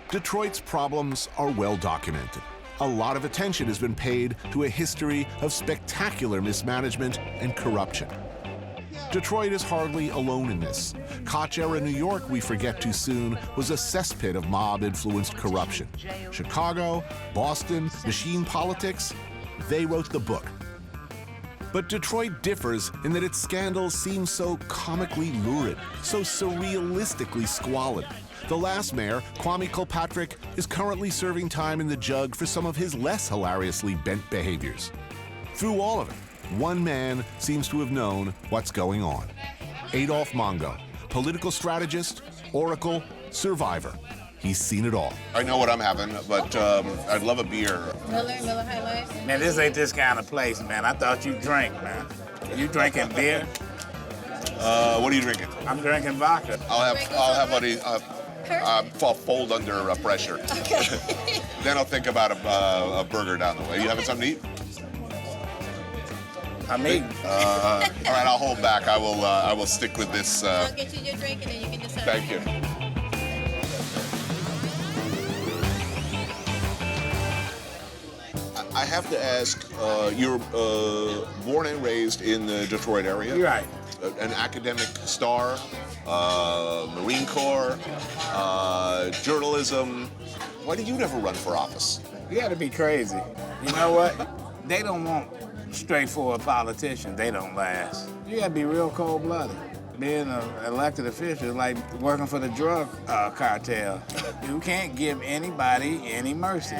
Detroit's problems are well documented. A lot of attention has been paid to a history of spectacular mismanagement and corruption. Detroit is hardly alone in this. Koch-era New York, we forget too soon, was a cesspit of mob-influenced corruption. Chicago, Boston, machine politics, they wrote the book. But Detroit differs in that its scandals seem so comically lurid, so surrealistically squalid. The last mayor, Kwame Kilpatrick, is currently serving time in the jug for some of his less hilariously bent behaviors. Through all of it, one man seems to have known what's going on. Adolph Mongo, political strategist, oracle, survivor. He's seen it all. I know what I'm having, but I'd love a beer. Miller High Life. Man, this ain't this kind of place, man. I thought you drank, man. You drinking beer? What are you drinking? I'm drinking vodka. I'll have what I'll fold under pressure. Okay. Then I'll think about a burger down the way. You having something to eat? I'm eating. All right, I'll hold back. I will stick with this. I'll get you your drink and then you can decide. Thank you. I have to ask, you're born and raised in the Detroit area? Right. An academic star, Marine Corps, journalism. Why did you never run for office? You gotta be crazy. You know what? They don't want straightforward politicians. They don't last. You gotta be real cold-blooded. Being an elected official is like working for the drug cartel. You can't give anybody any mercy.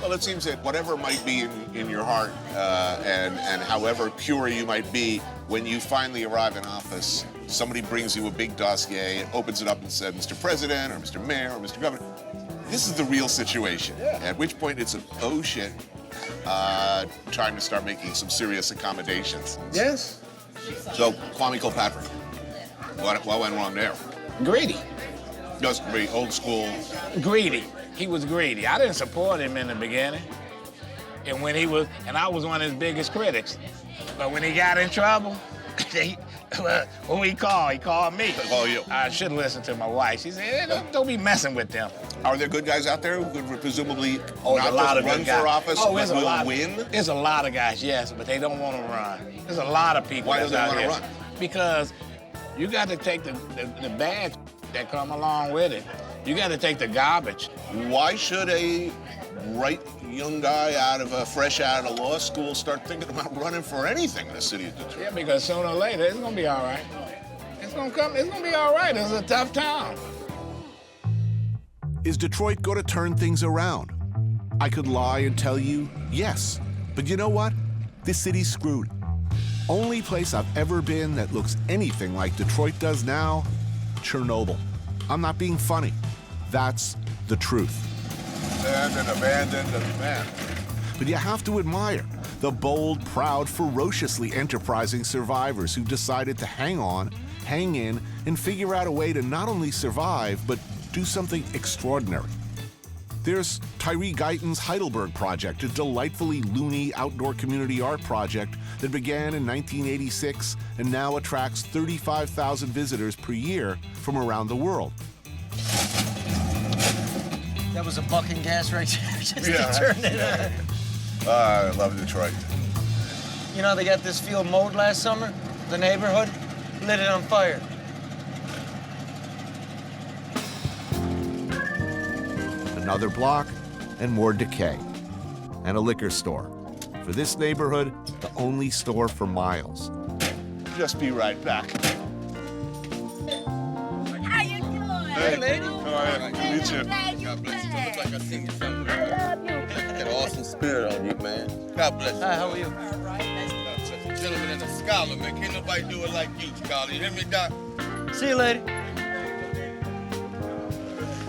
Well, it seems that whatever might be in your heart and however pure you might be, when you finally arrive in office, somebody brings you a big dossier, opens it up and says, Mr. President or Mr. Mayor or Mr. Governor, this is the real situation. Yeah. At which point it's an oh shit, time to start making some serious accommodations. Yes. So, Kwame Kilpatrick, what went wrong there? Greedy. Just very old school. Greedy. He was greedy. I didn't support him in the beginning. And I was one of his biggest critics. But when he got in trouble, who he called? He called me. Call you. I should listen to my wife. She said, hey, don't be messing with them. Are there good guys out there who could presumably not a lot of run for office, but will win? There's a lot of guys, yes, but they don't want to run. There's a lot of people. Why don't they out want to here. run? Because you got to take the bad that come along with it. You got to take the garbage. Why should a bright young guy fresh out of law school start thinking about running for anything in the city of Detroit? Yeah, because sooner or later, it's going to be all right. It's going to be all right. It's a tough town. Is Detroit going to turn things around? I could lie and tell you yes. But you know what? This city's screwed. Only place I've ever been that looks anything like Detroit does now, Chernobyl. I'm not being funny. That's the truth. Abandoned. But you have to admire the bold, proud, ferociously enterprising survivors who decided to hang on, hang in, and figure out a way to not only survive, but do something extraordinary. There's Tyree Guyton's Heidelberg Project, a delightfully loony outdoor community art project that began in 1986 and now attracts 35,000 visitors per year from around the world. That was a bucking gas right there, just Yeah, to turn it on. I love Detroit. You know, they got this field mowed last summer, the neighborhood, lit it on fire. Another block and more decay. And a liquor store. For this neighborhood, the only store for miles. Just be right back. How you doing? Hey, lady. How are you? Hey, Meet you. glad you God bless you. back. Look like I seen you somewhere. I love you. Got an awesome spirit on you, man. God bless you. Hi, how are you? All right, nice Such a gentleman and a scholar, man. Can't nobody do it like you, scholar. You hear me, Doc? See you, lady.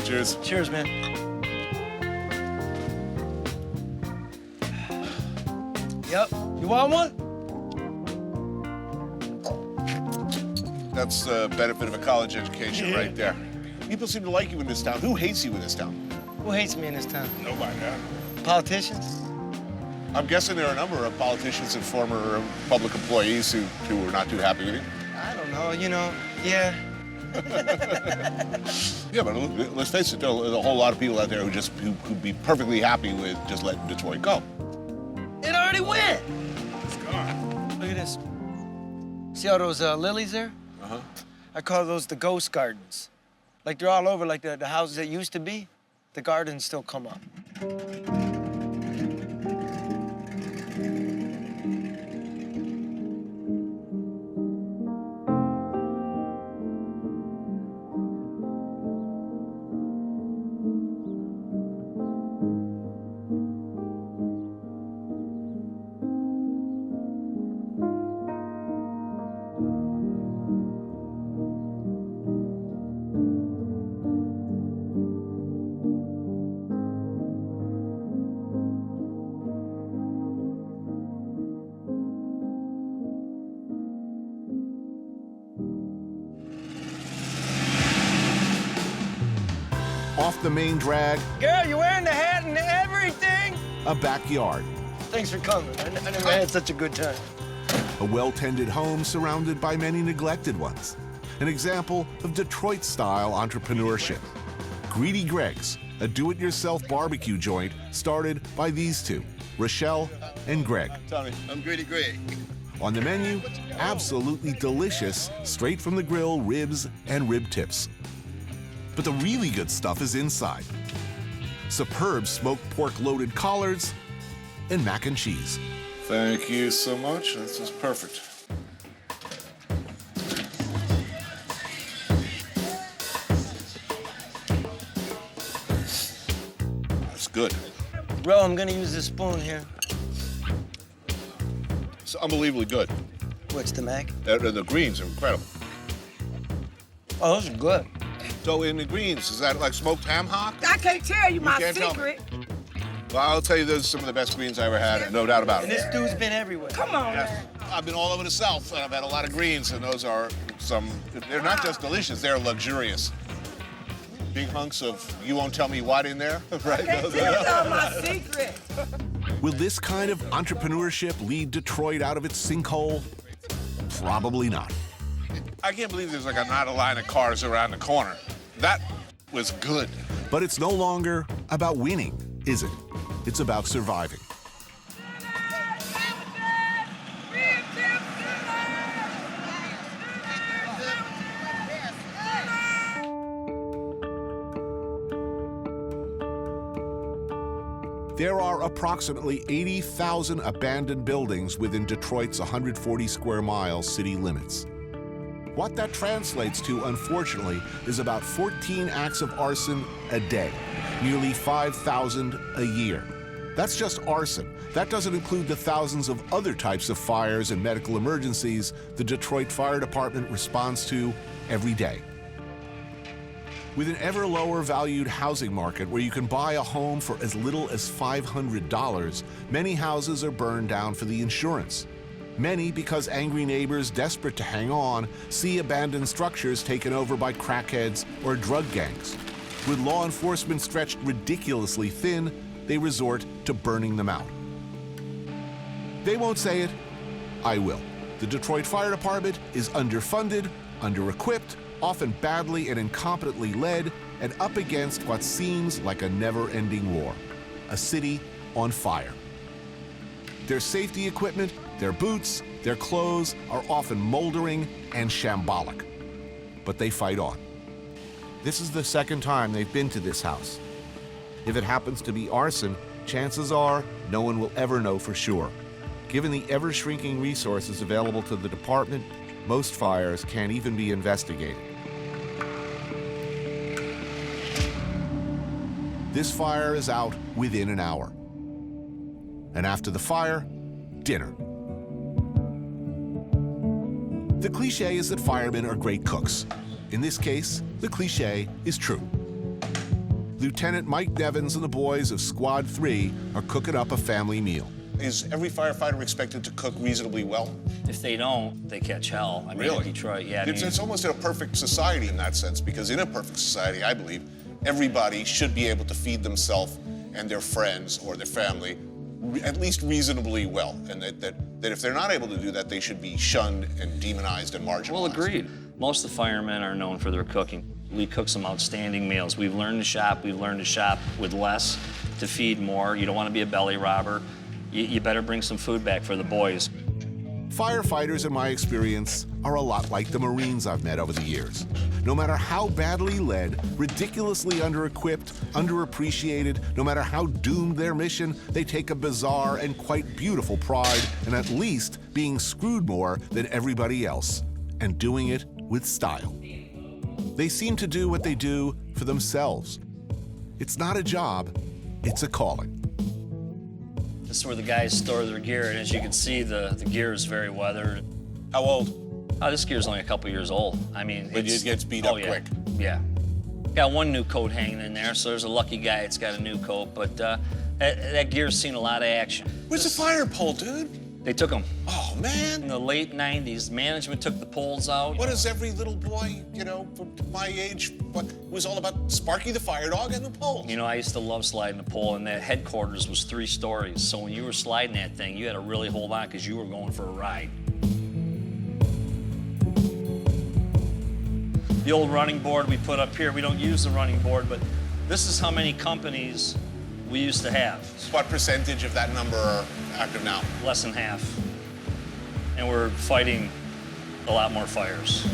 Cheers. Cheers, man. Yep. You want one? That's the benefit of a college education right there. People seem to like you in this town. Who hates you in this town? Who hates me in this town? Nobody, huh? Politicians? I'm guessing there are a number of politicians and former public employees who are not too happy with you. I don't know, you know, yeah. Yeah, but let's face it, there's a whole lot of people out there who'd be perfectly happy with just letting Detroit go. It already went. It's gone. Look at this. See all those lilies there? Uh-huh. I call those the ghost gardens. Like they're all over, like the houses that used to be, the gardens still come up. Off the main drag, Girl, you're wearing the hat and everything. a backyard. Thanks for coming. I never had such a good time. A well-tended home surrounded by many neglected ones. An example of Detroit-style entrepreneurship. Greedy Greg's, a do-it-yourself barbecue joint started by these two. Rochelle, and Greg. Tommy, I'm Greedy Greg. On the menu, absolutely delicious, straight from the grill ribs and rib tips. But the really good stuff is inside. Superb smoked pork-loaded collards and mac and cheese. Thank you so much. This is perfect. That's good. Bro, I'm gonna use this spoon here. It's unbelievably good. What's the mac? The greens are incredible. Oh, those are good. So in the greens, is that like smoked ham hock? I can't tell you my can't tell me. secret. Well, I'll tell you, those are some of the best greens I ever had, no doubt about And it. this dude's been everywhere. Come on, Yes. man. I've been all over the South, and I've had a lot of greens, and those are they're not just delicious, they're luxurious. Big hunks of you won't tell me what in there, right? Can't tell you my secret. Will this kind of entrepreneurship lead Detroit out of its sinkhole? Probably not. I can't believe there's like not a line of cars around the corner. That was good. But it's no longer about winning, is it? It's about surviving. There are approximately 80,000 abandoned buildings within Detroit's 140 square mile city limits. What that translates to, unfortunately, is about 14 acts of arson a day, nearly 5,000 a year. That's just arson. That doesn't include the thousands of other types of fires and medical emergencies the Detroit Fire Department responds to every day. With an ever lower valued housing market where you can buy a home for as little as $500, many houses are burned down for the insurance. Many because angry neighbors desperate to hang on see abandoned structures taken over by crackheads or drug gangs. With law enforcement stretched ridiculously thin, they resort to burning them out. They won't say it. I will. The Detroit Fire Department is underfunded, under-equipped, often badly and incompetently led, and up against what seems like a never-ending war. A city on fire. Their safety equipment, their boots, their clothes are often moldering and shambolic. But they fight on. This is the second time they've been to this house. If it happens to be arson, chances are no one will ever know for sure. Given the ever-shrinking resources available to the department, most fires can't even be investigated. This fire is out within an hour. And after the fire, dinner. The cliche is that firemen are great cooks. In this case, the cliche is true. Lieutenant Mike Nevins and the boys of Squad 3 are cooking up a family meal. Is every firefighter expected to cook reasonably well? If they don't, they catch hell. I mean, Really? in Detroit, yeah. It's almost a perfect society in that sense, because in a perfect society, I believe, everybody should be able to feed themselves and their friends or their family at least reasonably well, and that if they're not able to do that, they should be shunned and demonized and marginalized. Well, agreed. Most of the firemen are known for their cooking. We cook some outstanding meals. We've learned to shop. We've learned to shop with less to feed more. You don't want to be a belly robber. You better bring some food back for the boys. Firefighters, in my experience, are a lot like the Marines I've met over the years. No matter how badly led, ridiculously under-equipped, underappreciated, no matter how doomed their mission, they take a bizarre and quite beautiful pride in at least being screwed more than everybody else, and doing it with style. They seem to do what they do for themselves. It's not a job, it's a calling. This is where the guys store their gear, and as you can see, the gear is very weathered. How old? Oh, this gear's only a couple years old. I mean, It just gets beat up yeah. quick. Yeah. Got one new coat hanging in there, so there's a lucky guy that's got a new coat, but that gear's seen a lot of action. Where's the fire pole, dude? They took them. Oh, man. In the late 90s, management took the poles out. What is every little boy, from my age, it was all about Sparky the fire dog and the pole. You know, I used to love sliding the pole, and that headquarters was 3 stories. So when you were sliding that thing, you had to really hold on because you were going for a ride. The old running board we put up here, we don't use the running board, but this is how many companies We used to have. What percentage of that number are active now? Less than half. And we're fighting a lot more fires.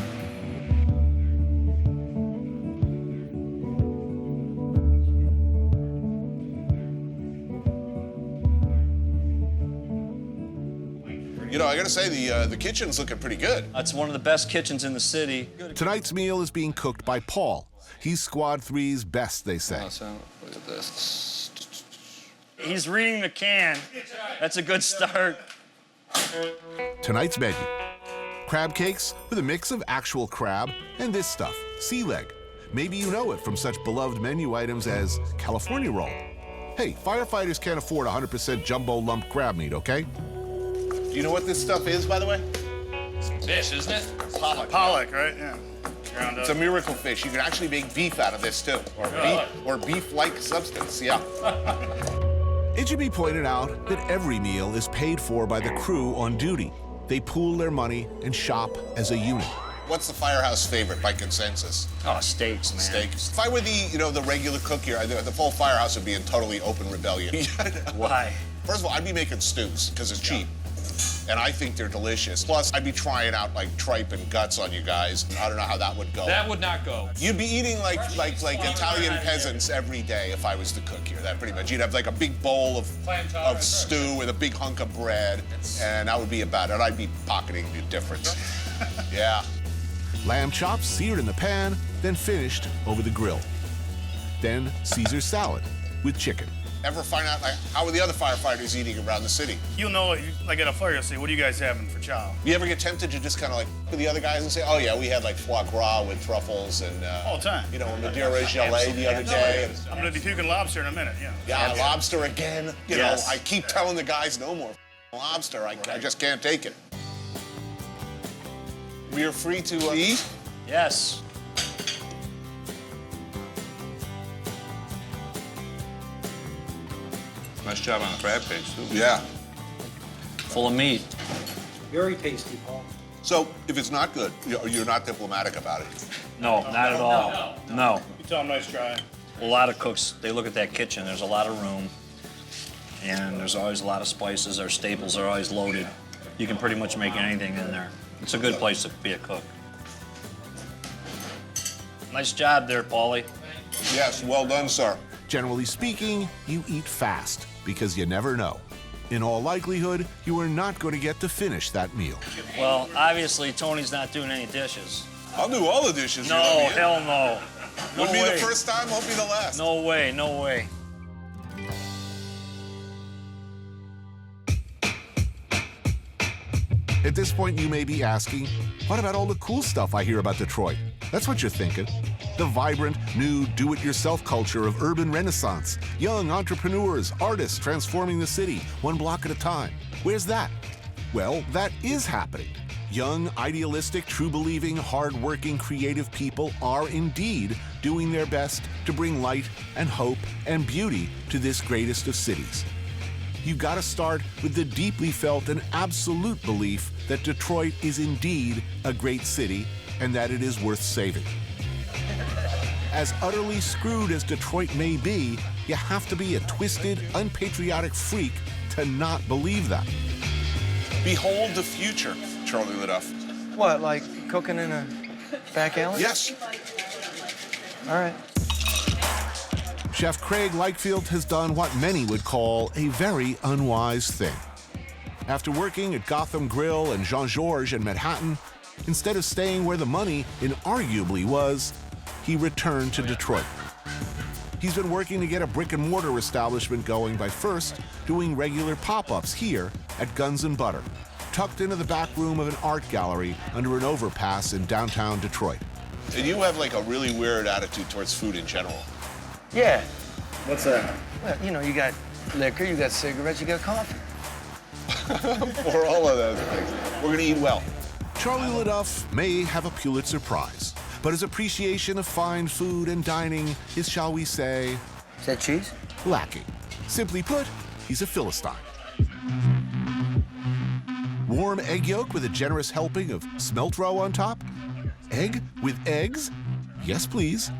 You know, I gotta say, the kitchen's looking pretty good. It's one of the best kitchens in the city. Tonight's meal is being cooked by Paul. He's Squad 3's best, they say. Awesome. Look at this. He's reading the can. That's a good start. Tonight's menu: crab cakes with a mix of actual crab and this stuff, sea leg. Maybe you know it from such beloved menu items as California roll. Hey, firefighters can't afford 100% jumbo lump crab meat, okay? Do you know what this stuff is, by the way? It's fish, isn't it? Pollock. Pollock, right? Yeah. Ground It's up. a miracle fish. You can actually make beef out of this, too. Or beef-like substance, yeah. It should be pointed out that every meal is paid for by the crew on duty. They pool their money and shop as a unit. What's the firehouse favorite by consensus? Oh, steaks, man. Steaks. If I were the regular cook here, the full firehouse would be in totally open rebellion. Why? First of all, I'd be making stews, because it's cheap. And I think they're delicious. Plus, I'd be trying out like tripe and guts on you guys. I don't know how that would go. That would not go. You'd be eating like Italian peasants every day if I was the cook here. That pretty much. You'd have like a big bowl of stew with a big hunk of bread, and that would be about it. I'd be pocketing the difference. Yeah. Lamb chops seared in the pan, then finished over the grill. Then Caesar salad with chicken. Ever find out like how are the other firefighters eating around the city? You'll know, like at a fire, you'll say, what are you guys having for chow? You ever get tempted to just kind of like with the other guys and say, oh yeah, we had like foie gras with truffles and all the time. You know, Madeira gelée the other day. I'm gonna be puking lobster in a minute, yeah. Yeah, lobster again. You know, I keep telling the guys no more lobster. I just can't take it. We are free to eat. Yes. Nice job on the crab cakes, too. Yeah. Full of meat. Very tasty, Paul. So if it's not good, you're not diplomatic about it. No, not at all. No. You tell them nice try. A lot of cooks, they look at that kitchen, there's a lot of room, and there's always a lot of spices. Our staples are always loaded. You can pretty much make anything in there. It's a good place to be a cook. Nice job there, Paulie. Yes, well done, sir. Generally speaking, you eat fast because you never know. In all likelihood, you are not going to get to finish that meal. Well, obviously, Tony's not doing any dishes. I'll do all the dishes. No, hell no. Wouldn't be the first time, won't be the last. No way, no way. At this point, you may be asking, what about all the cool stuff I hear about Detroit? That's what you're thinking. The vibrant, new, do-it-yourself culture of urban renaissance. Young entrepreneurs, artists transforming the city, one block at a time. Where's that? Well, that is happening. Young, idealistic, true-believing, hard-working, creative people are indeed doing their best to bring light and hope and beauty to this greatest of cities. You gotta start with the deeply felt and absolute belief that Detroit is indeed a great city and that it is worth saving. As utterly screwed as Detroit may be, you have to be a twisted, unpatriotic freak to not believe that. Behold the future, Charlie Lidoff. What, like cooking in a back alley? Yes. All right. Chef Craig Lightfield has done what many would call a very unwise thing. After working at Gotham Grill and Jean-Georges in Manhattan, instead of staying where the money inarguably was, he returned to Detroit. He's been working to get a brick-and-mortar establishment going by first doing regular pop-ups here at Guns & Butter, tucked into the back room of an art gallery under an overpass in downtown Detroit. And you have like a really weird attitude towards food in general. Yeah. What's that? Well, you know, you got liquor, you got cigarettes, you got coffee. For all of those things. We're gonna eat well. Charlie Lidoff may have a Pulitzer Prize, but his appreciation of fine food and dining is, shall we say... Is that cheese? Lacking. Simply put, he's a Philistine. Warm egg yolk with a generous helping of smelt roe on top? Egg with eggs? Yes, please.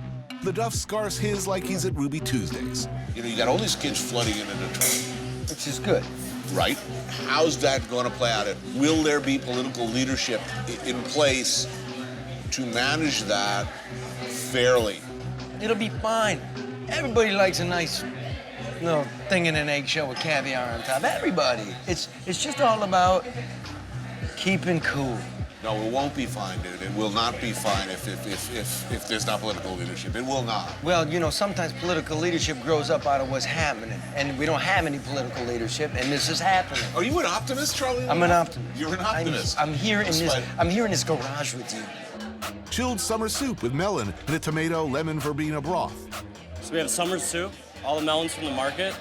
The Duff scarfs his like he's at Ruby Tuesdays. You know, you got all these kids flooding into Detroit. Which is good. Right? How's that going to play out? Will there be political leadership in place to manage that fairly? It'll be fine. Everybody likes a nice, thing in an eggshell with caviar on top. Everybody. It's just all about keeping cool. No, it won't be fine, dude. It will not be fine if there's not political leadership. It will not. Well, sometimes political leadership grows up out of what's happening, and we don't have any political leadership, and this is happening. Are you an optimist, Charlie? I'm an optimist. You're an optimist. I'm here in this garage with you. Chilled summer soup with melon and a tomato lemon verbena broth. So we have summer soup, all the melons from the market.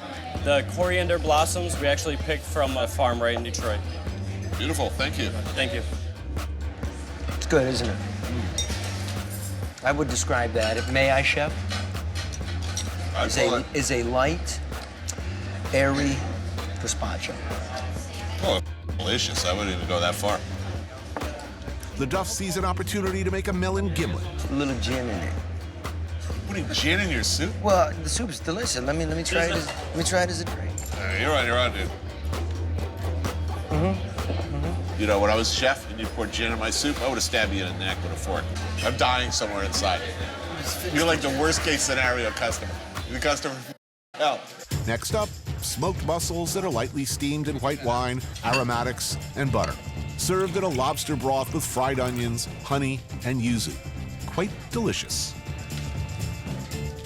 The coriander blossoms we actually picked from a farm right in Detroit. Beautiful, thank you. Thank you. It's good, isn't it? I would describe that, may I, chef? Is a light, airy gazpacho. Oh, delicious. I wouldn't even go that far. The Duff sees an opportunity to make a melon gimlet. A little gin in it. What are you, gin in your soup? Well, the soup's delicious. Let me try it. Let me try it as a drink. You're on, dude. You know, when I was chef and you poured gin in my soup, I would have stabbed you in the neck with a fork. I'm dying somewhere inside. You're like the worst case scenario customer. The customer, hell. Next up, smoked mussels that are lightly steamed in white wine, aromatics, and butter. Served in a lobster broth with fried onions, honey, and yuzu. Quite delicious.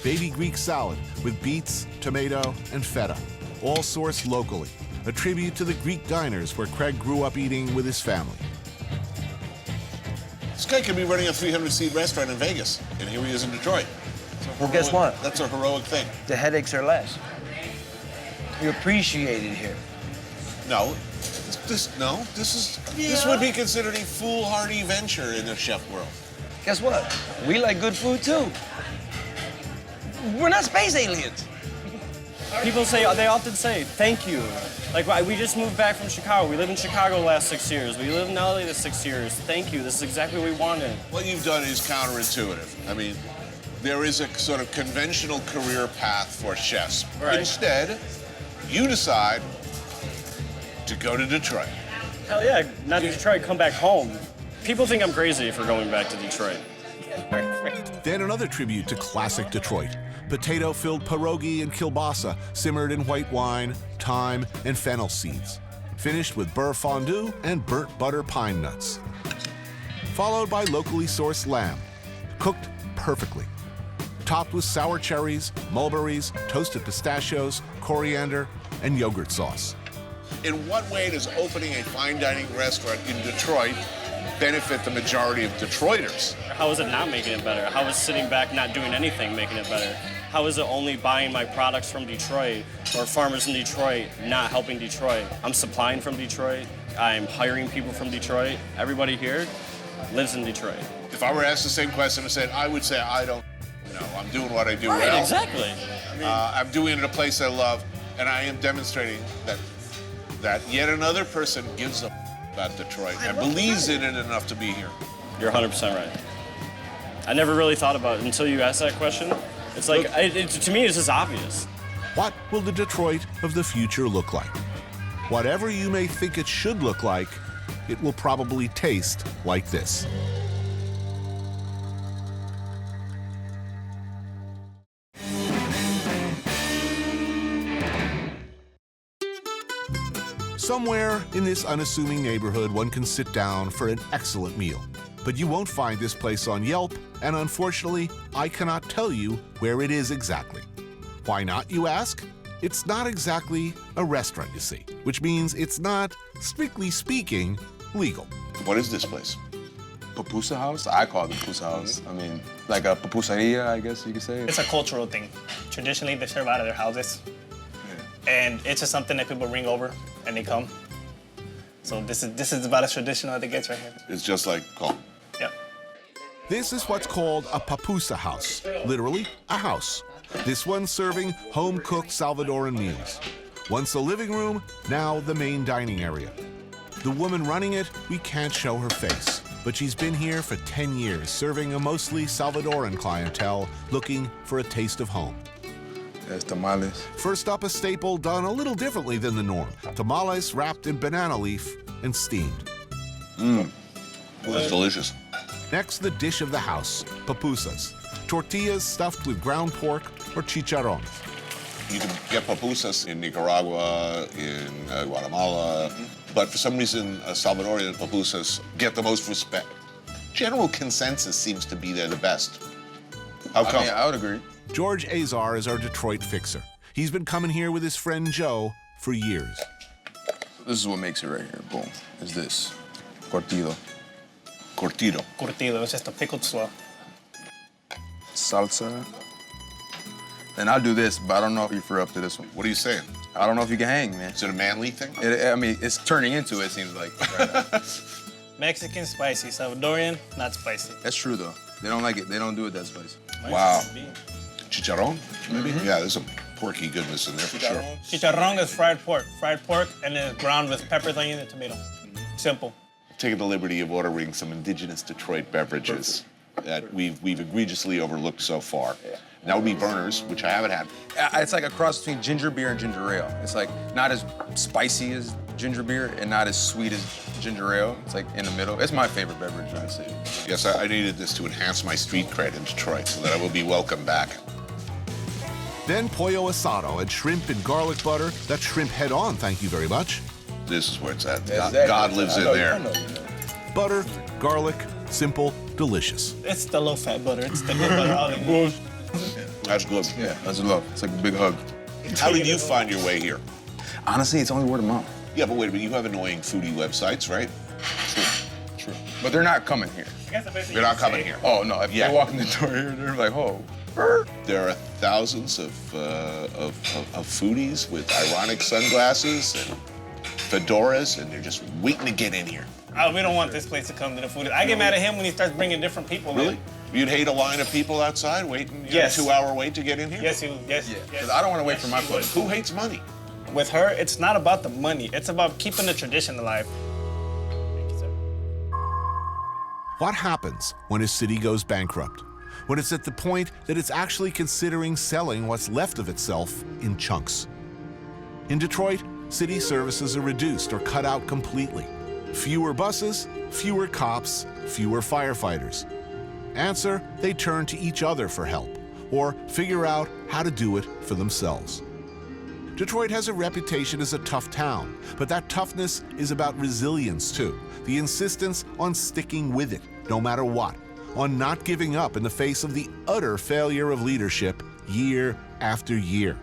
Baby Greek salad with beets, tomato, and feta, all sourced locally. A tribute to the Greek diners where Craig grew up eating with his family. This guy could be running a 300-seat restaurant in Vegas, and here he is in Detroit. Well, guess what? That's a heroic thing. The headaches are less. You appreciate it here. No, this would be considered a foolhardy venture in the chef world. Guess what? We like good food too. We're not space aliens. People they often say, thank you. Like, we just moved back from Chicago. We lived in Chicago the last 6 years. We lived in LA the 6 years. Thank you. This is exactly what we wanted. What you've done is counterintuitive. I mean, there is a sort of conventional career path for chefs. Right. Instead, you decide to go to Detroit. Hell yeah, not Detroit, come back home. People think I'm crazy for going back to Detroit. Then another tribute to classic Detroit. Potato-filled pierogi and kielbasa simmered in white wine, thyme, and fennel seeds. Finished with beurre fondue and burnt butter pine nuts. Followed by locally sourced lamb, cooked perfectly. Topped with sour cherries, mulberries, toasted pistachios, coriander, and yogurt sauce. In what way does opening a fine dining restaurant in Detroit benefit the majority of Detroiters? How is it not making it better? How is sitting back not doing anything making it better? How is it only buying my products from Detroit or farmers in Detroit not helping Detroit? I'm supplying from Detroit. I'm hiring people from Detroit. Everybody here lives in Detroit. If I were asked the same question, I would say, I don't know. I'm doing what I do well. Exactly. I'm doing it in a place I love, and I am demonstrating that yet another person gives a about Detroit and believes in it enough to be here. You're 100% right. I never really thought about it until you asked that question. It's like, to me, it's just obvious. What will the Detroit of the future look like? Whatever you may think it should look like, it will probably taste like this. Somewhere in this unassuming neighborhood, one can sit down for an excellent meal. But you won't find this place on Yelp, and unfortunately, I cannot tell you where it is exactly. Why not, you ask? It's not exactly a restaurant, you see, which means it's not, strictly speaking, legal. What is this place? Pupusa house? I call it the pupusa house. I mean, like a pupusaria, I guess you could say. It's a cultural thing. Traditionally, they serve out of their houses. And it's just something that people bring over and they come. So this is about as traditional as it gets right here. It's just like home. Yep. This is what's called a pupusa house, literally a house. This one serving home-cooked Salvadoran meals. Once a living room, now the main dining area. The woman running it, we can't show her face, but she's been here for 10 years, serving a mostly Salvadoran clientele looking for a taste of home. There's tamales. First up, a staple done a little differently than the norm. Tamales wrapped in banana leaf and steamed. Mmm, that's delicious. Next, the dish of the house, pupusas. Tortillas stuffed with ground pork or chicharrón. You can get pupusas in Nicaragua, in Guatemala, but for some reason, Salvadorian pupusas get the most respect. General consensus seems to be they're the best. How come? I mean, I would agree. George Azar is our Detroit fixer. He's been coming here with his friend Joe for years. This is what makes it right here. Boom. Is this curtido. Curtido. Curtido, it's just a pickled slaw. Salsa. And I'll do this, but I don't know if you're up to this one. What are you saying? I don't know if you can hang, man. Is it a manly thing? I mean, it's turning into it seems like. Right now. Mexican, spicy. Salvadorian, not spicy. That's true, though. They don't like it. They don't do it that spicy. Wow. Chicharrón, maybe? Yeah, there's some porky goodness in there for sure. Chicharrón is fried pork. Fried pork, and then it's ground with pepper, onion, and tomato. Simple. Taking the liberty of ordering some indigenous Detroit beverages that we've egregiously overlooked so far. And that would be Burners, which I haven't had. It's like a cross between ginger beer and ginger ale. It's like not as spicy as ginger beer and not as sweet as ginger ale. It's like in the middle. It's my favorite beverage in the city. Yes, I needed this to enhance my street cred in Detroit so that I will be welcome back. Then pollo asado and shrimp in garlic butter. That's shrimp head on, thank you very much. This is where it's at. Exactly. God lives in there. Butter, garlic, simple, delicious. It's the low-fat butter. It's the good butter. All in. That's good. Yeah, that's love. It's like a big hug. How did you find your way here? Honestly, it's only word of mouth. Yeah, but wait a minute. You have annoying foodie websites, right? True. But they're not coming here. They're not coming here. Oh, no. If they walk in the door here, they're like, oh. There are thousands of foodies with ironic sunglasses and fedoras, and they're just waiting to get in here. We don't want this place to come to the food. I get mad at him when he starts bringing different people in. Really? You'd hate a line of people outside waiting, a 2-hour wait to get in here? Yes, he would. Yes. Because I don't want to wait for my food. Who hates money? With her, it's not about the money. It's about keeping the tradition alive. What happens when a city goes bankrupt? When it's at the point that it's actually considering selling what's left of itself in chunks. In Detroit, city services are reduced or cut out completely. Fewer buses, fewer cops, fewer firefighters. Answer, they turn to each other for help or figure out how to do it for themselves. Detroit has a reputation as a tough town, but that toughness is about resilience too. The insistence on sticking with it, no matter what, on not giving up in the face of the utter failure of leadership year after year.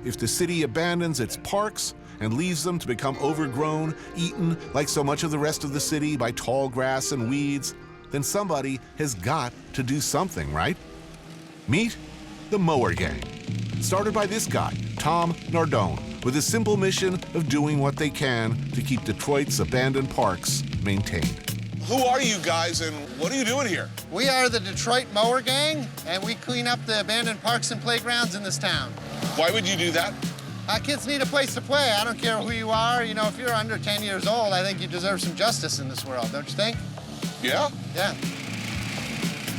If the city abandons its parks and leaves them to become overgrown, eaten like so much of the rest of the city by tall grass and weeds, then somebody has got to do something, right? Meet the Mower Gang, started by this guy, Tom Nardone, with a simple mission of doing what they can to keep Detroit's abandoned parks maintained. Who are you guys and what are you doing here? We are the Detroit Mower Gang, and we clean up the abandoned parks and playgrounds in this town. Why would you do that? Kids need a place to play. I don't care who you are. You know, if you're under 10 years old, I think you deserve some justice in this world, don't you think? Yeah? Yeah.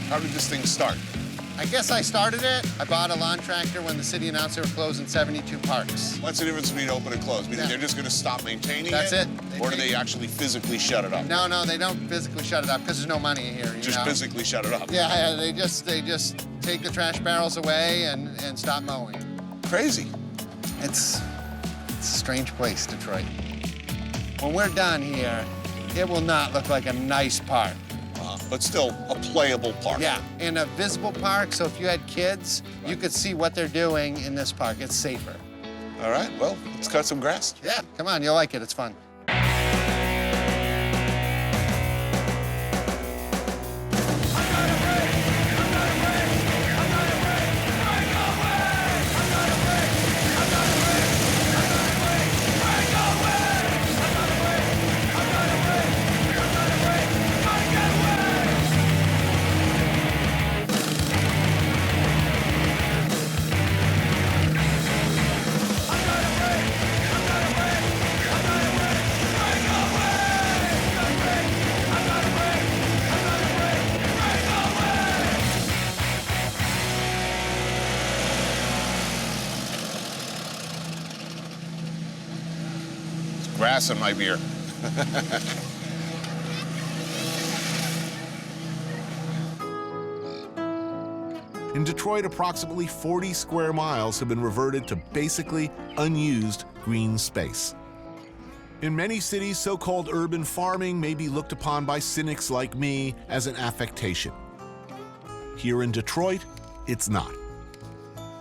How did this thing start? I guess I started it. I bought a lawn tractor when the city announced they were closing 72 parks. What's the difference between open and closed? Meaning they're just going to stop maintaining That's it. Or do they actually physically shut it up? No, they don't physically shut it up because there's no money here. Just physically shut it up? Yeah, they just take the trash barrels away and stop mowing. Crazy. It's a strange place, Detroit. When we're done here, it will not look like a nice park. But still a playable park. Yeah, and a visible park, so if you had kids, you could see what they're doing in this park. It's safer. All right, well, let's cut some grass. Yeah, come on, you'll like it. It's fun. Grass in my beer. In Detroit, approximately 40 square miles have been reverted to basically unused green space. In many cities, so-called urban farming may be looked upon by cynics like me as an affectation. Here in Detroit, it's not.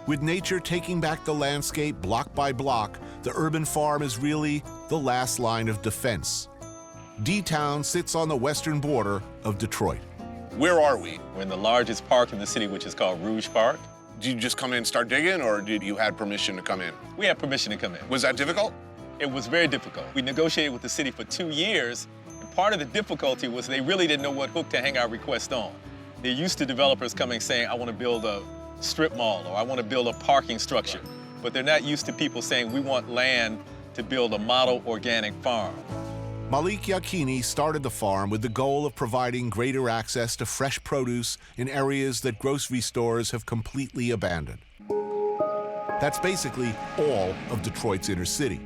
With nature taking back the landscape block by block, the urban farm is really the last line of defense. D-Town sits on the western border of Detroit. Where are we? We're in the largest park in the city, which is called Rouge Park. Did you just come in and start digging, or did you have permission to come in? We had permission to come in. Was that difficult? It was very difficult. We negotiated with the city for 2 years, and part of the difficulty was they really didn't know what hook to hang our request on. They're used to developers coming saying, I want to build a strip mall, or I want to build a parking structure. But they're not used to people saying, we want land to build a model organic farm. Malik Yakini started the farm with the goal of providing greater access to fresh produce in areas that grocery stores have completely abandoned. That's basically all of Detroit's inner city.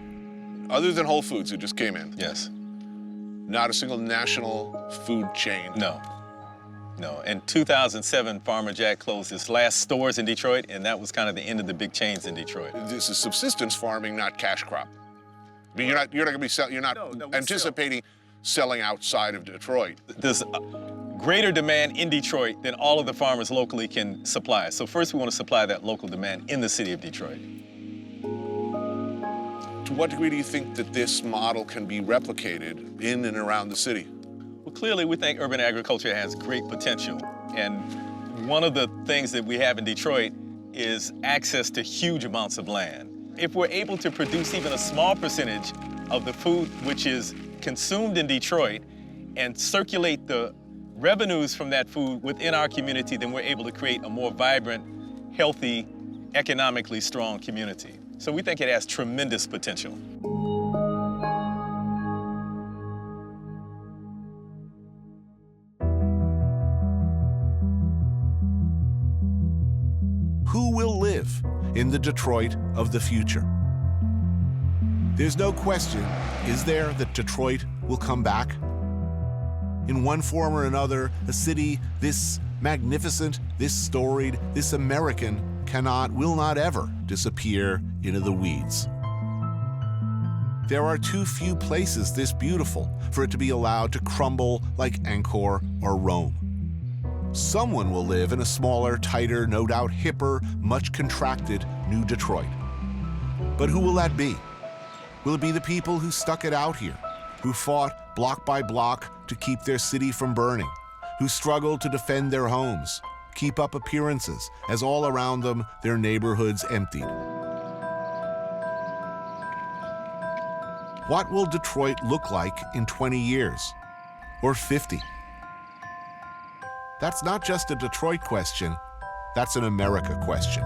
Other than Whole Foods, who just came in? Yes. Not a single national food chain? No. No. In 2007, Farmer Jack closed his last stores in Detroit, and that was kind of the end of the big chains in Detroit. This is subsistence farming, not cash crop. I mean, you're not going to be you're not anticipating selling outside of Detroit. There's greater demand in Detroit than all of the farmers locally can supply. So first, we want to supply that local demand in the city of Detroit. To what degree do you think that this model can be replicated in and around the city? Well, clearly, we think urban agriculture has great potential. And one of the things that we have in Detroit is access to huge amounts of land. If we're able to produce even a small percentage of the food which is consumed in Detroit and circulate the revenues from that food within our community, then we're able to create a more vibrant, healthy, economically strong community. So we think it has tremendous potential. Who will live in the Detroit of the future? There's no question, is there, that Detroit will come back? In one form or another, a city this magnificent, this storied, this American will not ever disappear into the weeds. There are too few places this beautiful for it to be allowed to crumble like Angkor or Rome. Someone will live in a smaller, tighter, no doubt hipper, much contracted New Detroit. But who will that be? Will it be the people who stuck it out here, who fought block by block to keep their city from burning, who struggled to defend their homes, keep up appearances as all around them their neighborhoods emptied? What will Detroit look like in 20 years or 50? That's not just a Detroit question, that's an America question.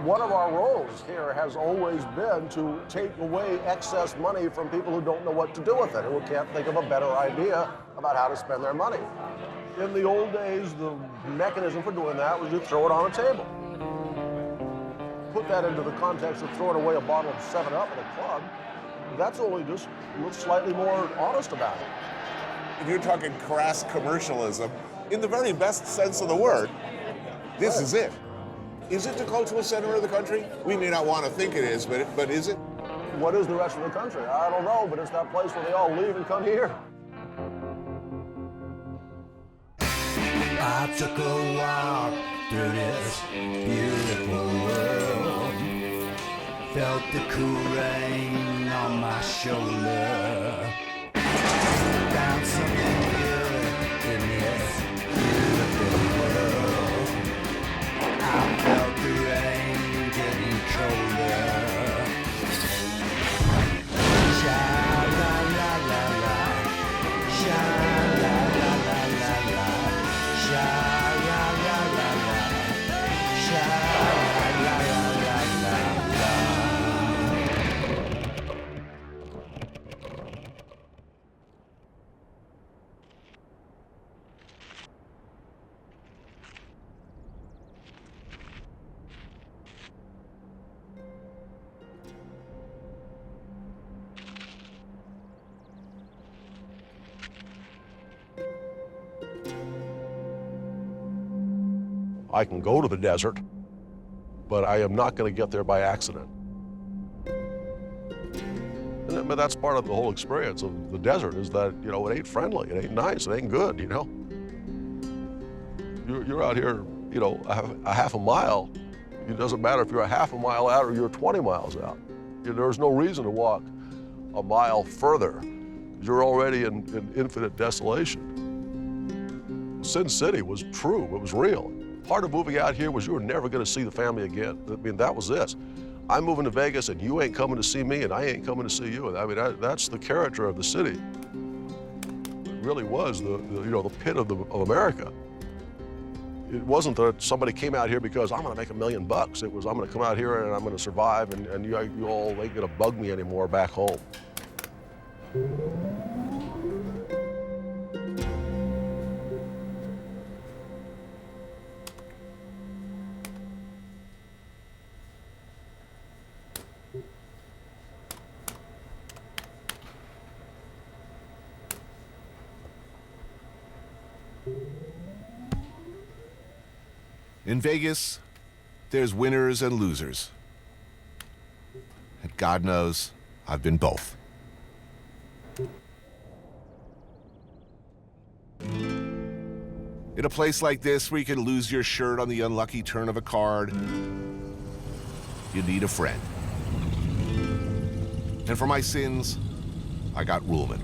One of our roles here has always been to take away excess money from people who don't know what to do with it, who can't think of a better idea about how to spend their money. In the old days, the mechanism for doing that was to throw it on a table. Put that into the context of throwing away a bottle of 7-Up at a club, that's only just slightly more honest about it. If you're talking crass commercialism, in the very best sense of the word, this is it. Is it the cultural center of the country? We may not want to think it is, but is it? What is the rest of the country? I don't know, but it's that place where they all leave and come here. I took a walk through this beautiful world. Felt the cool rain on my shoulder. Found something good in this beautiful world. I felt the rain getting colder. Sha la la la la, sha la la la la la, sha la la la la, sha la la la la la. I can go to the desert, but I am not going to get there by accident. But that's part of the whole experience of the desert is that, you know, it ain't friendly, it ain't nice, it ain't good, you know? You're out here, you know, a half a mile. It doesn't matter if you're a half a mile out or you're 20 miles out. There's no reason to walk a mile further. You're already in infinite desolation. Sin City was true, it was real. Part of moving out here was you were never going to see the family again. I mean, that was this. I'm moving to Vegas and you ain't coming to see me and I ain't coming to see you. I mean, that's the character of the city. It really was the you know, the pit of America. It wasn't that somebody came out here because I'm going to make $1 million. It was I'm going to come out here and I'm going to survive and you all ain't going to bug me anymore back home. In Vegas, there's winners and losers. And God knows, I've been both. In a place like this where you can lose your shirt on the unlucky turn of a card, you need a friend. And for my sins, I got Ruhlman.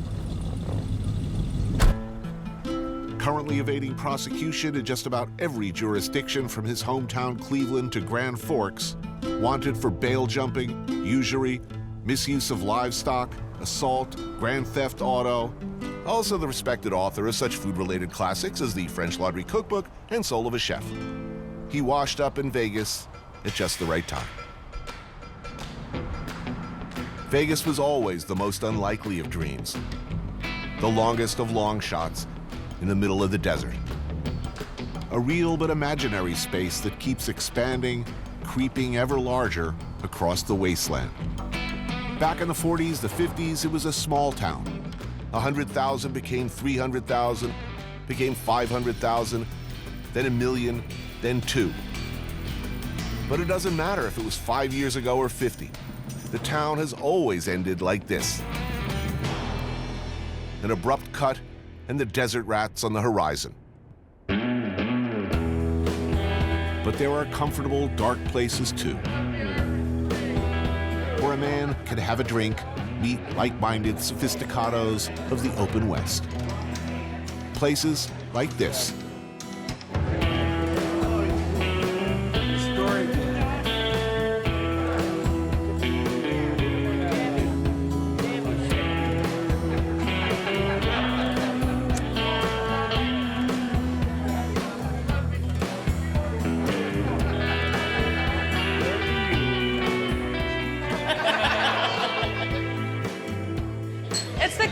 Currently evading prosecution in just about every jurisdiction from his hometown Cleveland to Grand Forks, wanted for bail jumping, usury, misuse of livestock, assault, grand theft auto. Also the respected author of such food-related classics as the French Laundry Cookbook and Soul of a Chef. He washed up in Vegas at just the right time. Vegas was always the most unlikely of dreams, the longest of long shots in the middle of the desert. A real but imaginary space that keeps expanding, creeping ever larger across the wasteland. Back in the 40s, the 50s, it was a small town. 100,000 became 300,000, became 500,000, then 1 million, then 2. But it doesn't matter if it was 5 years ago or 50. The town has always ended like this. An abrupt cut and the desert rats on the horizon. But there are comfortable, dark places too, where a man can have a drink, meet like-minded sophisticados of the open West. Places like this.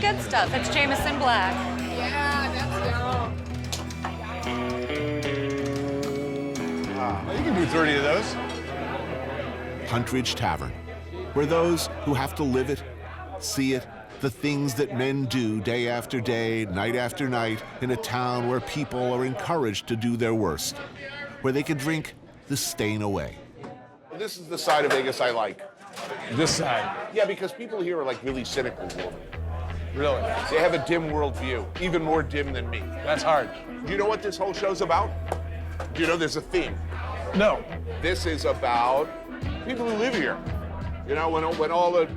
Good stuff. It's Jameson Black. Yeah, that's You can do 30 of those. Huntridge Tavern, where those who have to live it, see it, the things that men do day after day, night after night, in a town where people are encouraged to do their worst, where they can drink the stain away. This is the side of Vegas I like. This side? Yeah, because people here are like really cynical. Really? They have a dim worldview, even more dim than me. That's hard. Do you know what this whole show's about? Do you know there's a theme? No. This is about people who live here. You know, when all the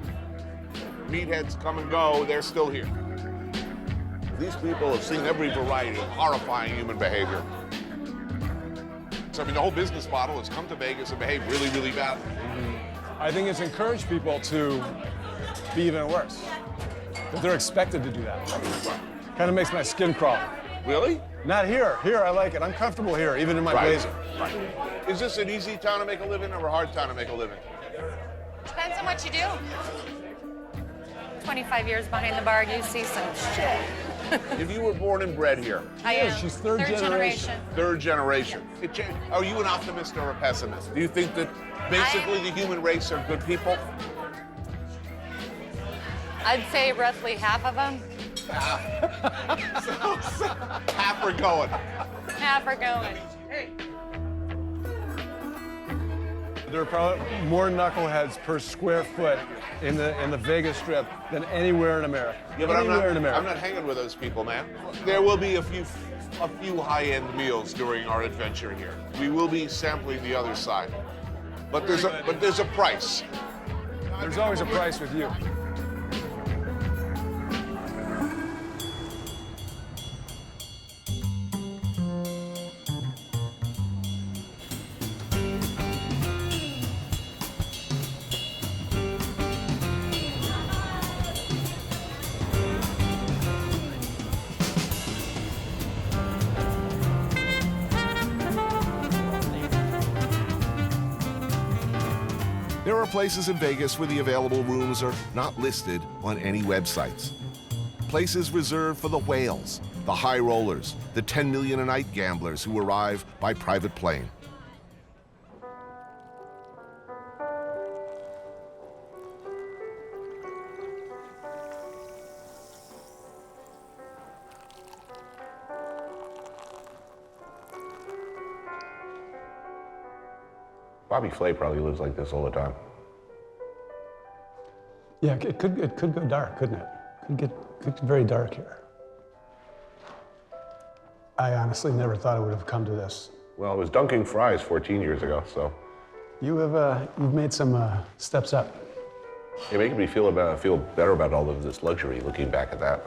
meatheads come and go, they're still here. These people have seen every variety of horrifying human behavior. So, I mean, the whole business model is come to Vegas and behave really, really badly. I think it's encouraged people to be even worse. But they're expected to do that. Kind of makes my skin crawl. Really? Not here. Here, I like it. I'm comfortable here, even in my blazer. Right. Is this an easy town to make a living or a hard town to make a living? Depends on what you do. 25 years behind the bar, you see some shit. If you were born and bred here. I am. She's third generation. Third generation. Are you an optimist or a pessimist? Do you think that basically the human race are good people? I'd say roughly half of them. Half are going. Half are going. There are probably more knuckleheads per square foot in the Vegas Strip than anywhere in America. Yeah, but anywhere in I'm America. not hanging with those people, man. There will be a few high-end meals during our adventure here. We will be sampling the other side, but there's a price. There's always a price with you. There are places in Vegas where the available rooms are not listed on any websites. Places reserved for the whales, the high rollers, the 10 million a night gamblers who arrive by private plane. Bobby Flay probably lives like this all the time. Yeah, it could go dark, couldn't it? Could get very dark here. I honestly never thought it would have come to this. Well, it was dunking fries 14 years ago, so. You've made some steps up. You're making me feel better about all of this luxury, looking back at that.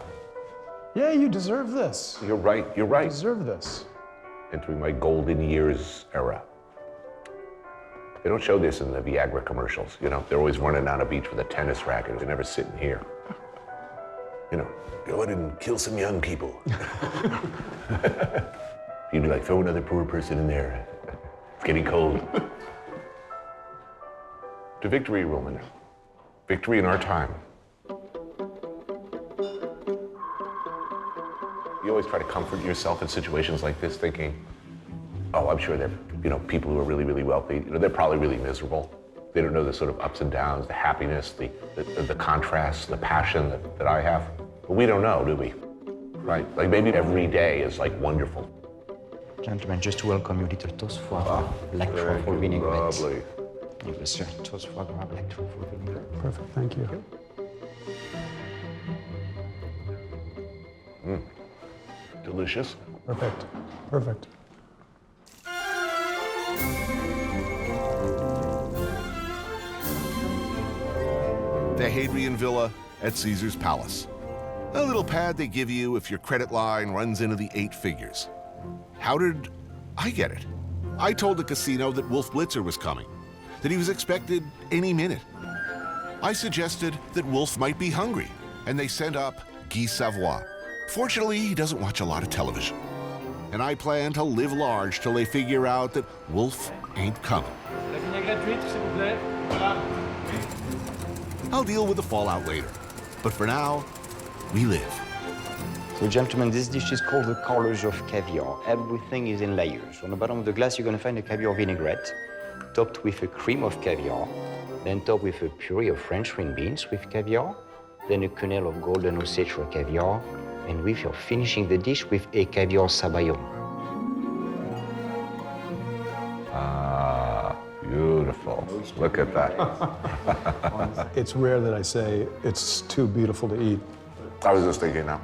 Yeah, you deserve this. You're right, you're right. You deserve this. Entering my golden years era. They don't show this in the Viagra commercials, you know? They're always running down a beach with a tennis racket. They're never sitting here. You know, go in and kill some young people. You'd be like, throw another poor person in there. It's getting cold. To victory, Roman. Victory in our time. You always try to comfort yourself in situations like this, thinking, oh, I'm sure they're, people who are really, really wealthy, they're probably really miserable. They don't know the sort of ups and downs, the happiness, the contrast, the passion that I have. But we don't know, do we? Right? Like maybe every day is like wonderful. Gentlemen, just to welcome you, little toast foie gras, black truffle vinaigrette. Lovely. Yes, sir. Toast foie gras, black truffle vinaigrette. Perfect, thank you. Delicious. Perfect, perfect. The Hadrian Villa at Caesar's Palace. A little pad they give you if your credit line runs into the 8 figures. How did I get it? I told the casino that Wolf Blitzer was coming, that he was expected any minute. I suggested that Wolf might be hungry, and they sent up Guy Savoy. Fortunately, he doesn't watch a lot of television. And I plan to live large till they figure out that Wolf ain't coming. I'll deal with the fallout later. But for now, we live. So, gentlemen, this dish is called the collage of caviar. Everything is in layers. On the bottom of the glass, you're going to find a caviar vinaigrette, topped with a cream of caviar, then topped with a puree of French green beans with caviar, then a quenelle of golden Ossetra caviar, and with you're finishing the dish with a caviar sabayon. Ah, beautiful. Look at that. It's rare that I say it's too beautiful to eat. I was just thinking now.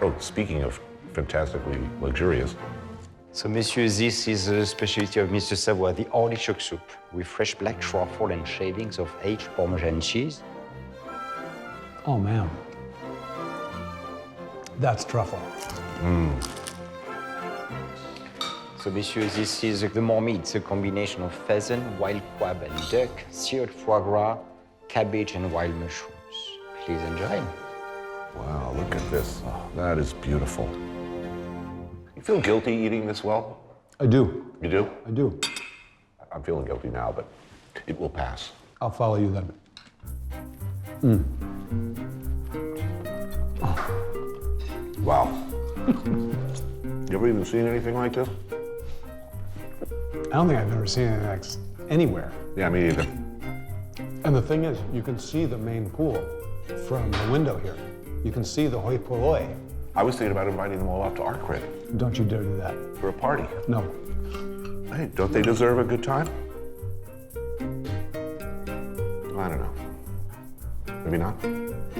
Oh, speaking of fantastically luxurious. So, monsieur, this is the specialty of Mr. Savoy, the artichoke soup with fresh black truffle and shavings of aged Parmesan cheese. Oh, man. That's truffle. So, monsieur, this is the marmite. It's a combination of pheasant, wild crab, and duck, seared foie gras, cabbage, and wild mushrooms. Please enjoy. Wow, look at this. Oh, that is beautiful. You feel guilty eating this well? I do. You do? I do. I'm feeling guilty now, but it will pass. I'll follow you then. Wow. You ever even seen anything like this? I don't think I've ever seen anything like this anywhere. Yeah, me either. And the thing is, you can see the main pool from the window here. You can see the hoi polloi. I was thinking about inviting them all out to our crib. Don't you dare do that. For a party. No. Hey, don't they deserve a good time? I don't know. Maybe not.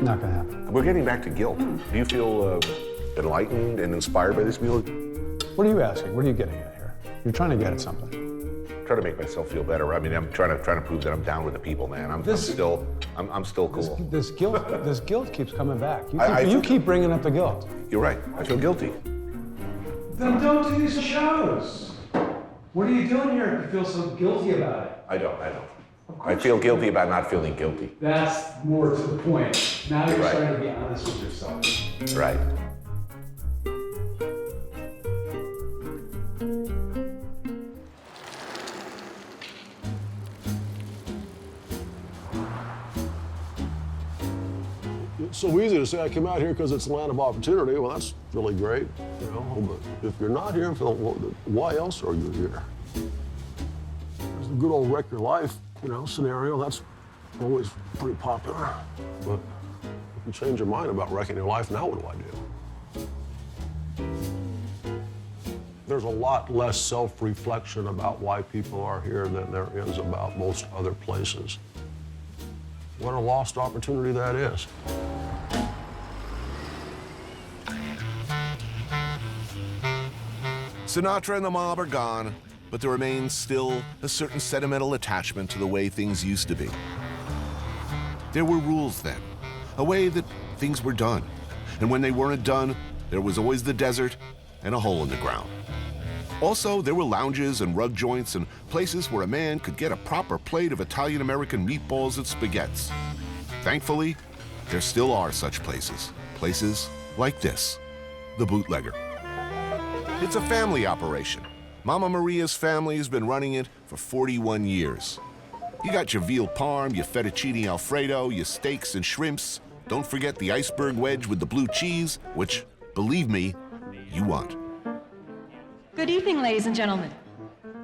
Not gonna happen. We're getting back to guilt. Do you feel enlightened and inspired by this meal? What are you asking? What are you getting at here? You're trying to get at something. Trying to make myself feel better. I mean, I'm trying to prove that I'm down with the people, man. I'm still cool. This guilt keeps coming back. You keep bringing up the guilt. You're right. I feel guilty. Then don't do these shows. What are you doing here if you feel so guilty about it? I don't. I feel guilty about not feeling guilty. That's more to the point. Now you're Right. starting to be honest with yourself. Right. It's so easy to say I came out here because it's a land of opportunity. Well, that's really great, you know. But if you're not here, why else are you here? There's the good old wreck your life, you know, scenario. That's always pretty popular. But if you change your mind about wrecking your life, now what do I do? There's a lot less self-reflection about why people are here than there is about most other places. What a lost opportunity that is. Sinatra and the mob are gone, but there remains still a certain sentimental attachment to the way things used to be. There were rules then, a way that things were done. And when they weren't done, there was always the desert and a hole in the ground. Also, there were lounges and rug joints and places where a man could get a proper plate of Italian-American meatballs and spaghettis. Thankfully, there still are such places. Places like this, the Bootlegger. It's a family operation. Mama Maria's family has been running it for 41 years. You got your veal parm, your fettuccine alfredo, your steaks and shrimps. Don't forget the iceberg wedge with the blue cheese, which, believe me, you want. Good evening, ladies and gentlemen.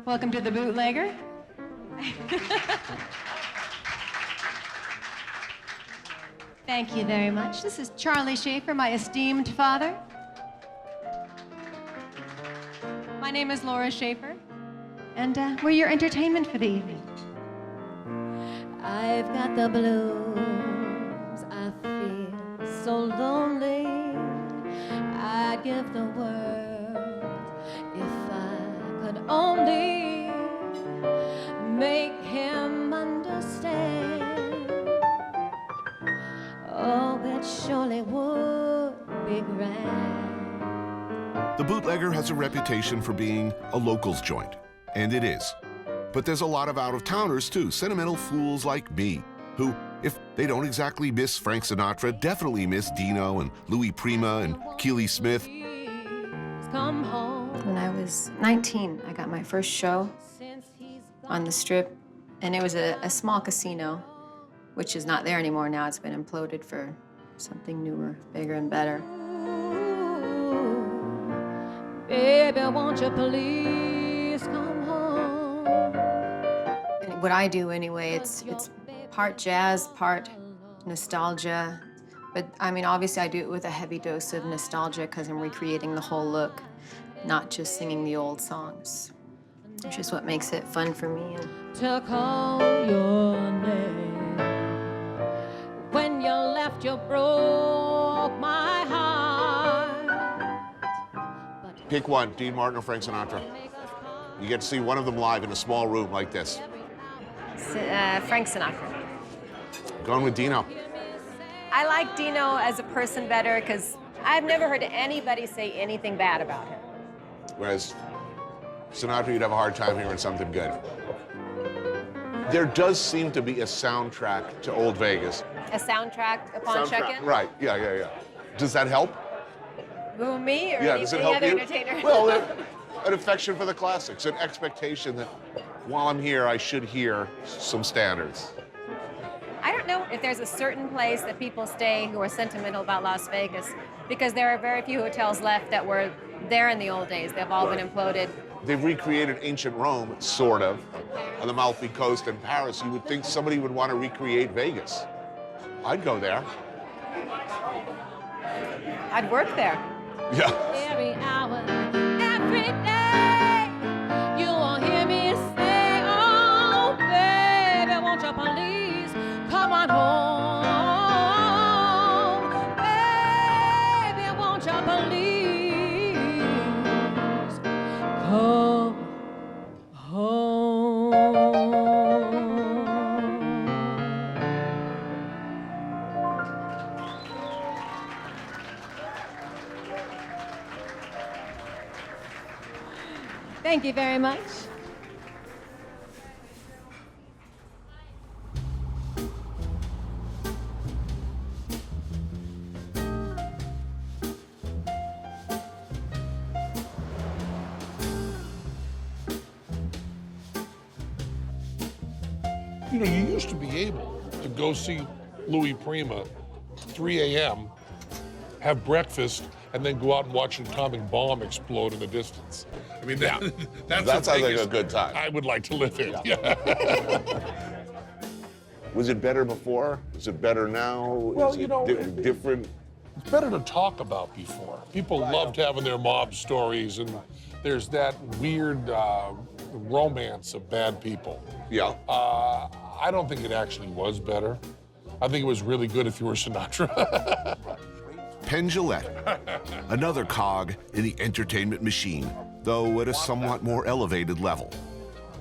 Welcome to the Bootlegger. Thank you very much. This is Charlie Schaefer, my esteemed father. My name is Laura Schaefer, and we're your entertainment for the evening. I've got the blues, I feel so lonely. I'd give the world if I could only make him understand. Oh, it surely would be grand. The Bootlegger has a reputation for being a locals joint, and it is. But there's a lot of out-of-towners, too, sentimental fools like me, who, if they don't exactly miss Frank Sinatra, definitely miss Dino and Louis Prima and Keely Smith. When I was 19, I got my first show on the Strip, and it was a small casino, which is not there anymore now. It's been imploded for something newer, bigger, and better. Baby, won't you please come home? And what I do anyway, it's part jazz, part nostalgia. But I mean, obviously I do it with a heavy dose of nostalgia because I'm recreating the whole look, not just singing the old songs, which is what makes it fun for me. To call your name when you left left, you broke my heart. Pick one, Dean Martin or Frank Sinatra. You get to see one of them live in a small room like this. Frank Sinatra. Going with Dino. I like Dino as a person better because I've never heard anybody say anything bad about him. Whereas Sinatra, you'd have a hard time hearing something good. There does seem to be a soundtrack to Old Vegas. A soundtrack upon check-in? Right, yeah. Does that help? Who, me or Yeah, any does it help other you? entertainer? Well, an affection for the classics, an expectation that while I'm here, I should hear some standards. I don't know if there's a certain place that people stay who are sentimental about Las Vegas, because there are very few hotels left that were there in the old days. They've all been imploded. They've recreated ancient Rome, sort of, on the Amalfi Coast in Paris. You would think somebody would want to recreate Vegas. I'd go there. I'd work there. Yeah. Every hour, every day, you won't hear me say, oh, baby, won't you please come on home? Baby, won't you please come home? Thank you very much. You know, you used to be able to go see Louis Prima 3 a.m., have breakfast, and then go out and watch an atomic bomb explode in the distance. I mean, Yeah. that's That the sounds like biggest a good time. I would like to live in. Was it better before? Is it better now? Well, Is you it know, different. It's better to talk about before. People loved having their mob stories, and there's that weird romance of bad people. Yeah. I don't think it actually was better. I think it was really good if you were Sinatra. Penn Jillette, another cog in the entertainment machine, though at a somewhat more elevated level.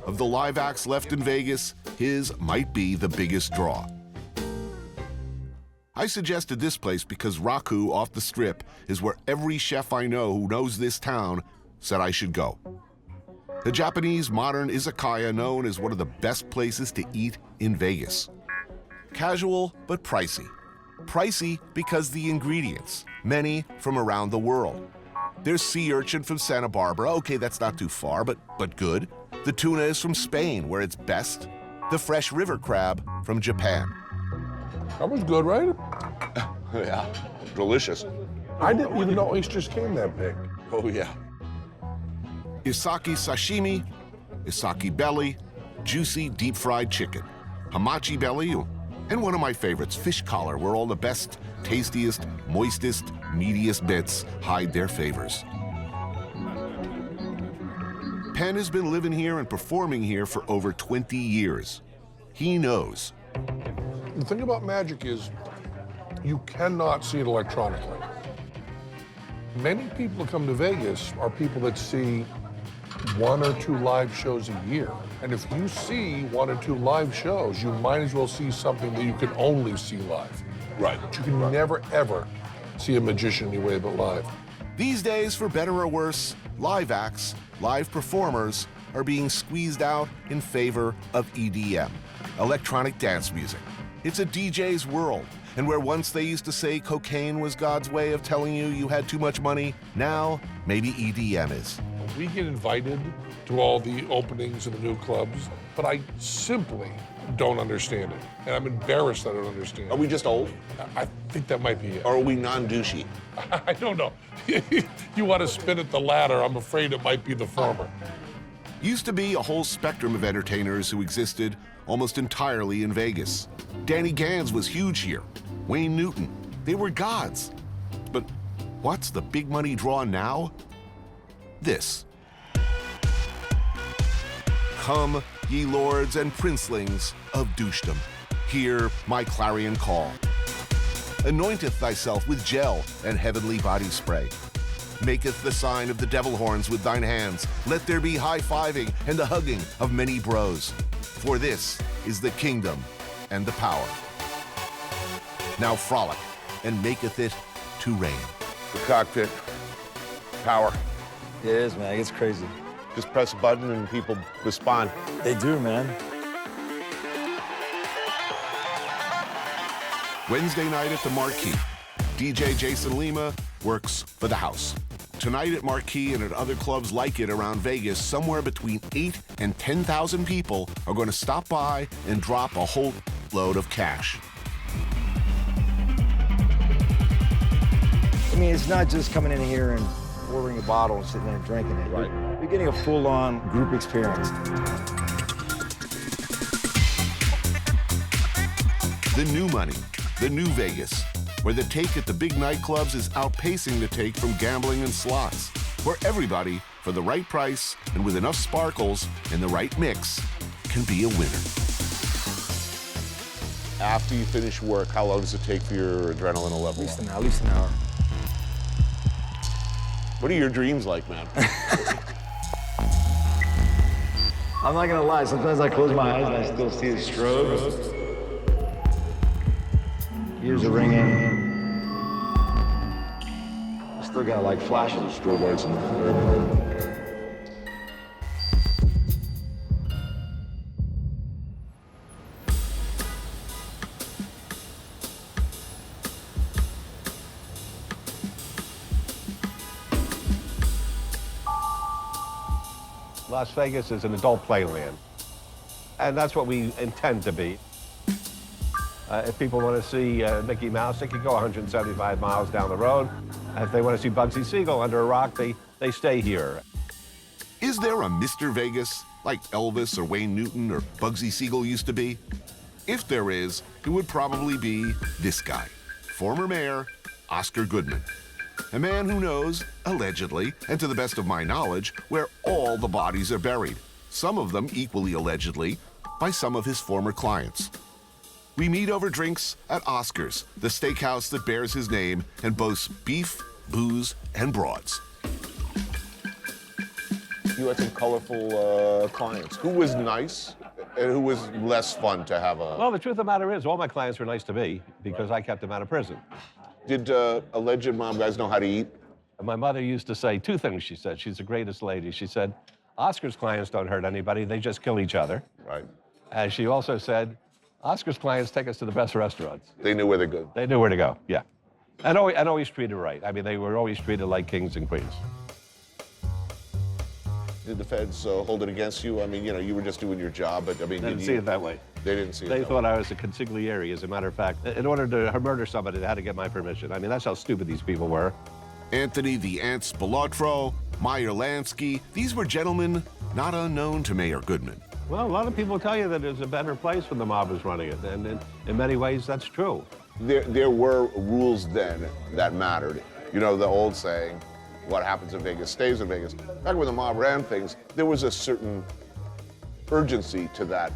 Of the live acts left in Vegas, his might be the biggest draw. I suggested this place because Raku off the Strip is where every chef I know who knows this town said I should go. The Japanese modern izakaya known as one of the best places to eat in Vegas. Casual, but pricey. Pricey because the ingredients, many from around the world. There's sea urchin from Santa Barbara. Okay, that's not too far, but good. The tuna is from Spain, where it's best. The fresh river crab from Japan. That was good, right? Yeah, delicious. I didn't even know oysters came that big. Oh, yeah. Isaki sashimi, isaki belly, juicy deep-fried chicken, hamachi belly, and one of my favorites, fish collar, where all the best, tastiest, moistest, meatiest bits hide their favors. Penn has been living here and performing here for over 20 years. He knows. The thing about magic is you cannot see it electronically. Many people who come to Vegas are people that see 1 or 2 live shows a year. And if you see 1 or 2 live shows, you might as well see something that you can only see live. Right. But you can never, ever see a magician anyway but live. These days, for better or worse, live acts, live performers, are being squeezed out in favor of EDM, electronic dance music. It's a DJ's world, and where once they used to say cocaine was God's way of telling you had too much money, now maybe EDM is. We get invited to all the openings of the new clubs, but I simply don't understand it. And I'm embarrassed I don't understand it. Are we just old? I think that might be it. Or are we non-douchey? I don't know. You want to spin at the latter, I'm afraid it might be the former. Used to be a whole spectrum of entertainers who existed almost entirely in Vegas. Danny Gans was huge here. Wayne Newton. They were gods. But what's the big money draw now? This. Come, ye lords and princelings of douchedom. Hear my clarion call. anointeth thyself with gel and heavenly body spray. Maketh the sign of the devil horns with thine hands. Let there be high-fiving and the hugging of many bros. For this is the kingdom and the power. Now frolic, and maketh it to rain. The cockpit, power. It is, man. It's crazy. Just press a button and people respond. They do, man. Wednesday night at the Marquee. DJ Jason Lima works for the house. Tonight at Marquee and at other clubs like it around Vegas, somewhere between 8,000 and 10,000 people are going to stop by and drop a whole load of cash. I mean, it's not just coming in here and ordering a bottle and sitting there and drinking it. Right. You're getting a full-on group experience. The new money, the new Vegas, where the take at the big nightclubs is outpacing the take from gambling and slots, where everybody, for the right price and with enough sparkles and the right mix, can be a winner. After you finish work, how long does it take for your adrenaline to level up? At least an hour. What are your dreams like, man? I'm not gonna lie, sometimes I close my eyes and I still see the strobes. Ears are ringing. I still got like flashes of strobe lights in the Las Vegas is an adult playland, and that's what we intend to be. If people want to see Mickey Mouse, they can go 175 miles down the road. If they want to see Bugsy Siegel under a rock, they stay here. Is there a Mr. Vegas, like Elvis or Wayne Newton or Bugsy Siegel used to be? If there is, it would probably be this guy, former mayor Oscar Goodman. A man who knows, allegedly, and to the best of my knowledge, where all the bodies are buried. Some of them equally allegedly by some of his former clients. We meet over drinks at Oscar's, the steakhouse that bears his name and boasts beef, booze, and broads. You had some colorful clients. Who was nice and who was less fun to have a... Well, the truth of the matter is, all my clients were nice to me because I kept them out of prison. Did alleged mob guys know how to eat? My mother used to say two things, she said. She's the greatest lady. She said, Oscar's clients don't hurt anybody, they just kill each other. Right. And she also said, Oscar's clients take us to the best restaurants. They knew where to go. They knew where to go, yeah. And always treated right. I mean, they were always treated like kings and queens. Did the feds hold it against you? I mean, you know, you were just doing your job, but I mean... They didn't see it that way. They didn't see it They thought I was a consigliere, as a matter of fact. In order to murder somebody, they had to get my permission. I mean, that's how stupid these people were. Anthony the Ant Spilotro, Meyer Lansky, these were gentlemen not unknown to Mayor Goodman. Well, a lot of people tell you that it was a better place when the mob was running it, and in many ways, that's true. There were rules then that mattered. You know, the old saying, what happens in Vegas stays in Vegas. Back when the mob ran things, there was a certain urgency to that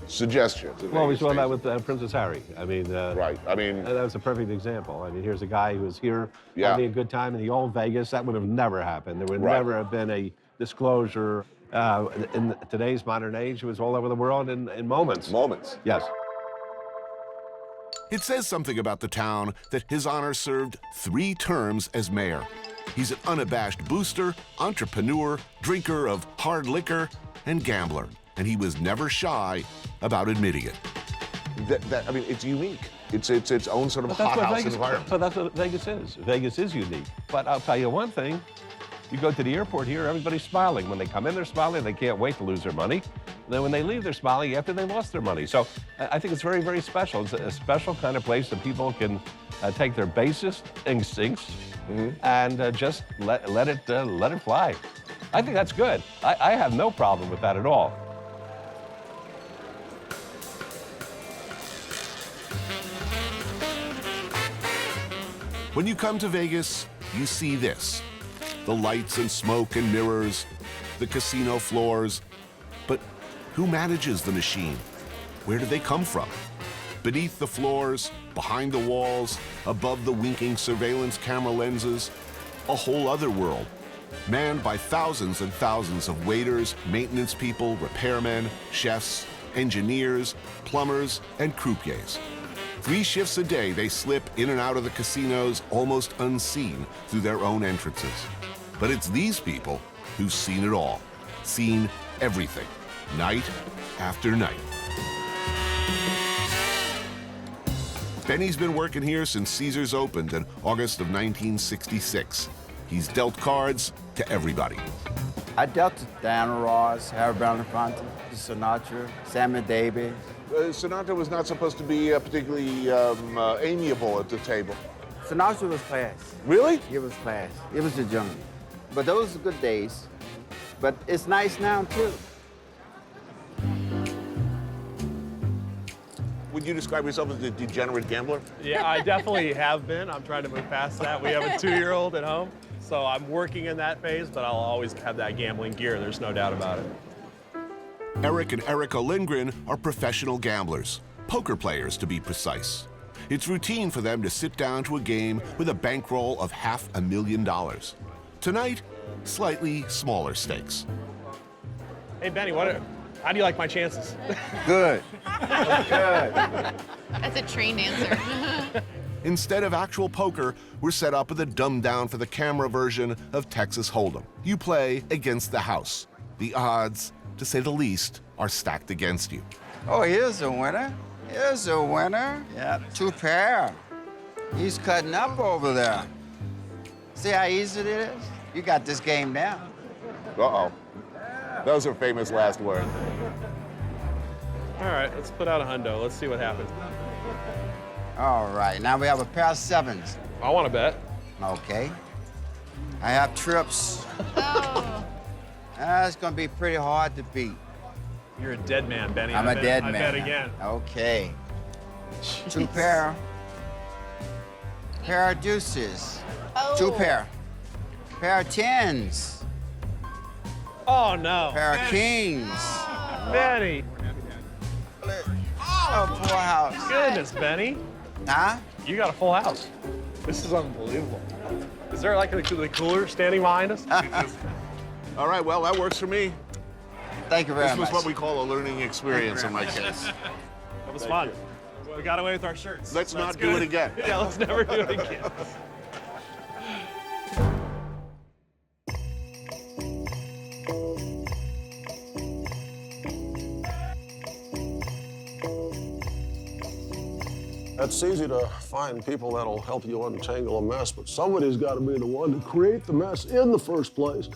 suggestion. Well, we saw that with Princess Harry. I mean, right. I mean, that was a perfect example. I mean, here's a guy who was here Yeah. having a good time in the old Vegas. That would have never happened. There would never have been a disclosure. In today's modern age, it was all over the world in moments. Moments. Yes. It says something about the town that His Honor served 3 terms as mayor. He's an unabashed booster, entrepreneur, drinker of hard liquor, and gambler. And he was never shy about admitting it. I mean, it's unique. It's its own sort of hothouse environment. But that's what Vegas is. Vegas is unique. But I'll tell you one thing. You go to the airport here, everybody's smiling. When they come in, they're smiling. They can't wait to lose their money. And then when they leave, they're smiling after they lost their money. So I think it's very, very special. It's a special kind of place that people can take their basest instincts and just let it fly. I think that's good. I have no problem with that at all. When you come to Vegas, you see this. The lights and smoke and mirrors, the casino floors. But who manages the machine? Where do they come from? Beneath the floors, behind the walls, above the winking surveillance camera lenses, a whole other world, manned by thousands and thousands of waiters, maintenance people, repairmen, chefs, engineers, plumbers, and croupiers. 3 shifts a day, they slip in and out of the casinos almost unseen through their own entrances. But it's these people who've seen it all, seen everything, night after night. Benny's been working here since Caesars opened in August of 1966. He's dealt cards to everybody. I dealt to Diana Ross, Harry Belafonte, Sinatra, Sammy Davis. Sinatra was not supposed to be particularly amiable at the table. Sinatra was class. Really? It was class. It was the jungle. But those were good days. But it's nice now, too. Would you describe yourself as a degenerate gambler? Yeah, I definitely have been. I'm trying to move past that. We have a 2-year-old at home, so I'm working in that phase, but I'll always have that gambling gear. There's no doubt about it. Eric and Erica Lindgren are professional gamblers, poker players to be precise. It's routine for them to sit down to a game with a bankroll of $500,000. Tonight, slightly smaller stakes. Hey, Benny, how do you like my chances? Good. Good. That's a trained answer. Instead of actual poker, we're set up with a dumbed-down for the camera version of Texas Hold'em. You play against the house. The odds, to say the least, are stacked against you. Oh, here's a winner. Here's a winner. Yeah, 2 pair. He's cutting up over there. See how easy it is? You got this game down. Uh-oh. Those are famous last words. All right, let's put out a hundo. Let's see what happens. All right, now we have a pair of 7s. I want to bet. Okay. I have trips. Oh. It's going to be pretty hard to beat. You're a dead man, Benny. I'm a dead man. I bet again. Okay. 2 pair. Pair of deuces. Oh. 2 pair. Pair of 10s. Oh, no. Pair of kings. Benny. Oh, full house. Goodness, Benny. Huh? You got a full house. This is unbelievable. Is there like the cooler standing behind us? All right, well, that works for me. Thank you very much. This was what we call a learning experience in my case. That was fun. We got away with our shirts. Let's not do it again. Yeah, let's never do it again. It's easy to find people that'll help you untangle a mess, but somebody's got to be the one to create the mess in the first place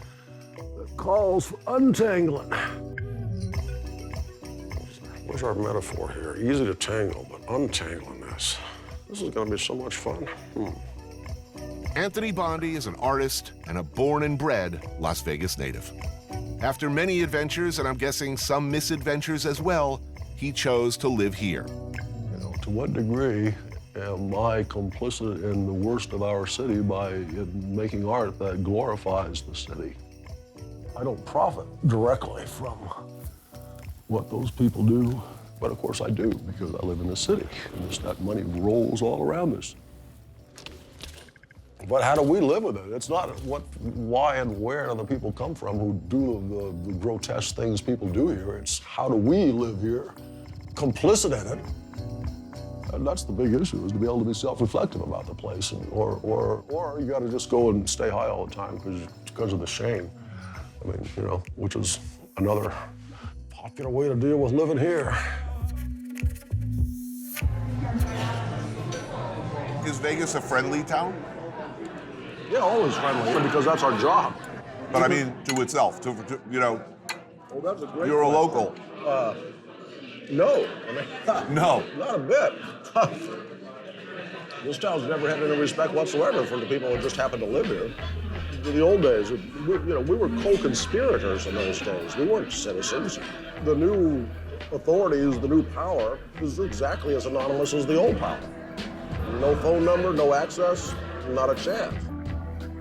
that calls for untangling. Where's our metaphor here? Easy to tangle, but untangling this. This is going to be so much fun. Anthony Bourdain is an artist and a born and bred Las Vegas native. After many adventures, and I'm guessing some misadventures as well, he chose to live here. To what degree am I complicit in the worst of our city by making art that glorifies the city? I don't profit directly from what those people do, but of course I do because I live in the city and that money rolls all around us. But how do we live with it? It's not why and where do the people come from who do the grotesque things people do here. It's how do we live here, complicit in it. And that's the big issue, is to be able to be self-reflective about the place, or you got to just go and stay high all the time because of the shame. I mean, you know, which is another popular way to deal with living here. Is Vegas a friendly town? Yeah, always friendly, because that's our job. But I mean, to itself, to you know, well, that's a great you're a question. local. No, I mean, no, not a bit. This town's never had any respect whatsoever for the people who just happen to live here. In the old days, we were co-conspirators in those days. We weren't citizens. The new authorities, the new power, is exactly as anonymous as the old power. No phone number, no access, not a chance.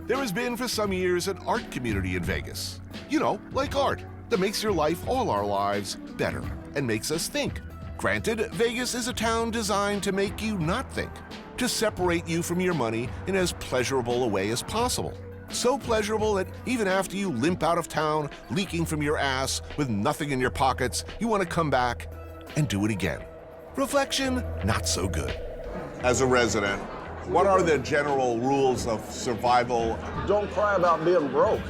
There has been for some years an art community in Vegas. You know, like art, that makes your life, all our lives, better and makes us think. Granted, Vegas is a town designed to make you not think, to separate you from your money in as pleasurable a way as possible. So pleasurable that even after you limp out of town, leaking from your ass with nothing in your pockets, you want to come back and do it again. Reflection, not so good. As a resident, what are the general rules of survival? Don't cry about being broke.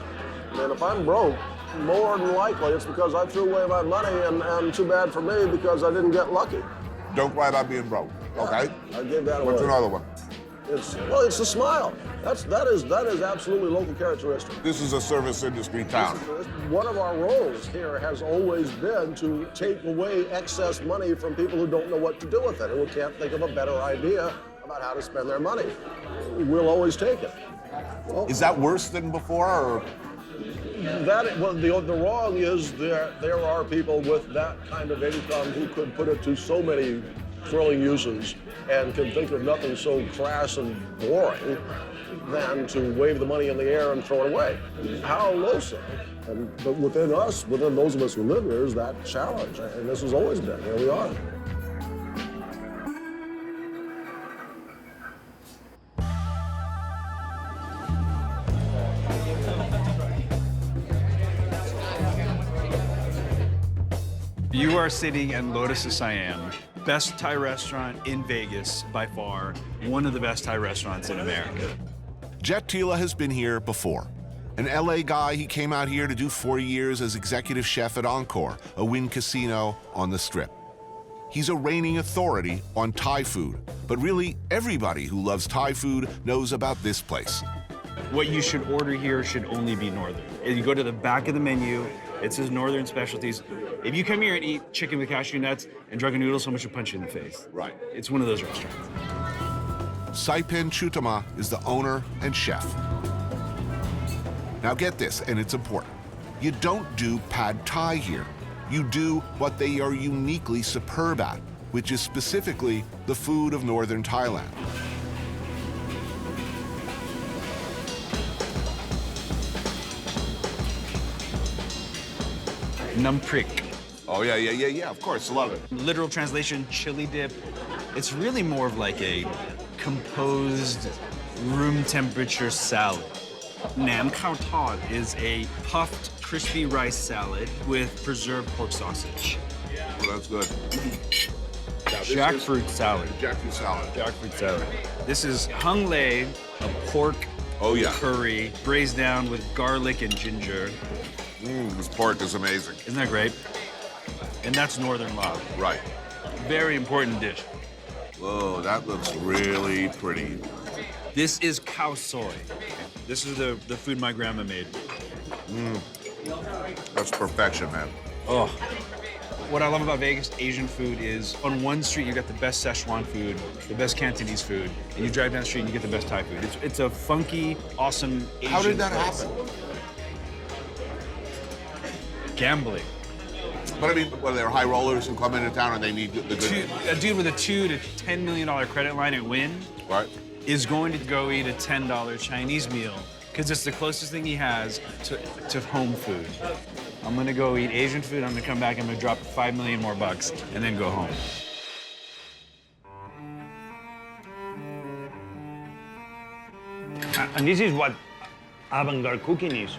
I mean, if I'm broke, more than likely it's because I threw away my money, and too bad for me because I didn't get lucky. Don't cry about being broke, okay? I gave that away. What's another one? It's the smile. That is absolutely local characteristic. This is a service industry town. One of our roles here has always been to take away excess money from people who don't know what to do with it, and who can't think of a better idea about how to spend their money. We'll always take it. Well, is that worse than before, or? The wrong is there are people with that kind of income who could put it to so many thrilling uses and can think of nothing so crass and boring than to wave the money in the air and throw it away. How loathsome. But within us, within those of us who live here, is that challenge. And this has always been. Here we are. You are sitting at Lotus Siam, best Thai restaurant in Vegas by far, one of the best Thai restaurants in America. Jet Tila has been here before. An LA guy, he came out here to do 4 years as executive chef at Encore, a Wynn casino on the Strip. He's a reigning authority on Thai food, but really everybody who loves Thai food knows about this place. What you should order here should only be Northern. If you go to the back of the menu, it says Northern Specialties. If you come here and eat chicken with cashew nuts and drunken noodles, someone should punch you in the face. Right. It's one of those restaurants. Saipen Chutama is the owner and chef. Now get this, and it's important. You don't do pad Thai here. You do what they are uniquely superb at, which is specifically the food of northern Thailand. Num prick. Oh, yeah, of course, love it. Literal translation, chili dip. It's really more of like a composed, room temperature salad. Nam khao tod is a puffed, crispy rice salad with preserved pork sausage. Well, that's good. Jackfruit salad. Jackfruit salad. Jackfruit salad. This is hung lei, a pork curry, braised down with garlic and ginger. This pork is amazing. Isn't that great? And that's Northern love. Right. Very important dish. Whoa, that looks really pretty. This is cow soy. This is the food my grandma made. That's perfection, man. Oh. What I love about Vegas Asian food is on one street you got the best Szechuan food, the best Cantonese food, and you drive down the street and you get the best Thai food. It's a funky, awesome Asian How did that place. happen? Gambling. But I mean, well, they're high rollers who come into town and they need the good. A dude with a $2 to $10 million credit line at Wynn is going to go eat a $10 Chinese meal because it's the closest thing he has to home food. I'm gonna go eat Asian food, I'm gonna come back, I'm gonna drop $5 million more bucks, and then go home. And this is what avant-garde cooking is.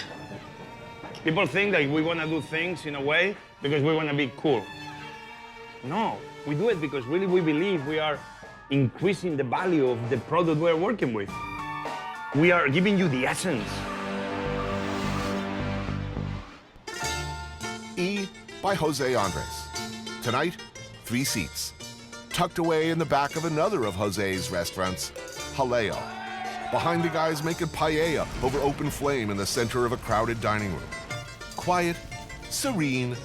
People think that we want to do things in a way because we want to be cool. No, we do it because really we believe we are increasing the value of the product we're working with. We are giving you the essence. E by Jose Andres. Tonight, 3 seats. Tucked away in the back of another of Jose's restaurants, Jaleo. Behind the guys making paella over open flame in the center of a crowded dining room. Quiet, serene,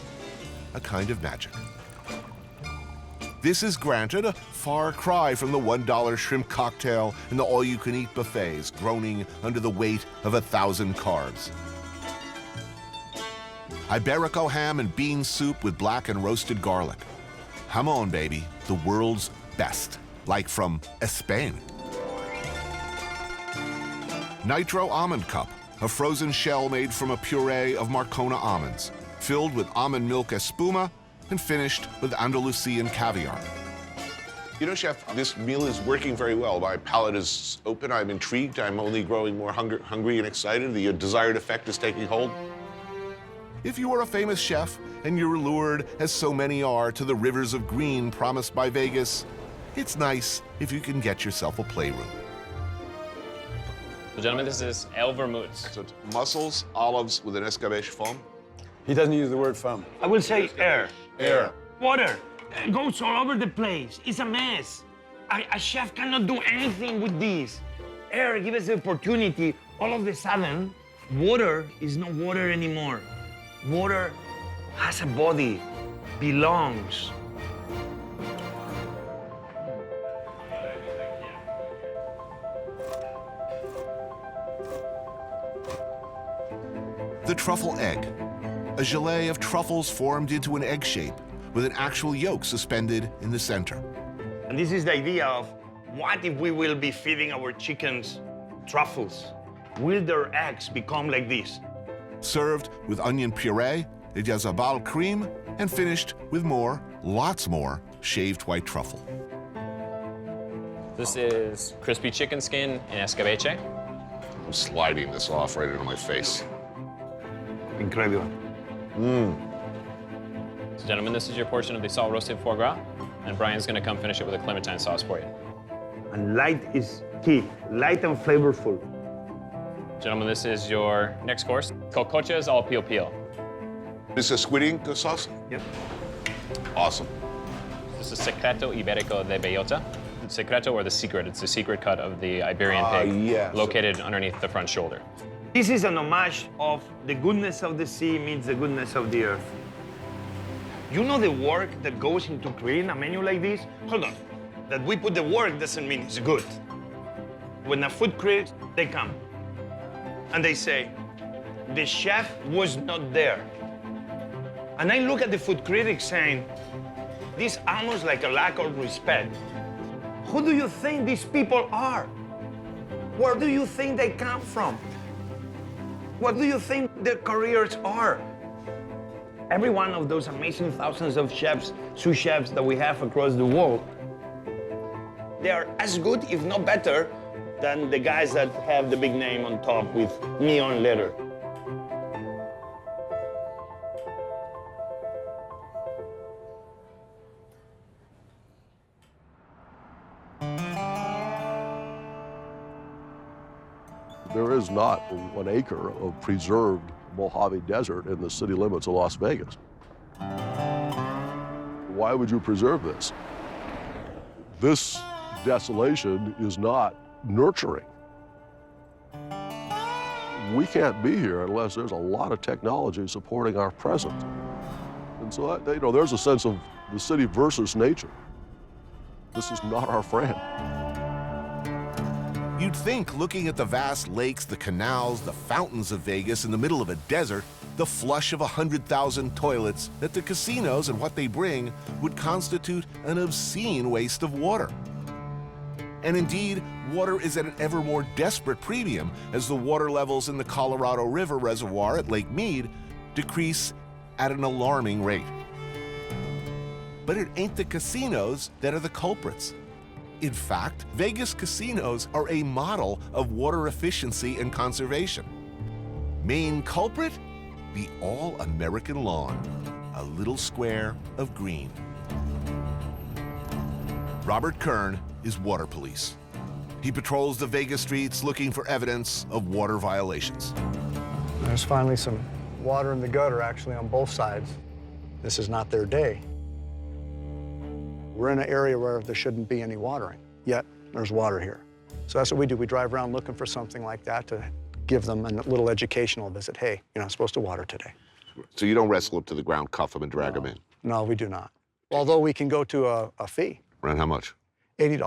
a kind of magic. This is granted a far cry from the $1 shrimp cocktail and the all-you-can-eat buffets groaning under the weight of 1,000 carbs. Iberico ham and bean soup with black and roasted garlic. Jamon, baby, the world's best, like from Spain. Nitro Almond Cup, a frozen shell made from a puree of Marcona almonds, filled with almond milk espuma and finished with Andalusian caviar. You know, Chef, this meal is working very well. My palate is open. I'm intrigued. I'm only growing more hungry and excited. The desired effect is taking hold. If you are a famous chef and you're lured, as so many are, to the rivers of green promised by Vegas, it's nice if you can get yourself a playroom. So, gentlemen, this is El Vermouth. So it's mussels, olives with an escabeche foam. He doesn't use the word foam. I will say air. Air. Water. It goes all over the place. It's a mess. A chef cannot do anything with this. Air gives us the opportunity. All of a sudden, water is not water anymore. Water has a body, belongs. The truffle egg, a gelée of truffles formed into an egg shape with an actual yolk suspended in the center. And this is the idea of what if we will be feeding our chickens truffles? Will their eggs become like this? Served with onion puree, a jazabal cream, and finished with more, lots more, shaved white truffle. This is crispy chicken skin and escabeche. I'm sliding this off right into my face. Incredible. So, gentlemen, this is your portion of the salt roasted foie gras, and Brian's gonna come finish it with a clementine sauce for you. And light is key, light and flavorful. Gentlemen, this is your next course. Cocoches al pio pio. This is squid ink sauce? Yep. Awesome. This is Secreto Iberico de Bellota. Secreto, or the secret, it's the secret cut of the Iberian pig, yes. located underneath the front shoulder. This is an homage of the goodness of the sea meets the goodness of the earth. You know the work that goes into creating a menu like this? Hold on. That we put the work doesn't mean it's good. When a food critic, they come and they say, the chef was not there. And I look at the food critic saying, this is almost like a lack of respect. Who do you think these people are? Where do you think they come from? What do you think their careers are? Every one of those amazing thousands of chefs, sous chefs that we have across the world, they are as good, if not better, than the guys that have the big name on top with neon letter. There is not 1 acre of preserved Mojave Desert in the city limits of Las Vegas. Why would you preserve this? This desolation is not nurturing. We can't be here unless there's a lot of technology supporting our present. And so, there's a sense of the city versus nature. This is not our friend. You'd think, looking at the vast lakes, the canals, the fountains of Vegas in the middle of a desert, the flush of 100,000 toilets, that the casinos and what they bring would constitute an obscene waste of water. And indeed, water is at an ever more desperate premium as the water levels in the Colorado River Reservoir at Lake Mead decrease at an alarming rate. But it ain't the casinos that are the culprits. In fact, Vegas casinos are a model of water efficiency and conservation. Main culprit? The all-American lawn, a little square of green. Robert Kern is water police. He patrols the Vegas streets looking for evidence of water violations. There's finally some water in the gutter, actually, on both sides. This is not their day. We're in an area where there shouldn't be any watering, yet there's water here. So that's what we do. We drive around looking for something like that to give them a little educational visit. Hey, you're not supposed to water today. So you don't wrestle up to the ground, cuff them, and drag them in? No, we do not. Although we can go to a fee. Around how much? $80.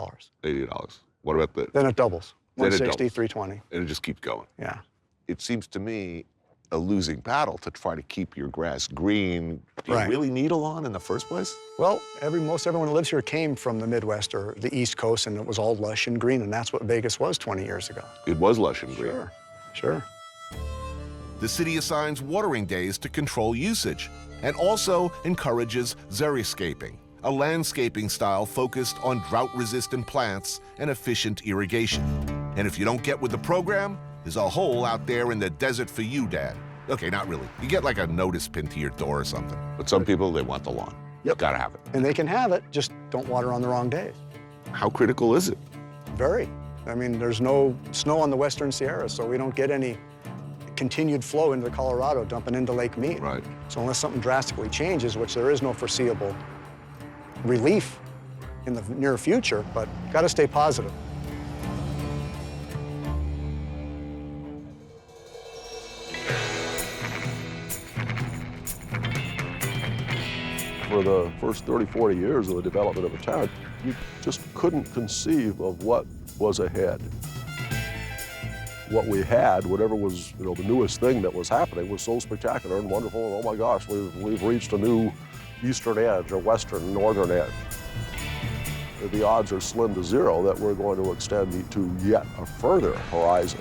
$80. What about the... Then it doubles. Then it 160, doubles. 320. And it just keeps going. Yeah. It seems to me a losing battle to try to keep your grass green. Do you Right. really need a lawn in the first place? Well, most everyone that lives here came from the Midwest or the East Coast, and it was all lush and green, and that's what Vegas was 20 years ago. It was lush and green. Sure, sure. The city assigns watering days to control usage and also encourages xeriscaping, a landscaping style focused on drought-resistant plants and efficient irrigation. And if you don't get with the program, there's a hole out there in the desert for you, Dad. Okay, not really. You get like a notice pinned to your door or something. But some people, they want the lawn. Yep. Gotta have it. And they can have it, just don't water on the wrong days. How critical is it? Very. I mean, there's no snow on the Western Sierra, so we don't get any continued flow into Colorado dumping into Lake Mead. Right. So unless something drastically changes, which there is no foreseeable relief in the near future, but got to stay positive. For the first 30, 40 years of the development of a town, you just couldn't conceive of what was ahead. What we had, whatever was, the newest thing that was happening, was so spectacular and wonderful, and oh my gosh, we've reached a new eastern edge, or western, northern edge. The odds are slim to zero that we're going to extend to yet a further horizon.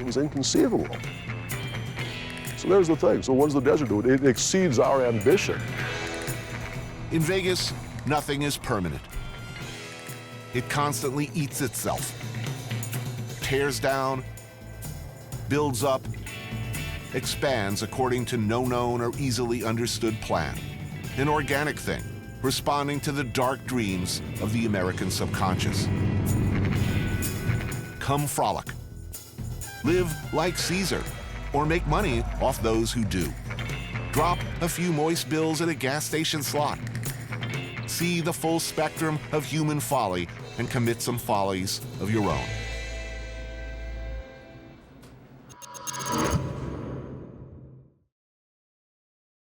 It was inconceivable. So there's the thing. So what does the desert do? It exceeds our ambition. In Vegas, nothing is permanent. It constantly eats itself, tears down, builds up, expands according to no known or easily understood plan. An organic thing, responding to the dark dreams of the American subconscious. Come frolic. Live like Caesar, or make money off those who do. Drop a few moist bills at a gas station slot. See the full spectrum of human folly and commit some follies of your own.